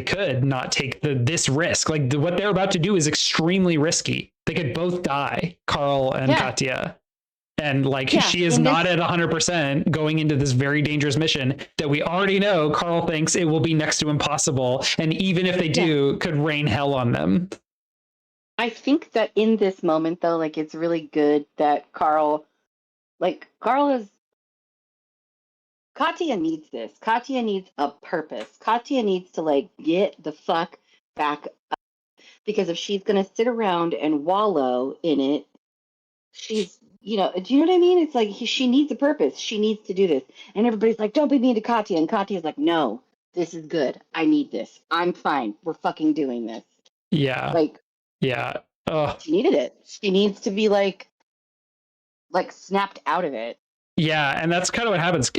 could not take this risk. Like what they're about to do is extremely risky. They could both die, Carl and Katya. And she is not at 100% going into this very dangerous mission that we already know Carl thinks it will be next to impossible. And even if they do, could rain hell on them. I think that in this moment, though, it's really good that Carl is. Katya needs this. Katya needs a purpose. Katya needs to get the fuck back up. Because if she's going to sit around and wallow in it, she's, do you know what I mean? It's like she needs a purpose. She needs to do this. And everybody's like, don't be mean to Katya. And Katya's like, no, this is good. I need this. I'm fine. We're fucking doing this. Yeah. Yeah. She needed it. She needs to be snapped out of it. Yeah, and that's kind of what happens.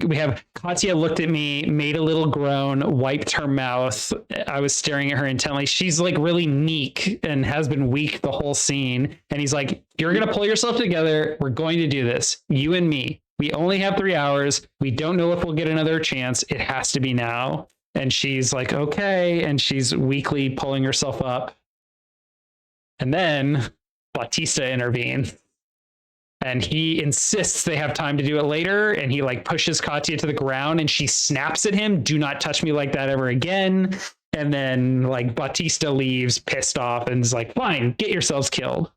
We have Katya looked at me, made a little groan, wiped her mouth. I was staring at her intently. She's really meek and has been weak the whole scene. And he's like, you're going to pull yourself together. We're going to do this. You and me. We only have 3 hours. We don't know if we'll get another chance. It has to be now. And she's like, okay. And she's weakly pulling herself up. And then Bautista intervenes. And he insists they have time to do it later. And he pushes Katya to the ground and she snaps at him. Do not touch me like that ever again. And then Bautista leaves pissed off and is like, fine, get yourselves killed.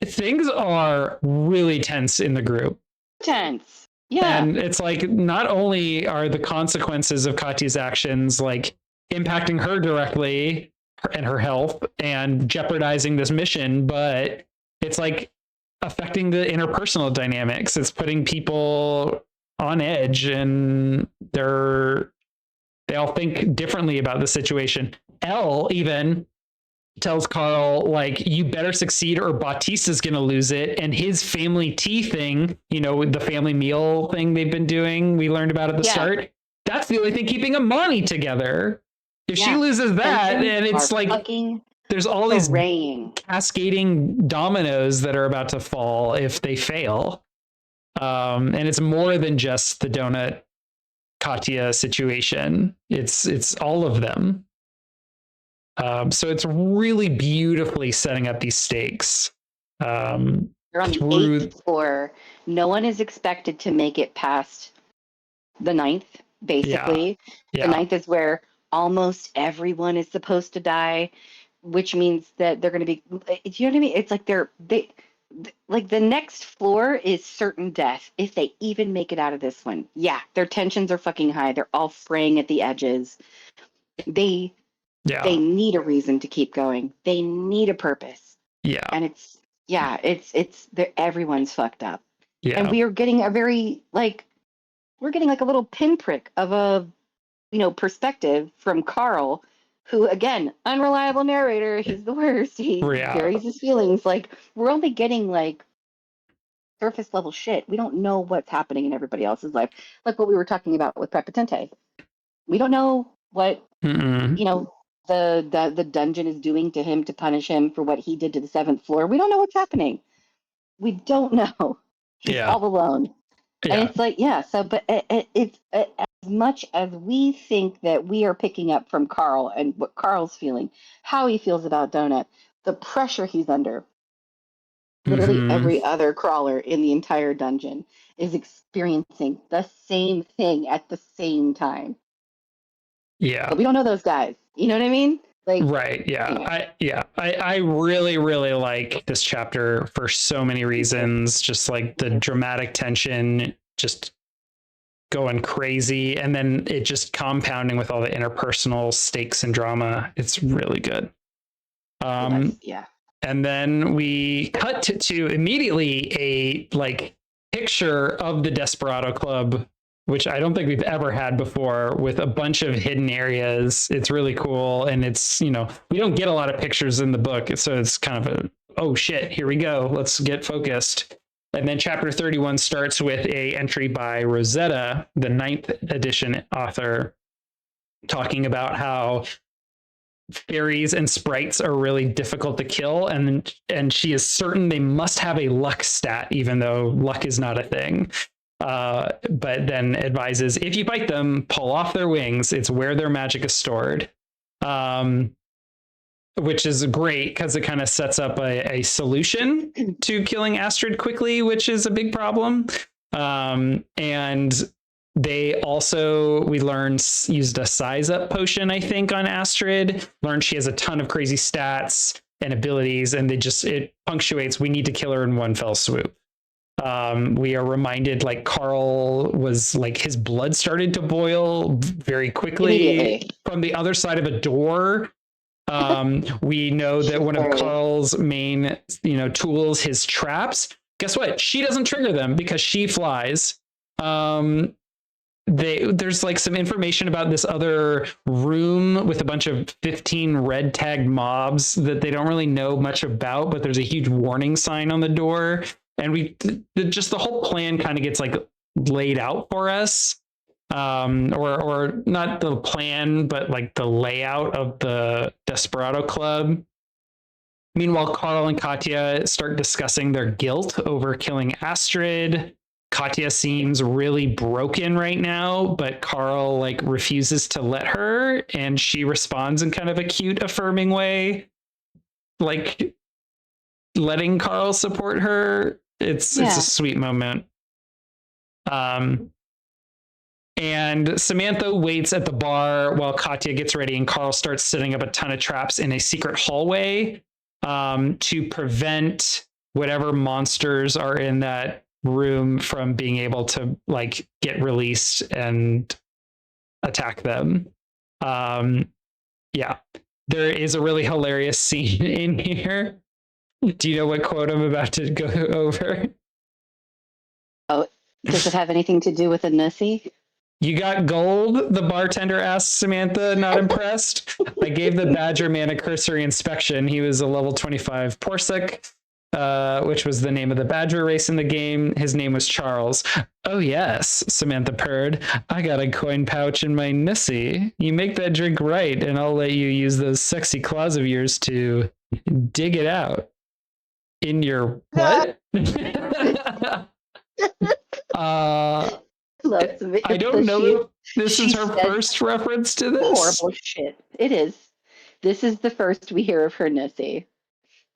Things are really tense in the group. Tense. Yeah. And it's not only are the consequences of Katya's actions impacting her directly and her health and jeopardizing this mission, but it's affecting the interpersonal dynamics. It's putting people on edge and they all think differently about the situation. Elle even tells Carl, you better succeed or Bautista's going to lose it. And his family tea thing, the family meal thing they've been doing, we learned about at the start. That's the only thing keeping Amani together. If she loses that, and it's there's all these cascading dominoes that are about to fall if they fail. And it's more than just the Donut Katya situation. It's all of them. So it's really beautifully setting up these stakes. They're on the 8th floor. No one is expected to make it past the 9th, basically. Yeah. The 9th is where almost everyone is supposed to die, which means that they're going to be, you know what I mean? It's like the next floor is certain death if they even make it out of this one. Yeah, their tensions are fucking high. They're all fraying at the edges. They Yeah. need a reason to keep going. They need a purpose. Yeah. And everyone's fucked up. Yeah. And we are getting we're getting like a little pinprick of a perspective from Carl, who, again, unreliable narrator. He's the worst. He buries his feelings. Like, we're only getting like surface level shit. We don't know what's happening in everybody else's life. Like what we were talking about with Prepotente. We don't know what the dungeon is doing to him to punish him for what he did to the seventh floor. We don't know what's happening. We don't know. He's all alone. And it's like, but it's as much as we think that we are picking up from Carl and what Carl's feeling, how he feels about Donut, the pressure he's under. Literally every other crawler in the entire dungeon is experiencing the same thing at the same time. Yeah. But we don't know those guys. You know what I mean? Like, right. Yeah. Anyway. I really, really like this chapter for so many reasons. Just like the dramatic tension, just going crazy, and then it just compounding with all the interpersonal stakes and drama. It's really good. And then we cut to immediately a like picture of the Desperado Club, which I don't think we've ever had before, with a bunch of hidden areas. It's really cool. And it's, we don't get a lot of pictures in the book. So it's kind of oh shit, here we go. Let's get focused. And then chapter 31 starts with a entry by Rosetta, the 9th edition author, talking about how fairies and sprites are really difficult to kill, and she is certain they must have a luck stat, even though luck is not a thing. But then advises, if you bite them, pull off their wings. It's where their magic is stored. Which is great because it kind of sets up a solution to killing Astrid quickly, which is a big problem. And they also, we learned, used a size up potion, I think, on Astrid. Learned she has a ton of crazy stats and abilities, and it punctuates, we need to kill her in one fell swoop. We are reminded, like, Carl was like, his blood started to boil very quickly from the other side of a door. We know that one of Carl's main, tools, his traps. Guess what? She doesn't trigger them because she flies. There's like some information about this other room with a bunch of 15 red tagged mobs that they don't really know much about, but there's a huge warning sign on the door. And the whole plan kind of gets like laid out for us. Or not the plan, but like the layout of the Desperado Club. Meanwhile, Carl and Katya start discussing their guilt over killing Astrid. Katya seems really broken right now, but Carl like refuses to let her, and she responds in kind of a cute, affirming way, like letting Carl support her. It's a sweet moment. And Samantha waits at the bar while Katya gets ready, and Carl starts setting up a ton of traps in a secret hallway to prevent whatever monsters are in that room from being able to like get released and attack them. There is a really hilarious scene in here. Do you know what quote I'm about to go over? Oh, does it have anything to do with a nussy? You got gold? The bartender asked Samantha, not impressed. I gave the Badger man a cursory inspection. He was a level 25 Porsuk, which was the name of the Badger race in the game. His name was Charles. Oh, yes, Samantha purred. I got a coin pouch in my nussy. You make that drink right, and I'll let you use those sexy claws of yours to dig it out. In your what? I don't know if this is her first reference to this. Horrible shit. It is. This is the first we hear of her nussy.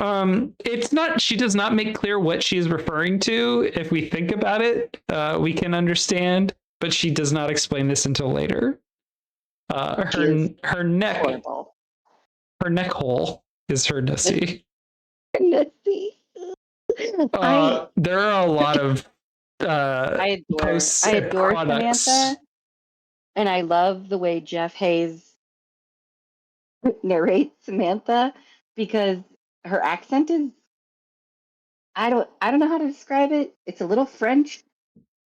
It's not, she does not make clear what she is referring to. If we think about it, we can understand, but she does not explain this until later. Her neck, horrible. Her neck hole is her nussy. Nussy. There are a lot of I posts I and adore products. Samantha, and I love the way Jeff Hayes narrates Samantha because her accent is I don't know how to describe it. It's a little French.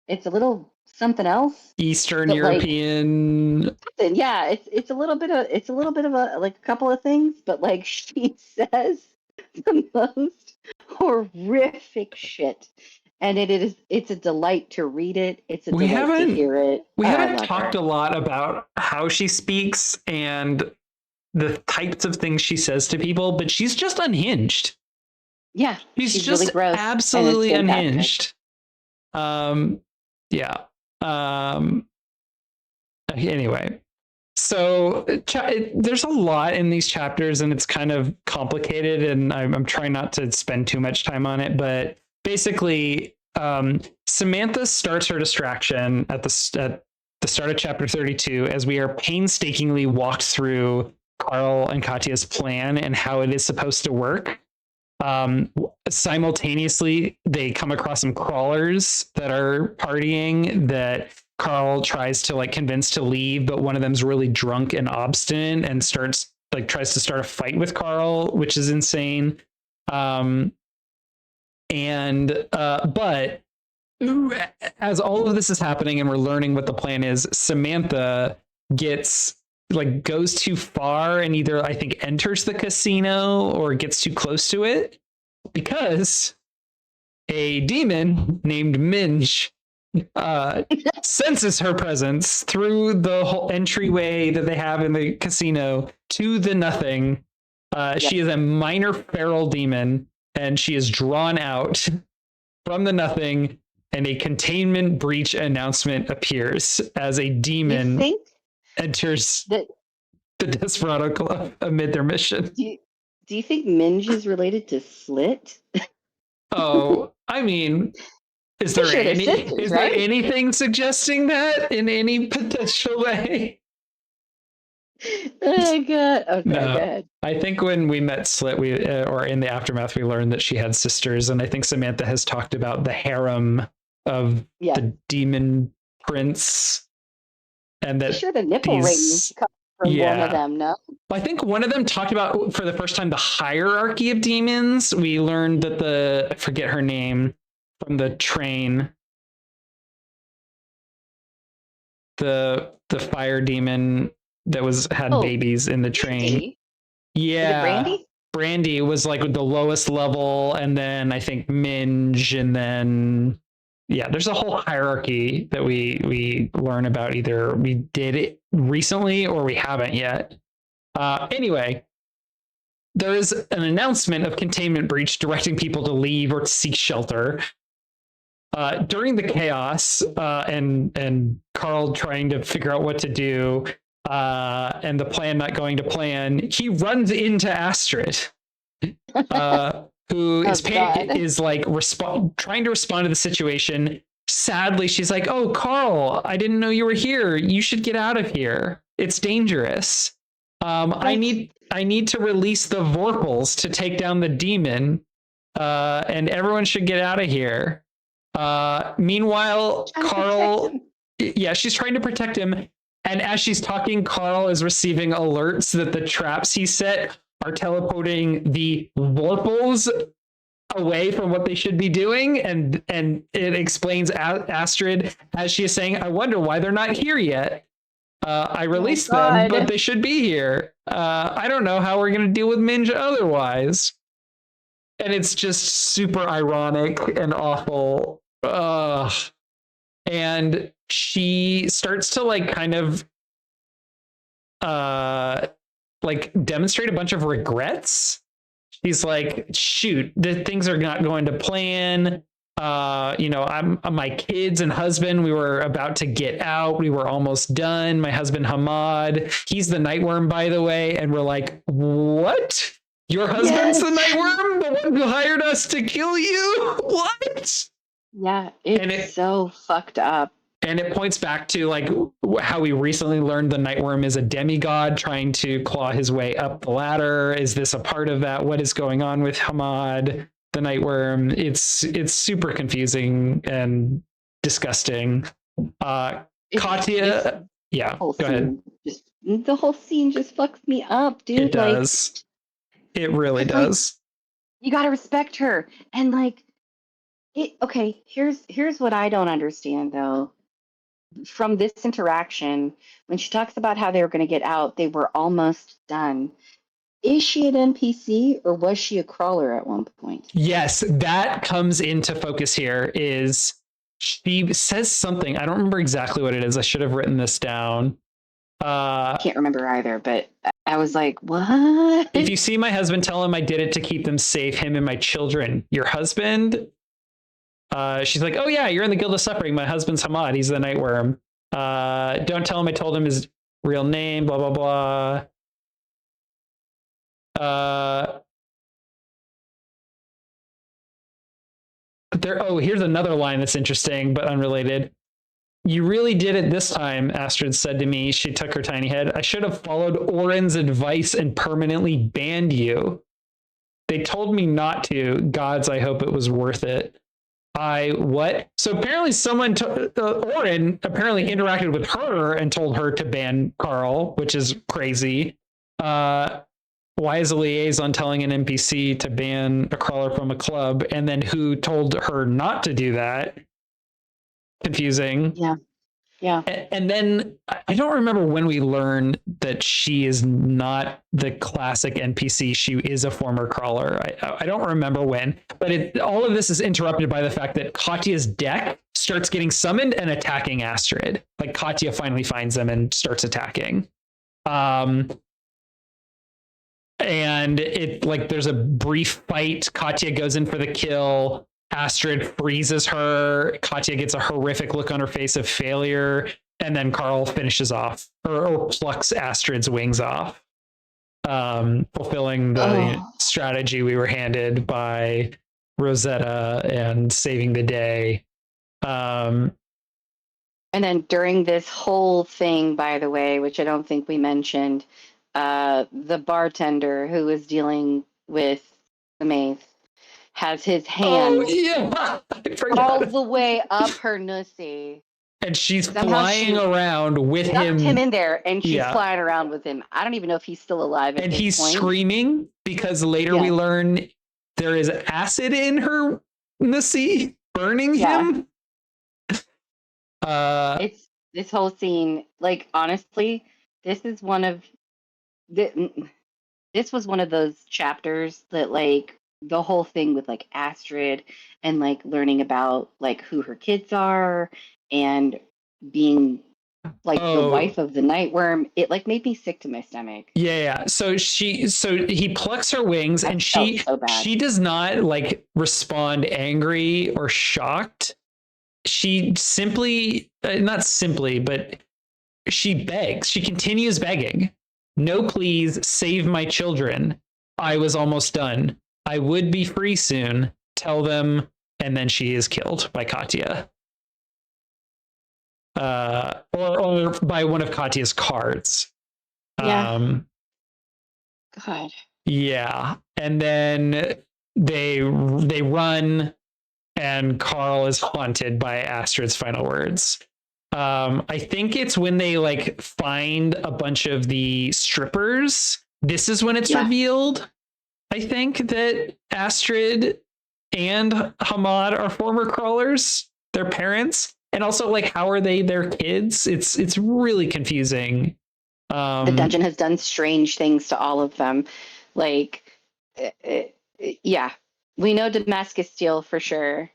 It's a little something else. Eastern But like European. yeah, it's a little bit of a like a couple of things, but like she says the most horrific shit. And it's a delight to read it. It's a We delight to haven't hear it. we Oh, I haven't love talked her. a lot about how she speaks and the types of things she says to people, but she's just unhinged. Yeah, She's she's really just gross, and it's absolutely fantastic. unhinged. Yeah. Anyway, so there's a lot in these chapters, and it's kind of complicated, and I'm trying not to spend too much time on it. But basically, Samantha starts her distraction at the start of chapter 32 as we are painstakingly walked through Carl and Katya's plan and how it is supposed to work. Simultaneously, they come across some crawlers that are partying that Carl tries to like convince to leave, but one of them's really drunk and obstinate and tries to start a fight with Carl, which is insane. But as all of this is happening and we're learning what the plan is, Samantha goes too far and either I think enters the casino or gets too close to it because a demon named Minge senses her presence through the whole entryway that they have in the casino to the nothing. She is a minor feral demon, and she is drawn out from the nothing, and a containment breach announcement appears as a demon enters the Desperado Club amid their mission. Do you think Minge is related to Slit? Oh, I mean, is there anything suggesting that in any potential way? Oh god. Okay, No. go ahead. I think when we met Slit, or in the aftermath, we learned that she had sisters, and I think Samantha has talked about the harem of the demon prince, and that sure the nipple rings come from one of them. No, I think one of them talked about for the first time the hierarchy of demons. We learned that I forget her name from the train, the fire demon that had babies in the train. Brandy? Yeah, Brandy was like the lowest level, and then I think Minge, and then there's a whole hierarchy that we learn about. Either we did it recently or we haven't yet. Anyway, there is an announcement of containment breach directing people to leave or to seek shelter. During the chaos and Carl trying to figure out what to do, and the plan not going to plan, he runs into Astrid, who is like trying to respond to the situation. Sadly, she's like, "Oh, Carl, I didn't know you were here. You should get out of here. It's dangerous. I need to release the Vorpals to take down the demon, and everyone should get out of here." Meanwhile, Carl, she's trying to protect him. And as she's talking, Carl is receiving alerts that the traps he set are teleporting the Vorpals away from what they should be doing. And it explains Astrid as she is saying, "I wonder why they're not here yet. I released them, but they should be here. I don't know how we're going to deal with Minge otherwise." And it's just super ironic and awful. And she starts to demonstrate a bunch of regrets. She's like, "Shoot, the things are not going to plan. I'm my kids and husband. We were about to get out. We were almost done. My husband Hamad, he's the Nightworm, by the way." And we're like, "What? Your husband's the Nightworm? The one who hired us to kill you? What?" Yeah, it's so fucked up. And it points back to how we recently learned the Nightworm is a demigod trying to claw his way up the ladder. Is this a part of that? What is going on with Hamad? the Nightworm. It's super confusing and disgusting. Katya, yeah, go ahead. The whole scene just fucks me up, dude. It does. It really does. You gotta respect her, and okay. Here's what I don't understand though. From this interaction, when she talks about how they were going to get out, they were almost done. Is she an NPC or was she a crawler at one point? Yes, that comes into focus here. Is she says something? I don't remember exactly what it is. I should have written this down. I can't remember either, but I was like, what? If you see my husband, tell him I did it to keep them safe, him and my children. Your husband? She's like, oh yeah, you're in the Guild of Suffering. My husband's Hamad. He's the Nightworm. Don't tell him I told him his real name, blah, blah, blah. Here's another line that's interesting, but unrelated. You really did it this time, Astrid said to me. She took her tiny head. I should have followed Oren's advice and permanently banned you. They told me not to. Gods, I hope it was worth it. What? So apparently Oren apparently interacted with her and told her to ban Carl, which is crazy. Why is a liaison telling an NPC to ban a crawler from a club? And then who told her not to do that? Confusing. Yeah. Yeah. And then I don't remember when we learned that she is not the classic NPC. She is a former crawler. I don't remember when, but all of this is interrupted by the fact that Katya's deck starts getting summoned and attacking Astrid. Like Katya finally finds them and starts attacking. And there's a brief fight. Katya goes in for the kill. Astrid freezes her. Katya gets a horrific look on her face of failure. And then Carl finishes off or plucks Astrid's wings off, fulfilling the strategy we were handed by Rosetta and saving the day. And then during this whole thing, by the way, which I don't think we mentioned, the bartender who was dealing with the maid has his hand all the way up her nussy. And she's flying around with him. Him in there, and she's flying around with him. I don't even know if he's still alive at and this he's point. Screaming because later we learn there is acid in her nussy, burning him. It's this whole scene. Like, honestly, this was one of those chapters that, like, the whole thing with like Astrid and like learning about like who her kids are and being like the wife of the Nightworm, it like made me sick to my stomach. Yeah. So he plucks her wings and she does not like respond angry or shocked. She simply, not simply, but she begs. She continues begging. No, please save my children. I was almost done. I would be free soon. Tell them. And then she is killed by Katya. Or by one of Katya's cards. Yeah. God. Yeah. And then they run and Carl is haunted by Astrid's final words. I think it's when they like find a bunch of the strippers. This is when it's revealed. I think that Astrid and Hamad are former crawlers, their parents, and also like how are they their kids? It's really confusing. The dungeon has done strange things to all of them. Like, we know Damascus Steel for sure.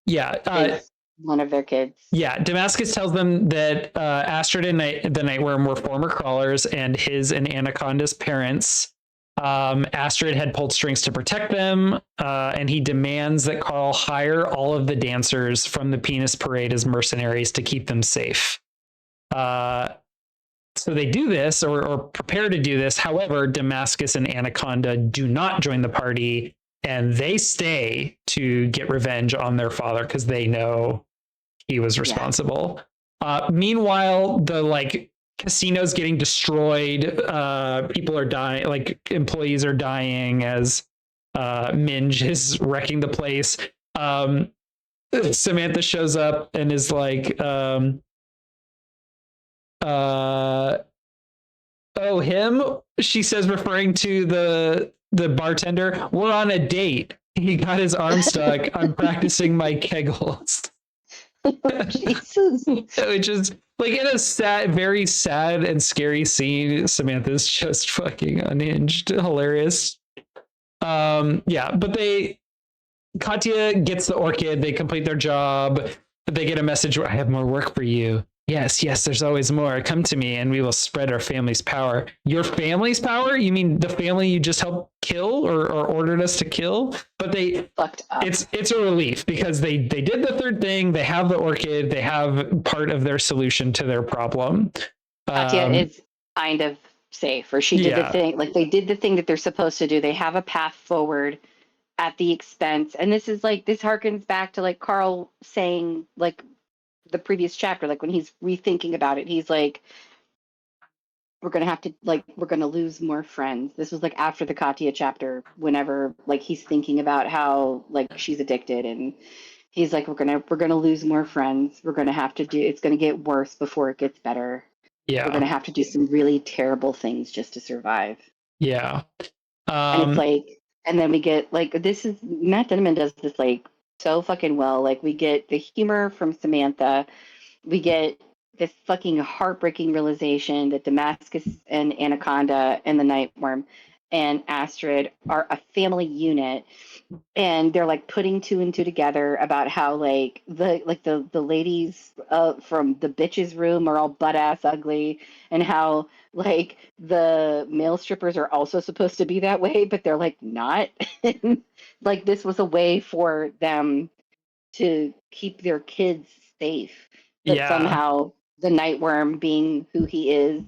Yeah, one of their kids. Yeah, Damascus tells them that Astrid and the Nightworm were former crawlers, and his and Anaconda's parents. Astrid had pulled strings to protect them, and he demands that Carl hire all of the dancers from the penis parade as mercenaries to keep them safe. So they do this or prepare to do this. However, Damascus and Anaconda do not join the party, and they stay to get revenge on their father because they know he was responsible. Meanwhile, the like casino's getting destroyed. People are dying, like employees are dying as Minge is wrecking the place. Samantha shows up and is like, oh, him? She says, referring to the bartender, we're on a date. He got his arm stuck. I'm practicing my kegels. Jesus. Which is like in a sad, very sad and scary scene. Samantha's just fucking unhinged, hilarious. Yeah, but Katya gets the orchid. They complete their job. They get a message where I have more work for you. Yes, yes, there's always more. Come to me and we will spread our family's power. Your family's power? You mean the family you just helped kill or ordered us to kill? But they fucked up. It's a relief because they did the third thing. They have the orchid. They have part of their solution to their problem. Katya is kind of safe, or she did the thing, like they did the thing that they're supposed to do. They have a path forward at the expense. And this harkens back to like Carl saying, like, the previous chapter, like when he's rethinking about it, he's like, we're going to lose more friends. This was like after the Katya chapter, whenever like he's thinking about how like she's addicted, and he's like, we're going to lose more friends. We're going to have to it's going to get worse before it gets better. Yeah. We're going to have to do some really terrible things just to survive. Yeah. And it's like, and then we get like, Matt Dinniman does this like so fucking well. Like we get the humor from Samantha. We get this fucking heartbreaking realization that Damascus and Anaconda and the Nightworm and Astrid are a family unit, and they're like putting two and two together about how like the ladies from the bitches room are all butt ass ugly, and how like the male strippers are also supposed to be that way, but they're like not. Like this was a way for them to keep their kids safe, but somehow the Nightworm, being who he is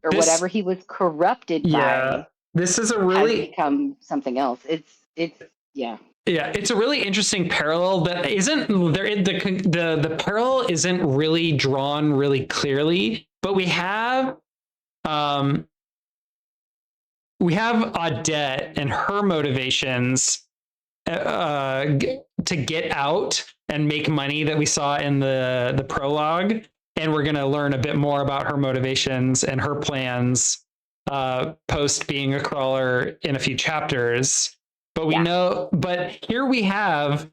or whatever he was corrupted by, this is a really has become something else. It's it's a really interesting parallel that isn't there. The parallel isn't really drawn really clearly, but we have Audette and her motivations to get out and make money that we saw in the prologue, and we're going to learn a bit more about her motivations and her plans post being a crawler in a few chapters. But we know, but here we have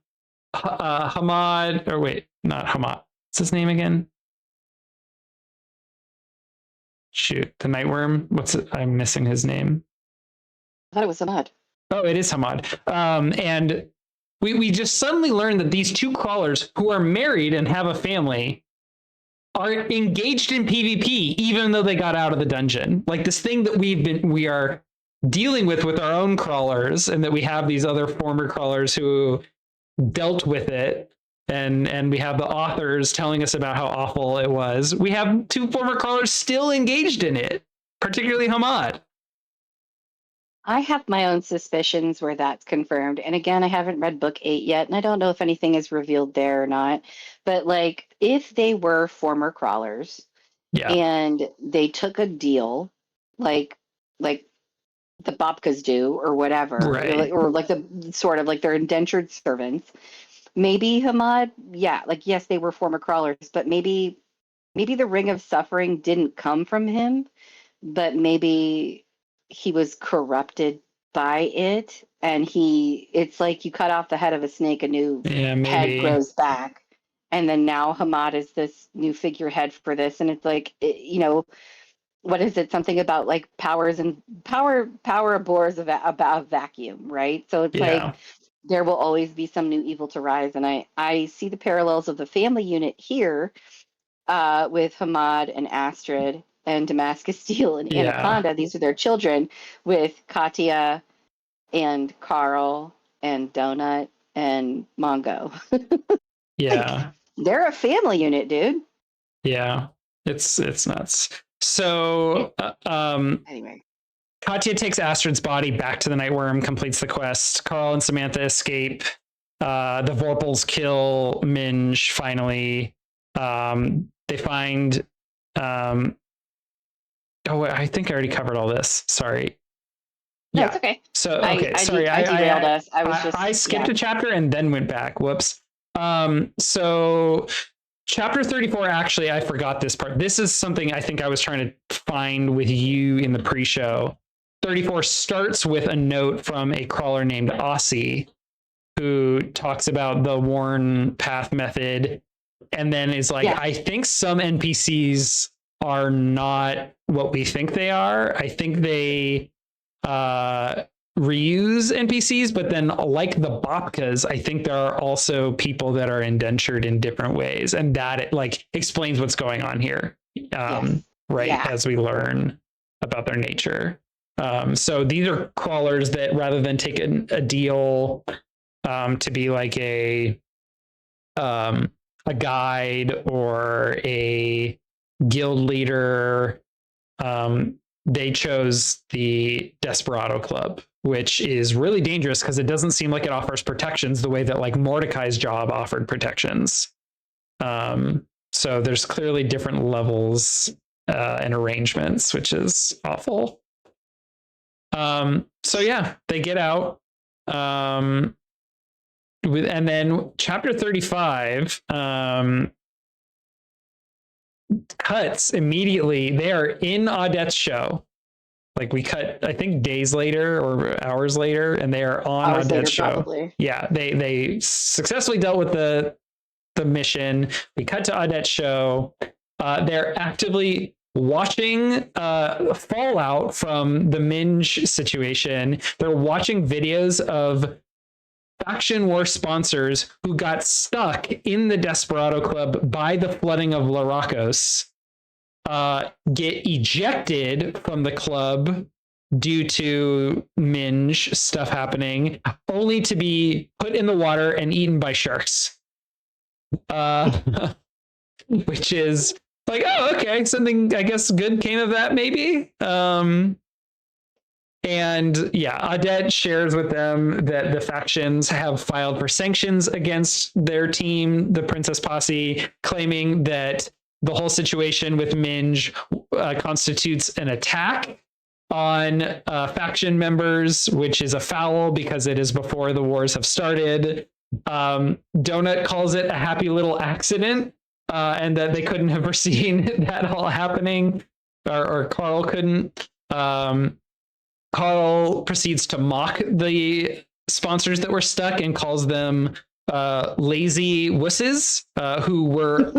Hamad, or wait, not Hamad. What's his name again? Shoot, the Nightworm. I'm missing his name. I thought it was Hamad. Oh, it is Hamad. And we just suddenly learned that these two crawlers who are married and have a family are engaged in PvP, even though they got out of the dungeon. Like this thing that we are dealing with our own crawlers, and that we have these other former crawlers who dealt with it. And we have the authors telling us about how awful it was. We have two former crawlers still engaged in it, particularly Hamad. I have my own suspicions where that's confirmed. And again, I haven't read book 8 yet, and I don't know if anything is revealed there or not. But like, if they were former crawlers and they took a deal, like the Bobkas do or whatever, right, or like the sort of like they're indentured servants, maybe Hamad, like, yes, they were former crawlers, but maybe the Ring of Suffering didn't come from him, but maybe he was corrupted by it, and it's like you cut off the head of a snake, a new head grows back, and then now Hamad is this new figurehead for this, and it's like, what is it? Something about like powers and power abhors about vacuum, right? So it's like there will always be some new evil to rise, and I see the parallels of the family unit here with Hamad and Astrid and Damascus Steel and Anaconda. These are their children, with Katya and Carl and Donut and Mongo. Yeah. They're a family unit, dude. Yeah. It's nuts. So anyway, Katya takes Astrid's body back to the Nightworm, completes the quest. Carl and Samantha escape. The Vorpals kill Minge finally. They find I think I already covered all this. Sorry. No, Yeah. it's okay. So okay, I sorry, derailed us. I was just I skipped yeah. a chapter and then went back. Whoops. So chapter 34, actually, I forgot this part. This is something I think I was trying to find with you in the pre-show. 34 starts with a note from a crawler named Aussie, who talks about the worn path method, and then is like, Yeah. I think some NPCs are not what we think they are. I think they reuse NPCs, but then like the Bobkas, I think there are also people that are indentured in different ways, and that it like explains what's going on here. Yes. Right, Yeah. as we learn about their nature. So these are crawlers that rather than take a deal to be like a guide or a guild leader, they chose the Desperado Club, which is really dangerous because it doesn't seem like it offers protections the way that like Mordecai's job offered protections. So there's clearly different levels and arrangements, which is awful. So yeah, they get out. And then chapter 35 cuts immediately. They are in Audette's show. Like we cut, I think, days later or hours later, and they are on Hours later, Audette's show. probably. Yeah, they successfully dealt with the mission. We cut to Audette's show. They're actively watching fallout from the Minge situation. They're watching videos of faction war sponsors who got stuck in the Desperado Club by the flooding of Laracos, get ejected from the club due to Minge stuff happening, only to be put in the water and eaten by sharks. Which is like, oh, okay, something I guess good came of that, maybe. And yeah, Audette shares with them that the factions have filed for sanctions against their team, the Princess Posse, claiming that the whole situation with Minge constitutes an attack on faction members, which is a foul because it is before the wars have started. Donut calls it a happy little accident, and that they couldn't have foreseen that all happening, or Carl couldn't. Carl proceeds to mock the sponsors that were stuck and calls them lazy wusses, who were,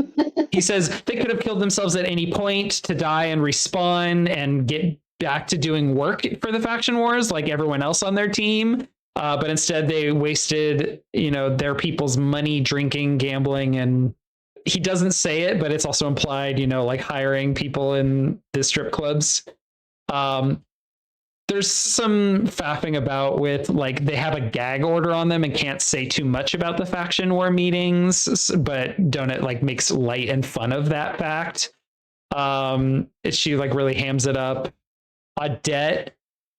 he says, they could have killed themselves at any point to die and respawn and get back to doing work for the faction wars like everyone else on their team. But instead they wasted, their people's money drinking, gambling, and he doesn't say it, but it's also implied, like hiring people in the strip clubs. There's some faffing about with like they have a gag order on them and can't say too much about the faction war meetings, but Donut like makes light and fun of that fact. She like really hams it up. Audette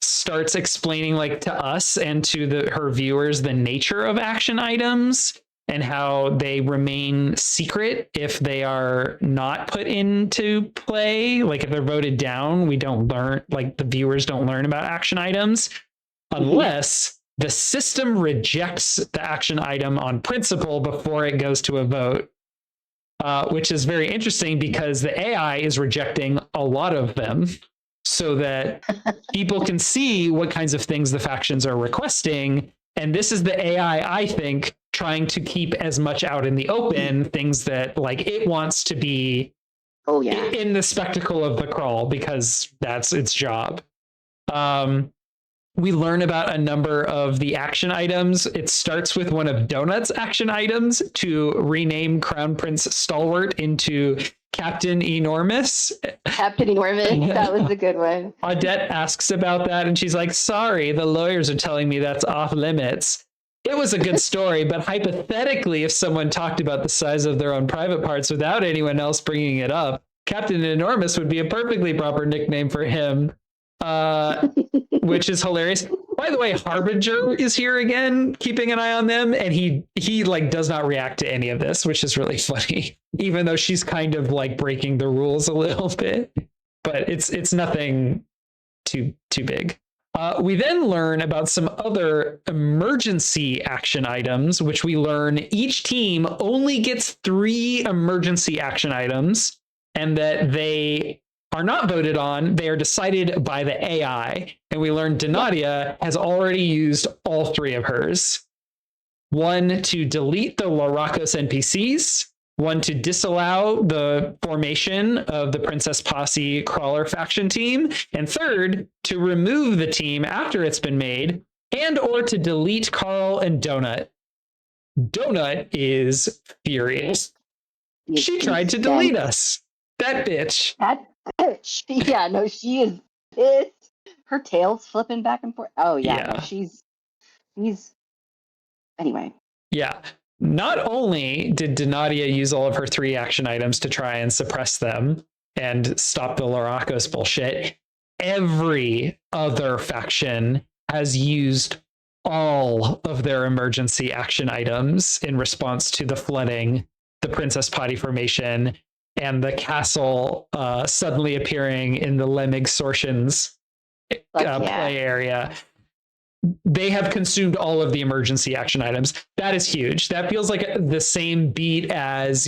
starts explaining like to us and to her viewers the nature of action items and how they remain secret if they are not put into play. Like if they're voted down, we don't learn, like the viewers don't learn about action items unless the system rejects the action item on principle before it goes to a vote, which is very interesting because the AI is rejecting a lot of them so that people can see what kinds of things the factions are requesting. And this is the AI, I think, trying to keep as much out in the open, things that like it wants to be in the spectacle of the crawl because that's its job. We learn about a number of the action items. It starts with one of Donut's action items to rename Crown Prince Stalwart into Captain Enormous. Captain Enormous, that was a good one. Audette asks about that and she's like, sorry, the lawyers are telling me that's off limits. It was a good story, but hypothetically, if someone talked about the size of their own private parts without anyone else bringing it up, Captain Enormous would be a perfectly proper nickname for him, which is hilarious. By the way, Harbinger is here again, keeping an eye on them, and he like does not react to any of this, which is really funny, even though she's kind of like breaking the rules a little bit, but it's nothing too big. We then learn about some other emergency action items, which we learn each team only gets 3 emergency action items, and that they are not voted on. They are decided by the AI. And we learn Donatia has already used all 3 of hers. 1 to delete the Laracos NPCs, 1 to disallow the formation of the Princess Posse Crawler faction team, and 3rd, to remove the team after it's been made, and or to delete Carl and Donut. Donut is furious. She tried to delete us. That bitch. That bitch. Yeah, no, she is pissed. Her tail's flipping back and forth. Oh yeah. No, she's anyway. Yeah. Not only did Donatia use all of her 3 action items to try and suppress them and stop the Laracos bullshit, every other faction has used all of their emergency action items in response to the flooding, the Princess Potty formation, and the castle suddenly appearing in the Lem Extortions play area. They have consumed all of the emergency action items. That is huge. That feels like the same beat as,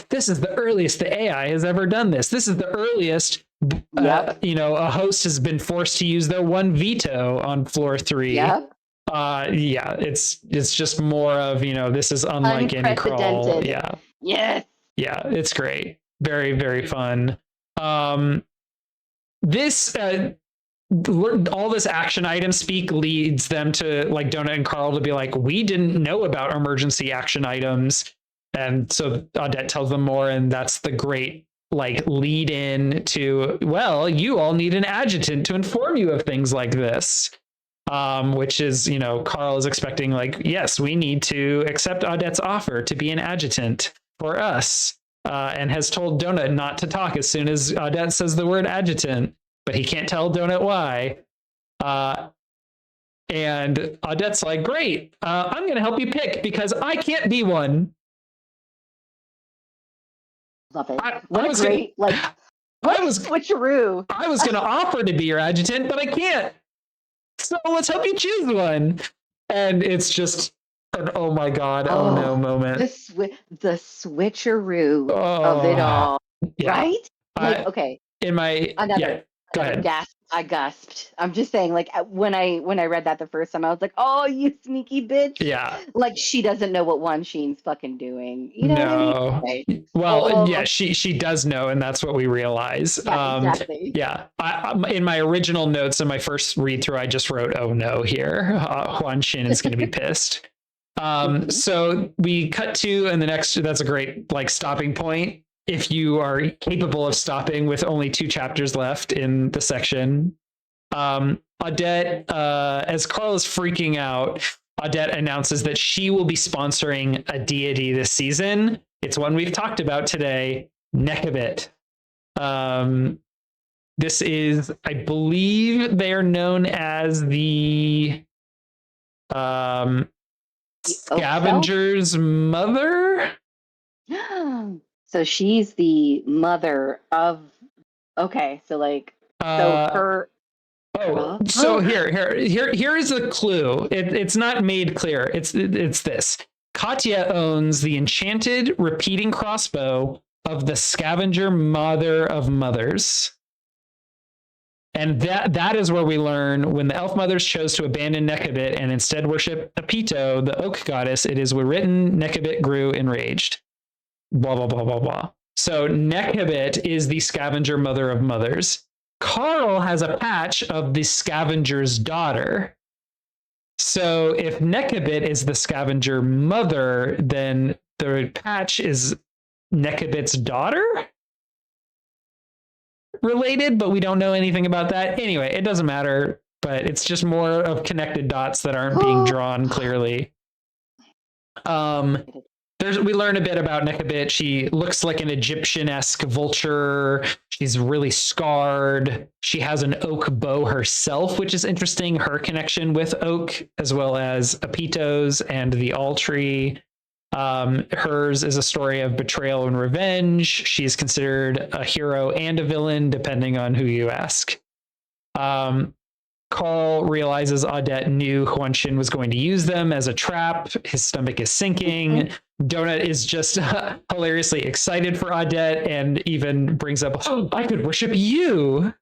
this is the earliest the AI has ever done this. This is the earliest, a host has been forced to use their 1 veto on floor 3. Yep. It's just more of, this is unlike any crawl. Yeah. Yes. Yeah, it's great. Very, very fun. This all this action item speak leads them to like Donut and Carl to be like, we didn't know about emergency action items. And so Audette tells them more, and that's the great like lead in to, well, you all need an adjutant to inform you of things like this. Which is, Carl is expecting like, yes, we need to accept Audette's offer to be an adjutant for us, and has told Donut not to talk as soon as Audette says the word adjutant, but he can't tell Donut why. And Audette's like, great, I'm going to help you pick because I can't be one. Love it. Switcheroo. I was going to offer to be your adjutant, but I can't. So let's help you choose one. And it's just an oh my god, oh no moment. The switcheroo of it all, right? Like, okay. In my go ahead. I gasped. I'm just saying, like when I read that the first time, I was like, "Oh, you sneaky bitch!" Yeah, like she doesn't know what Wan Sheen's fucking doing. You know what I mean? Well, yeah, she does know, and that's what we realize. Yeah, exactly. Yeah, in my original notes in my first read through, I just wrote, "Oh no," here. Wan Sheen is going to be pissed. So we cut to, and the next. That's a great like stopping point. If you are capable of stopping with only 2 chapters left in the section. Audette, as Carl is freaking out, Audette announces that she will be sponsoring a deity this season. It's one we've talked about today, Nekabit. This is, I believe they are known as the Scavenger's mother. So she's the mother of. Okay, so like, so her. So here is the clue. It's not made clear. It's this. Katya owns the enchanted repeating crossbow of the Scavenger Mother of Mothers. And that is where we learn when the elf mothers chose to abandon Nekabit and instead worship Apito, the oak goddess, it is written Nekabit grew enraged. Blah, blah, blah, blah, blah. So Nekabit is the Scavenger Mother of Mothers. Carl has a patch of the Scavenger's daughter. So if Nekabit is the Scavenger Mother, then the patch is Nekabit's daughter? Related, but we don't know anything about that. Anyway, it doesn't matter, but it's just more of connected dots that aren't being drawn clearly. We learn a bit about Nekabit. She looks like an Egyptian-esque vulture. She's really scarred. She has an oak bow herself, which is interesting. Her connection with oak, as well as Apito's and the All Tree. Hers is a story of betrayal and revenge. She's considered a hero and a villain, depending on who you ask. Carl Carl realizes Audette knew Huan Shin was going to use them as a trap. His stomach is sinking. Donut is just hilariously excited for Audette and even brings up, oh, I could worship you,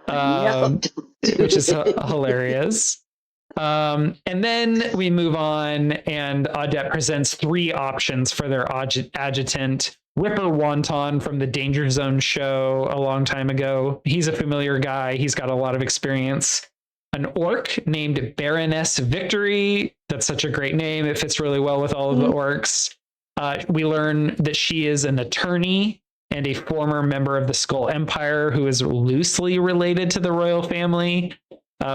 No. which is hilarious. And then we move on, and Audette presents 3 options for their adjutant. Ripper Wonton from the Danger Zone show a long time ago. He's a familiar guy. He's got a lot of experience. An orc named Baroness Victory. That's such a great name. It fits really well with all of the orcs. We learn that she is an attorney and a former member of the Skull Empire who is loosely related to the royal family,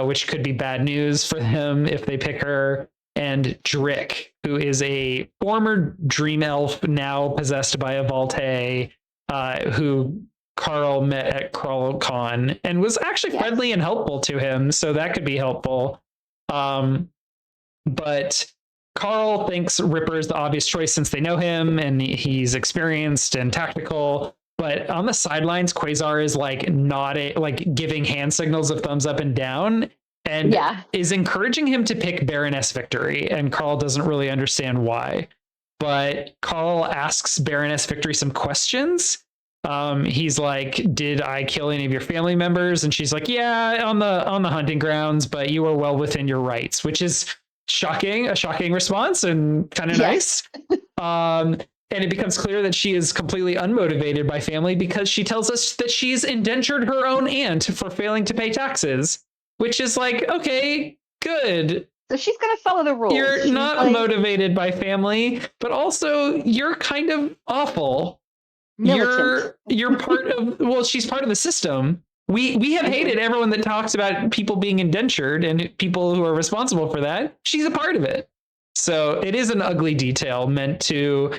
which could be bad news for them if they pick her. And Drick, who is a former dream elf now possessed by a Valte, who Carl met at CrawlCon and was actually friendly and helpful to him, so that could be helpful. But Carl thinks Ripper is the obvious choice since they know him and he's experienced and tactical. But on the sidelines, Quasar is like nodding, like giving hand signals of thumbs up and down, and is encouraging him to pick Baroness Victory. And Carl doesn't really understand why. But Carl asks Baroness Victory some questions. He's like, "Did I kill any of your family members?" And she's like, "Yeah, on the hunting grounds, but you were well within your rights," which is a shocking response and kind of nice. And it becomes clear that she is completely unmotivated by family because she tells us that she's indentured her own aunt for failing to pay taxes, which is like, okay, good. So she's going to follow the rules. You're not motivated by family, but also you're kind of awful. Militant. You're part of, well, she's part of the system. We have hated everyone that talks about people being indentured and people who are responsible for that. She's a part of it. So it is an ugly detail meant to,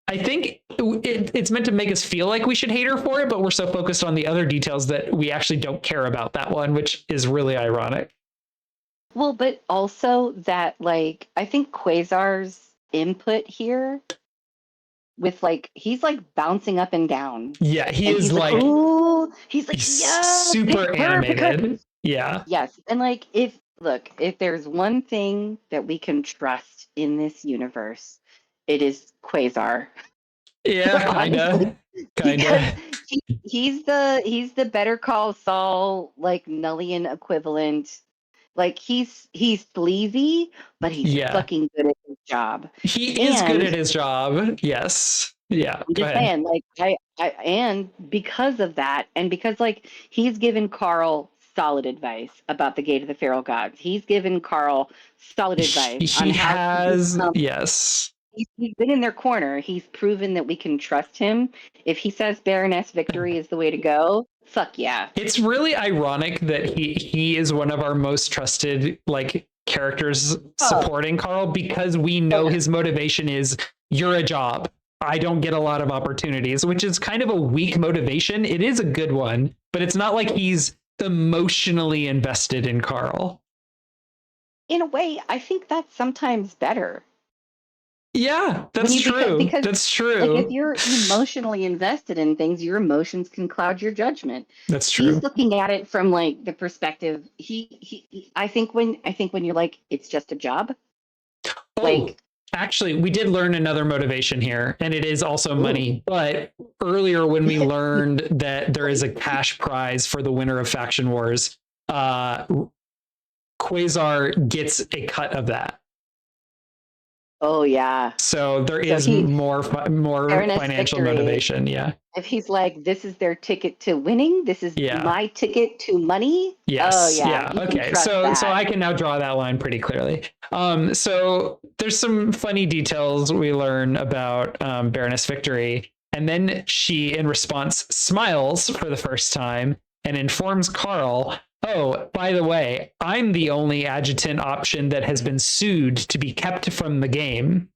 I think it's meant to make us feel like we should hate her for it, but we're so focused on the other details that we actually don't care about that one, which is really ironic. Well, but also that, like, I think Quasar's input here with, like, he's like bouncing up and down. Yeah, he is like, ooh, he's like, yes, super animated. Yeah. Yes. And like, if there's one thing that we can trust in this universe, it is Quasar. Yeah, kinda. He's the Better Call Saul, like, Nullian equivalent. Like, he's sleazy, but he's fucking good at his job. He is good at his job. Yes. Yeah. I'm just saying, like, I and because of that, and because, like, he's given Carl solid advice about the Gate of the Feral Gods. He's given Carl solid advice on how yes. He's been in their corner. He's proven that we can trust him. If he says Baroness Victory is the way to go, fuck yeah. It's really ironic that he is one of our most trusted, like, characters supporting Carl, because we know his motivation is, you're a job. I don't get a lot of opportunities, which is kind of a weak motivation. It is a good one, but it's not like he's emotionally invested in Carl. In a way, I think that's sometimes better. Yeah, that's true. Because that's true. Like, if you're emotionally invested in things, your emotions can cloud your judgment. That's true. He's looking at it from, like, the perspective. I think when you're like, it's just a job. Actually, we did learn another motivation here, and it is also money. But earlier, when we learned that there is a cash prize for the winner of Faction Wars, Quasar gets a cut of that. Oh yeah. So there is more financial motivation. Yeah. If he's like, this is their ticket to winning, this is my ticket to money. Yes. Oh yeah. Okay. So I can now draw that line pretty clearly. So there's some funny details we learn about Baroness Victory, and then she, in response, smiles for the first time and informs Carl, "Oh, by the way, I'm the only adjutant option that has been sued to be kept from the game."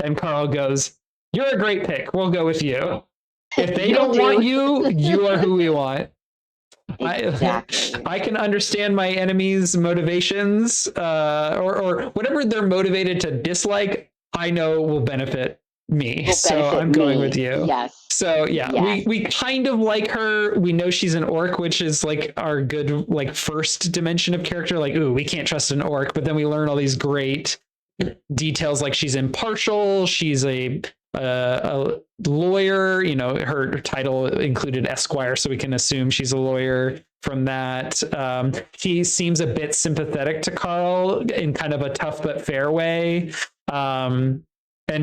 And Carl goes, "You're a great pick. We'll go with you. If they don't want you, you are who we want." Exactly. I can understand my enemy's motivations, or whatever they're motivated to dislike, I know will benefit me. Will So benefit I'm going me. with you. Yes. So yeah, Yes. we kind of like her. We know she's an orc, which is like our good like first dimension of character. Like, ooh, we can't trust an orc, but then we learn all these great details, like she's impartial. She's a lawyer. You know, her title included Esquire, so we can assume she's a lawyer from that. She seems a bit sympathetic to Carl in kind of a tough but fair way. And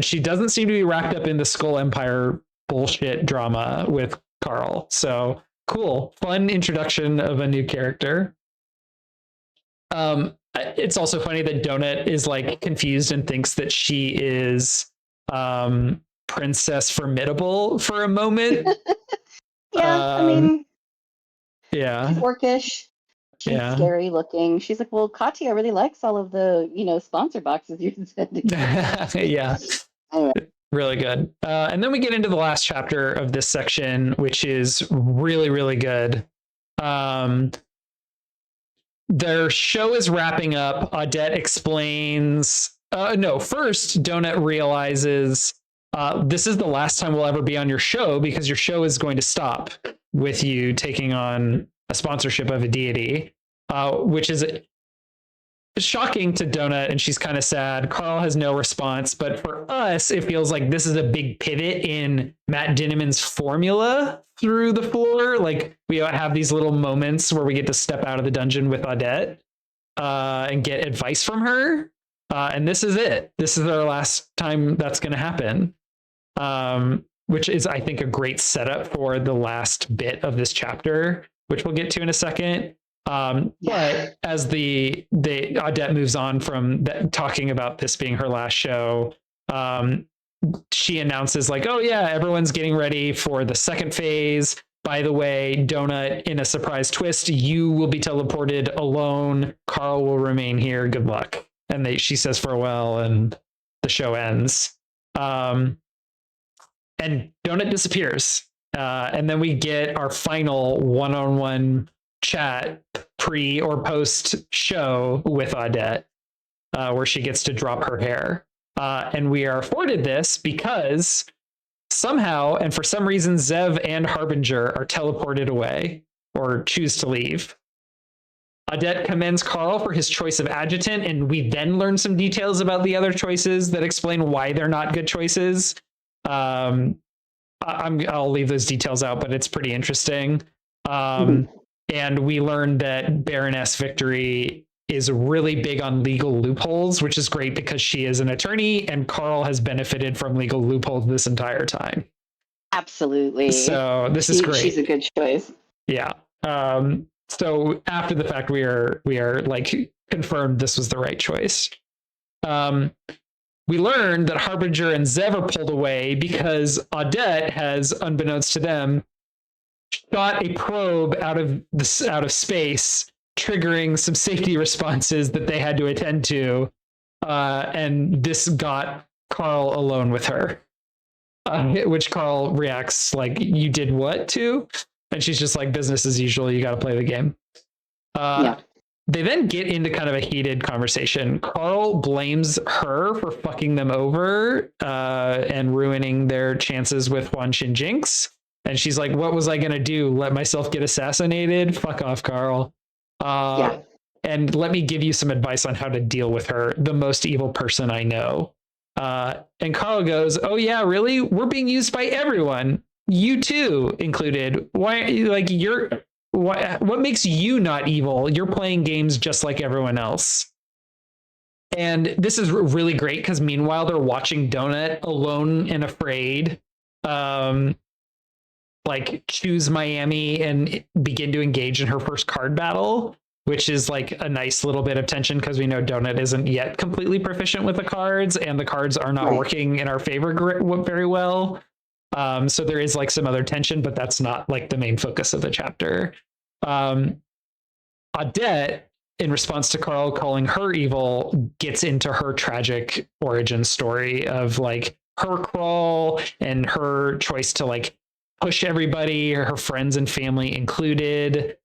she doesn't seem to be wrapped up in the Skull Empire bullshit drama with Carl. So cool, fun introduction of a new character. It's also funny that Donut is like confused and thinks that she is Princess Formidable for a moment. Yeah, I mean, she's Yeah, orcish. She's yeah. scary looking. She's like, well, Katya really likes all of the, sponsor boxes you're sending. Yeah. Anyway. Really good. And then we get into the last chapter of this section, which is really, really good. Their show is wrapping up. Audette explains. No, first, Donut realizes this is the last time we'll ever be on your show because your show is going to stop with you taking on a sponsorship of a deity, which is shocking to Donut, and she's kind of sad. Carl has no response, but for us, it feels like this is a big pivot in Matt Dinniman's formula through the floor. Like we have these little moments where we get to step out of the dungeon with Audette and get advice from her. And this is it. This is our last time that's going to happen, which is, I think, a great setup for the last bit of this chapter, which we'll get to in a second. But as the Audette moves on from talking about this being her last show, she announces like, oh yeah, everyone's getting ready for the second phase. By the way, Donut, in a surprise twist, you will be teleported alone. Carl will remain here. Good luck. And she says farewell, and the show ends. And Donut disappears. And then we get our final one-on-one chat pre or post show with Audette, where she gets to drop her hair. And we are afforded this because somehow, and for some reason, Zev and Harbinger are teleported away or choose to leave. Audette commends Carl for his choice of adjutant, and we then learn some details about the other choices that explain why they're not good choices. I'll leave those details out, but it's pretty interesting. And we learned that Baroness Victory is really big on legal loopholes, which is great because she is an attorney and Carl has benefited from legal loopholes this entire time. Absolutely. So this is great. She's a good choice. Yeah. So after the fact, we are like confirmed this was the right choice. We learned that Harbinger and Zev are pulled away because Audette has, unbeknownst to them, shot a probe out of space, triggering some safety responses that they had to attend to, and this got Carl alone with her, which Carl reacts like, you did what to? And she's just like, business as usual, you got to play the game. Yeah. They then get into kind of a heated conversation. Carl blames her for fucking them over and ruining their chances with Huan Shin Jinx. And she's like, what was I going to do? Let myself get assassinated? Fuck off, Carl. And let me give you some advice on how to deal with her, the most evil person I know. And Carl goes, oh yeah, really? We're being used by everyone. You too included. Why? Like what makes you not evil? You're playing games just like everyone else. And this is really great because meanwhile they're watching Donut alone and afraid, like choose Miami and begin to engage in her first card battle, which is like a nice little bit of tension because we know Donut isn't yet completely proficient with the cards and the cards are not working in our favor very well. So there is like some other tension, but that's not like the main focus of the chapter. Audette, in response to Carl calling her evil, gets into her tragic origin story of like her crawl and her choice to like push everybody, her friends and family included,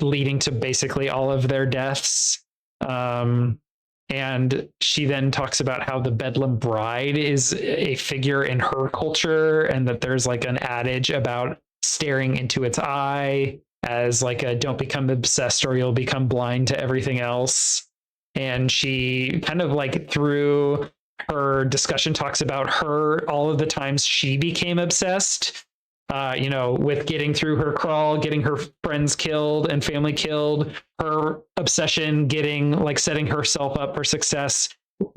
leading to basically all of their deaths. And she then talks about how the Bedlam Bride is a figure in her culture, and that there's like an adage about staring into its eye as like a don't become obsessed or you'll become blind to everything else. And she kind of like through her discussion talks about her, all of the times she became obsessed, with getting through her crawl, getting her friends killed and family killed, her obsession getting like setting herself up for success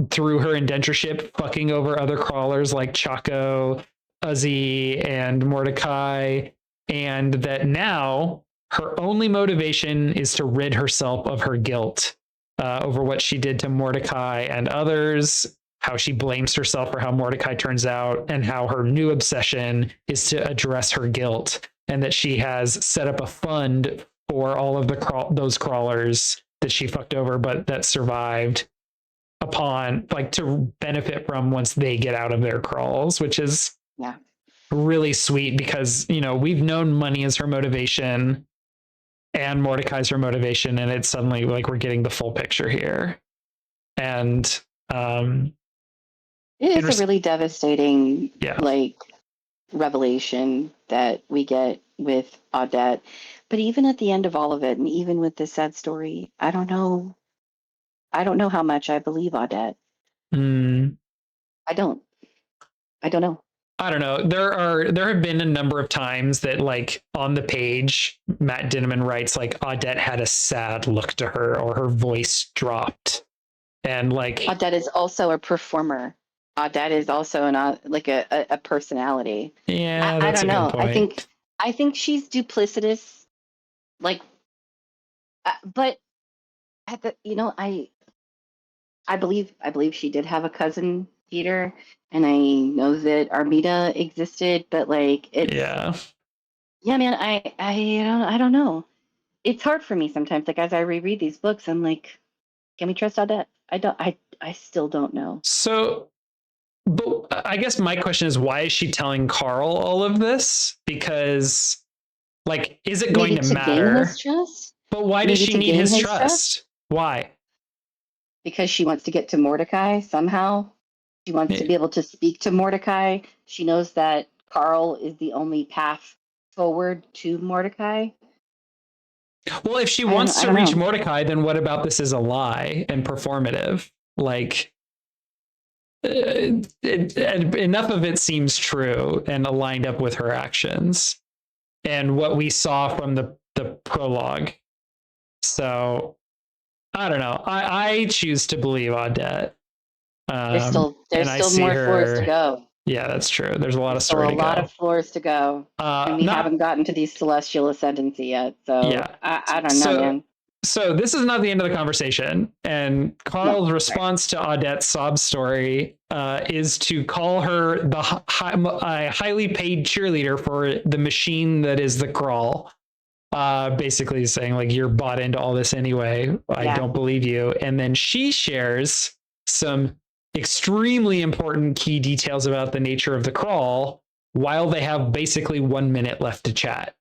through her indentureship, fucking over other crawlers like Chaco, Uzi, and Mordecai, and that now her only motivation is to rid herself of her guilt over what she did to Mordecai and others, how she blames herself for how Mordecai turns out, and how her new obsession is to address her guilt, and that she has set up a fund for all of those crawlers that she fucked over but that survived upon like to benefit from once they get out of their crawls, which is really sweet because we've known money as her motivation and Mordecai's her motivation, and it's suddenly like we're getting the full picture here. And it is a really devastating like revelation that we get with Audette. But even at the end of all of it, and even with this sad story, I don't know how much I believe Audette. I don't know. I don't know. There have been a number of times that like on the page, Matt Dinniman writes like Audette had a sad look to her or her voice dropped. And like Audette is also a performer. Audette is also a personality. Yeah, I that's don't a know. good point. I think she's duplicitous. Like, but at the I believe she did have a cousin Peter, and I know that Armida existed, but like it's man, I don't know. It's hard for me sometimes. Like as I reread these books, I'm like, can we trust Audette? I still don't know. So, but I guess my question is, why is she telling Carl all of this? Because, like, is it going to matter? Gain his trust? But why does she need his trust? Why? Because she wants to get to Mordecai somehow. She wants to be able to speak to Mordecai. She knows that Carl is the only path forward to Mordecai. Well, if she wants to reach Mordecai, then what about this is a lie and performative? Like, enough of it seems true and aligned up with her actions and what we saw from the prologue. So, I don't know. I choose to believe Audette. There's still more floors to go. Yeah, that's true. There's a lot of story to go. A lot of floors to go. And we haven't gotten to the celestial ascendancy yet. So yeah. I don't know, man. So this is not the end of the conversation. And Carl's response to Audette's sob story is to call her the highly paid cheerleader for the machine that is the crawl. Basically saying like, you're bought into all this anyway. I don't believe you. And then she shares some extremely important key details about the nature of the crawl while they have basically 1 minute left to chat.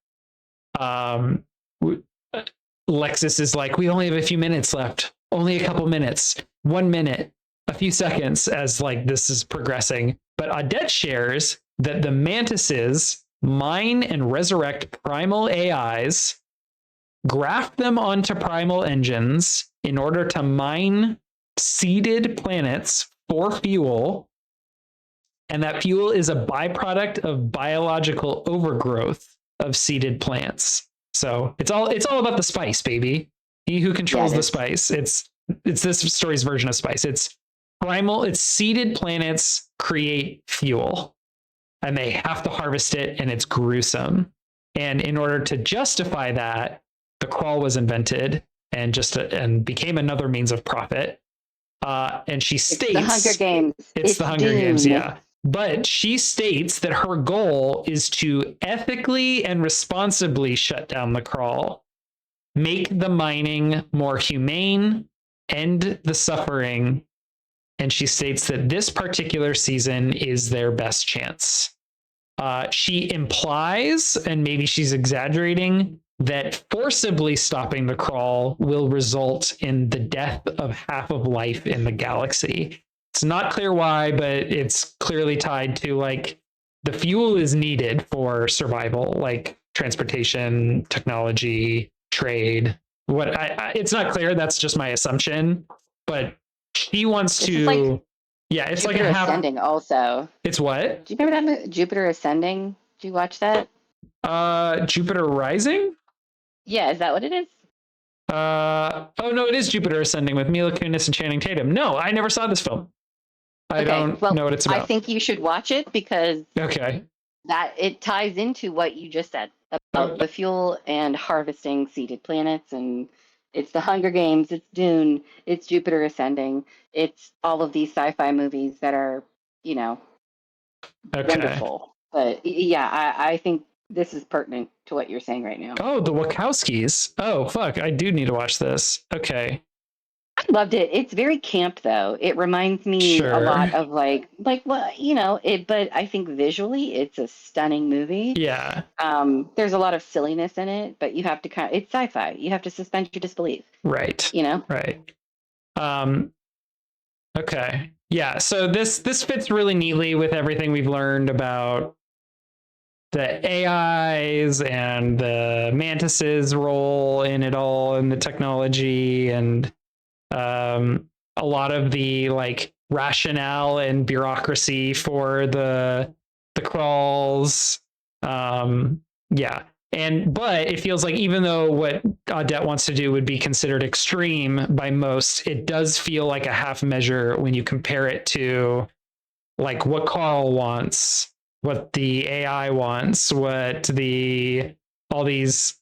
Lexus is like, we only have a few minutes left, only a couple minutes, 1 minute, a few seconds as like this is progressing. But Audette shares that the mantises mine and resurrect primal AIs, graft them onto primal engines in order to mine seeded planets for fuel, and that fuel is a byproduct of biological overgrowth of seeded plants. So it's all about the spice, baby. He who controls the spice. It's this story's version of spice. It's primal. It's seeded planets create fuel, and they have to harvest it, and it's gruesome. And in order to justify that, the crawl was invented and became another means of profit. And she states the Hunger Games. It's the Hunger Games, yeah. But she states that her goal is to ethically and responsibly shut down the crawl, make the mining more humane, end the suffering. And she states that this particular season is their best chance. She implies, and maybe she's exaggerating, that forcibly stopping the crawl will result in the death of half of life in the galaxy. It's not clear why, but it's clearly tied to like the fuel is needed for survival, like transportation, technology, trade. It's not clear. That's just my assumption. But she wants This to. is like Yeah, it's Jupiter like a half. Ascending also. It's what? Do you remember that movie, Jupiter Ascending? Did you watch that? Jupiter Rising. Yeah, is that what it is? Oh no, it is Jupiter Ascending with Mila Kunis and Channing Tatum. No, I never saw this film. I don't know what it's about. I think you should watch it because Okay. that it ties into what you just said about the fuel and harvesting seeded planets, and it's the Hunger Games, it's Dune, it's Jupiter Ascending, it's all of these sci-fi movies that are, you know, wonderful. But yeah, I think this is pertinent to what you're saying right now. Oh, the Wachowskis. Oh, fuck. I do need to watch this. Okay. I loved it. It's very camp though. It reminds me a lot of like well, you know, but I think visually it's a stunning movie. Yeah. There's a lot of silliness in it, but you have to it's sci-fi. You have to suspend your disbelief. Right. You know? Right. Okay. Yeah, so this fits really neatly with everything we've learned about the AIs and the mantis's role in it all and the technology and a lot of the like rationale and bureaucracy for the crawls. Yeah. But it feels like even though what Audette wants to do would be considered extreme by most, it does feel like a half measure when you compare it to like what Carl wants, what the AI wants, what all these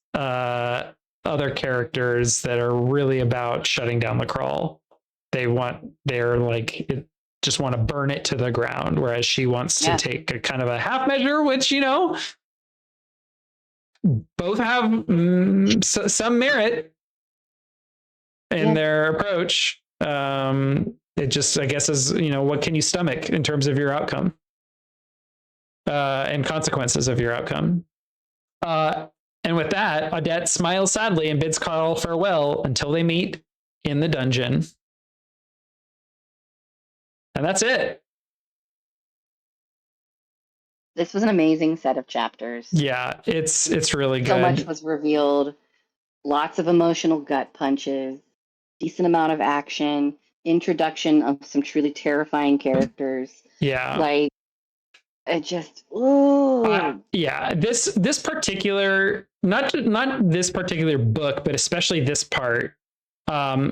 other characters that are really about shutting down the crawl. They're like just want to burn it to the ground, whereas she wants to take a kind of a half measure, which, you know, both have some merit in their approach. It just, I guess, is, you know, what can you stomach in terms of your outcome and consequences of your outcome. And with that, Audette smiles sadly and bids Carl farewell until they meet in the dungeon. And that's it. This was an amazing set of chapters. Yeah, it's really good. So much was revealed. Lots of emotional gut punches. Decent amount of action. Introduction of some truly terrifying characters. Yeah. Like, it just, ooh. Yeah, this particular, not this particular book, but especially this part,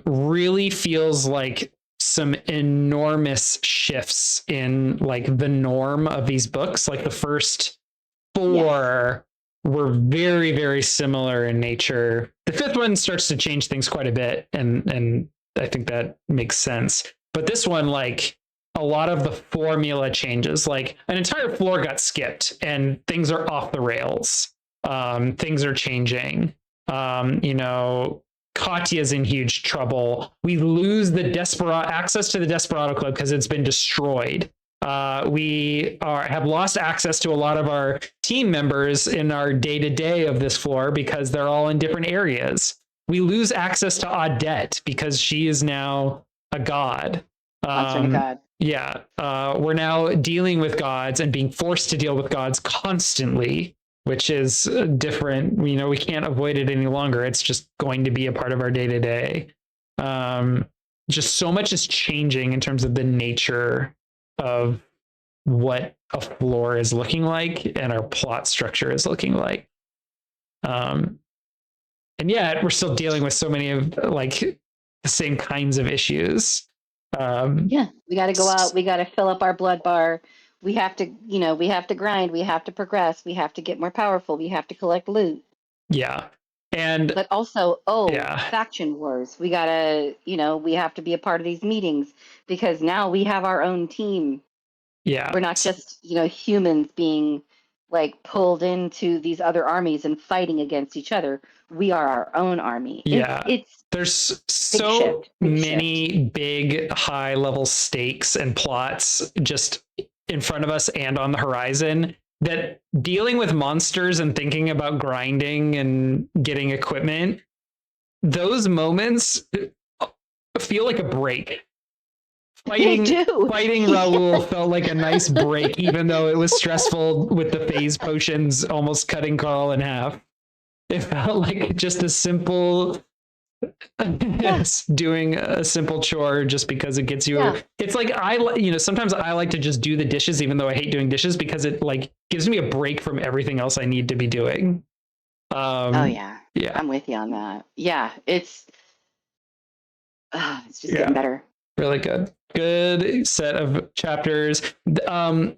really feels like some enormous shifts in like the norm of these books. Like the first four were very, very similar in nature. The fifth one starts to change things quite a bit, and I think that makes sense. But this one, like, a lot of the formula changes. Like an entire floor got skipped and things are off the rails. Things are changing. You know, Katya's in huge trouble. We lose the access to the Desperado Club because it's been destroyed. We have lost access to a lot of our team members in our day-to-day of this floor because they're all in different areas. We lose access to Audette because she is now a god. God. Yeah. We're now dealing with gods and being forced to deal with gods constantly, which is different. You know, we can't avoid it any longer. It's just going to be a part of our day-to-day. Just so much is changing in terms of the nature of what a floor is looking like and our plot structure is looking like. And yet we're still dealing with so many of like the same kinds of issues. We got to go out. We got to fill up our blood bar. We have to, you know, we have to grind. We have to progress. We have to get more powerful. We have to collect loot. Yeah. But also, faction wars. We got to, you know, we have to be a part of these meetings because now we have our own team. Yeah. We're not just, you know, humans being like pulled into these other armies and fighting against each other. We are our own army. Yeah. There's so many big high level stakes and plots just in front of us and on the horizon that dealing with monsters and thinking about grinding and getting equipment, those moments feel like a break. Fighting Raul felt like a nice break, even though it was stressful with the phase potions almost cutting Carl in half. It felt like just a simple doing a simple chore just because it gets you. Yeah. It's like sometimes I like to just do the dishes, even though I hate doing dishes, because it like gives me a break from everything else I need to be doing. Yeah, I'm with you on that. Yeah, it's just getting better. Really good set of chapters.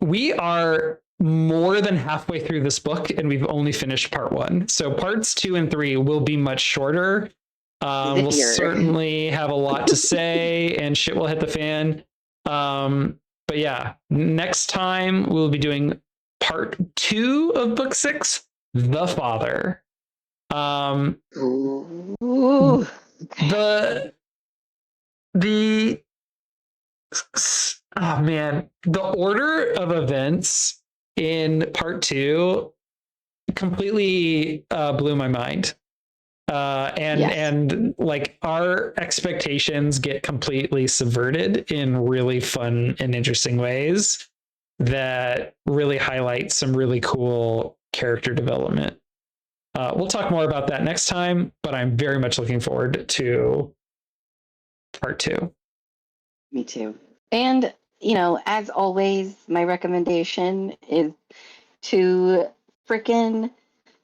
We are more than halfway through this book and we've only finished part 1. So parts 2 and 3 will be much shorter. We'll certainly have a lot to say and shit will hit the fan. But yeah, next time we'll be doing part 2 of book 6, The Father. Ooh. Oh man, the order of events in part 2 completely blew my mind. And like our expectations get completely subverted in really fun and interesting ways that really highlight some really cool character development. We'll talk more about that next time, but I'm very much looking forward to part 2. Me too. And, as always, my recommendation is to frickin'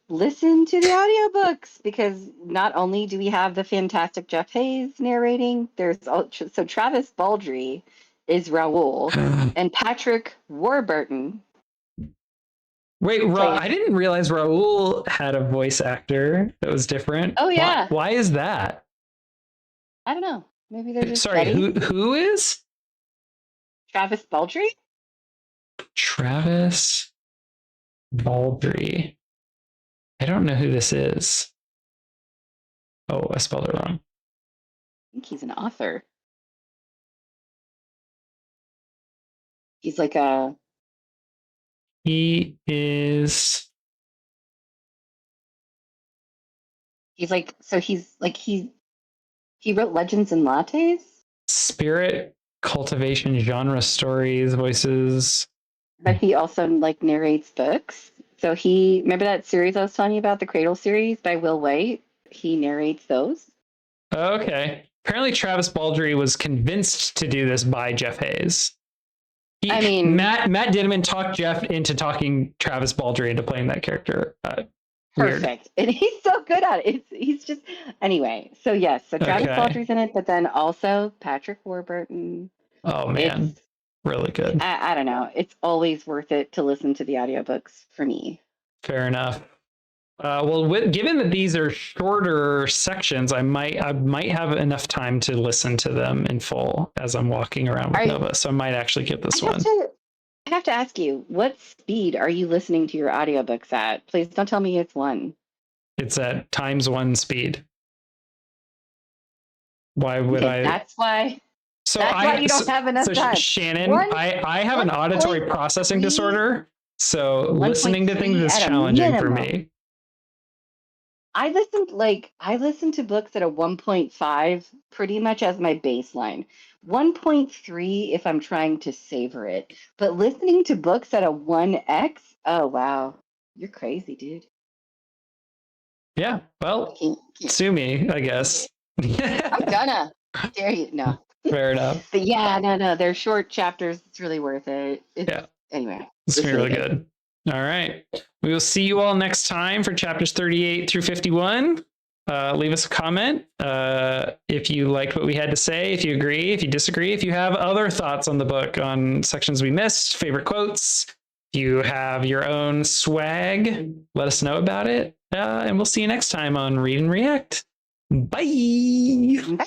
listen to the audiobooks, because not only do we have the fantastic Jeff Hayes narrating, so Travis Baldry is Raoul and Patrick Warburton. Wait, I didn't realize Raoul had a voice actor that was different. Oh yeah. Why is that? I don't know. Maybe they're just Sorry, who is? Travis Baldry? Travis Baldry. I don't know who this is. Oh, I spelled it wrong. I think he's an author. He's like a... He is... He's like... So he's like... He wrote Legends and Lattes? Spirit cultivation genre stories, voices. But he also like narrates books. So remember that series I was telling you about, the Cradle series by Will White? He narrates those. Okay. Apparently Travis Baldry was convinced to do this by Jeff Hayes. Matt Dinniman talked Jeff into talking Travis Baldry into playing that character. Perfect. And he's so good at it. He's just... Anyway, so yes. So Travis Baldry's in it, but then also Patrick Warburton. Oh, man. Really good. I don't know. It's always worth it to listen to the audiobooks for me. Fair enough. Given that these are shorter sections, I might have enough time to listen to them in full as I'm walking around with Nova. So I might actually get this one. I have to ask you, what speed are you listening to your audiobooks at? Please don't tell me it's 1. It's at ×1 speed. Why would I? That's why. So that's why you don't have enough time. Shannon, I have an auditory processing disorder, so listening to things is challenging for me. I listen to books at a 1.5 pretty much as my baseline. 1.3 if I'm trying to savor it. But listening to books at a 1x, oh wow. You're crazy, dude. Yeah, well, sue me, I guess. I'm gonna. Dare you? No. Fair enough. But yeah, no, they're short chapters. It's really worth it. Anyway. It's gonna be really good. All right. We will see you all next time for chapters 38 through 51. Leave us a comment if you liked what we had to say, if you agree, if you disagree, if you have other thoughts on the book, on sections we missed, favorite quotes, if you have your own swag, let us know about it. And we'll see you next time on Read and React. Bye. Bye.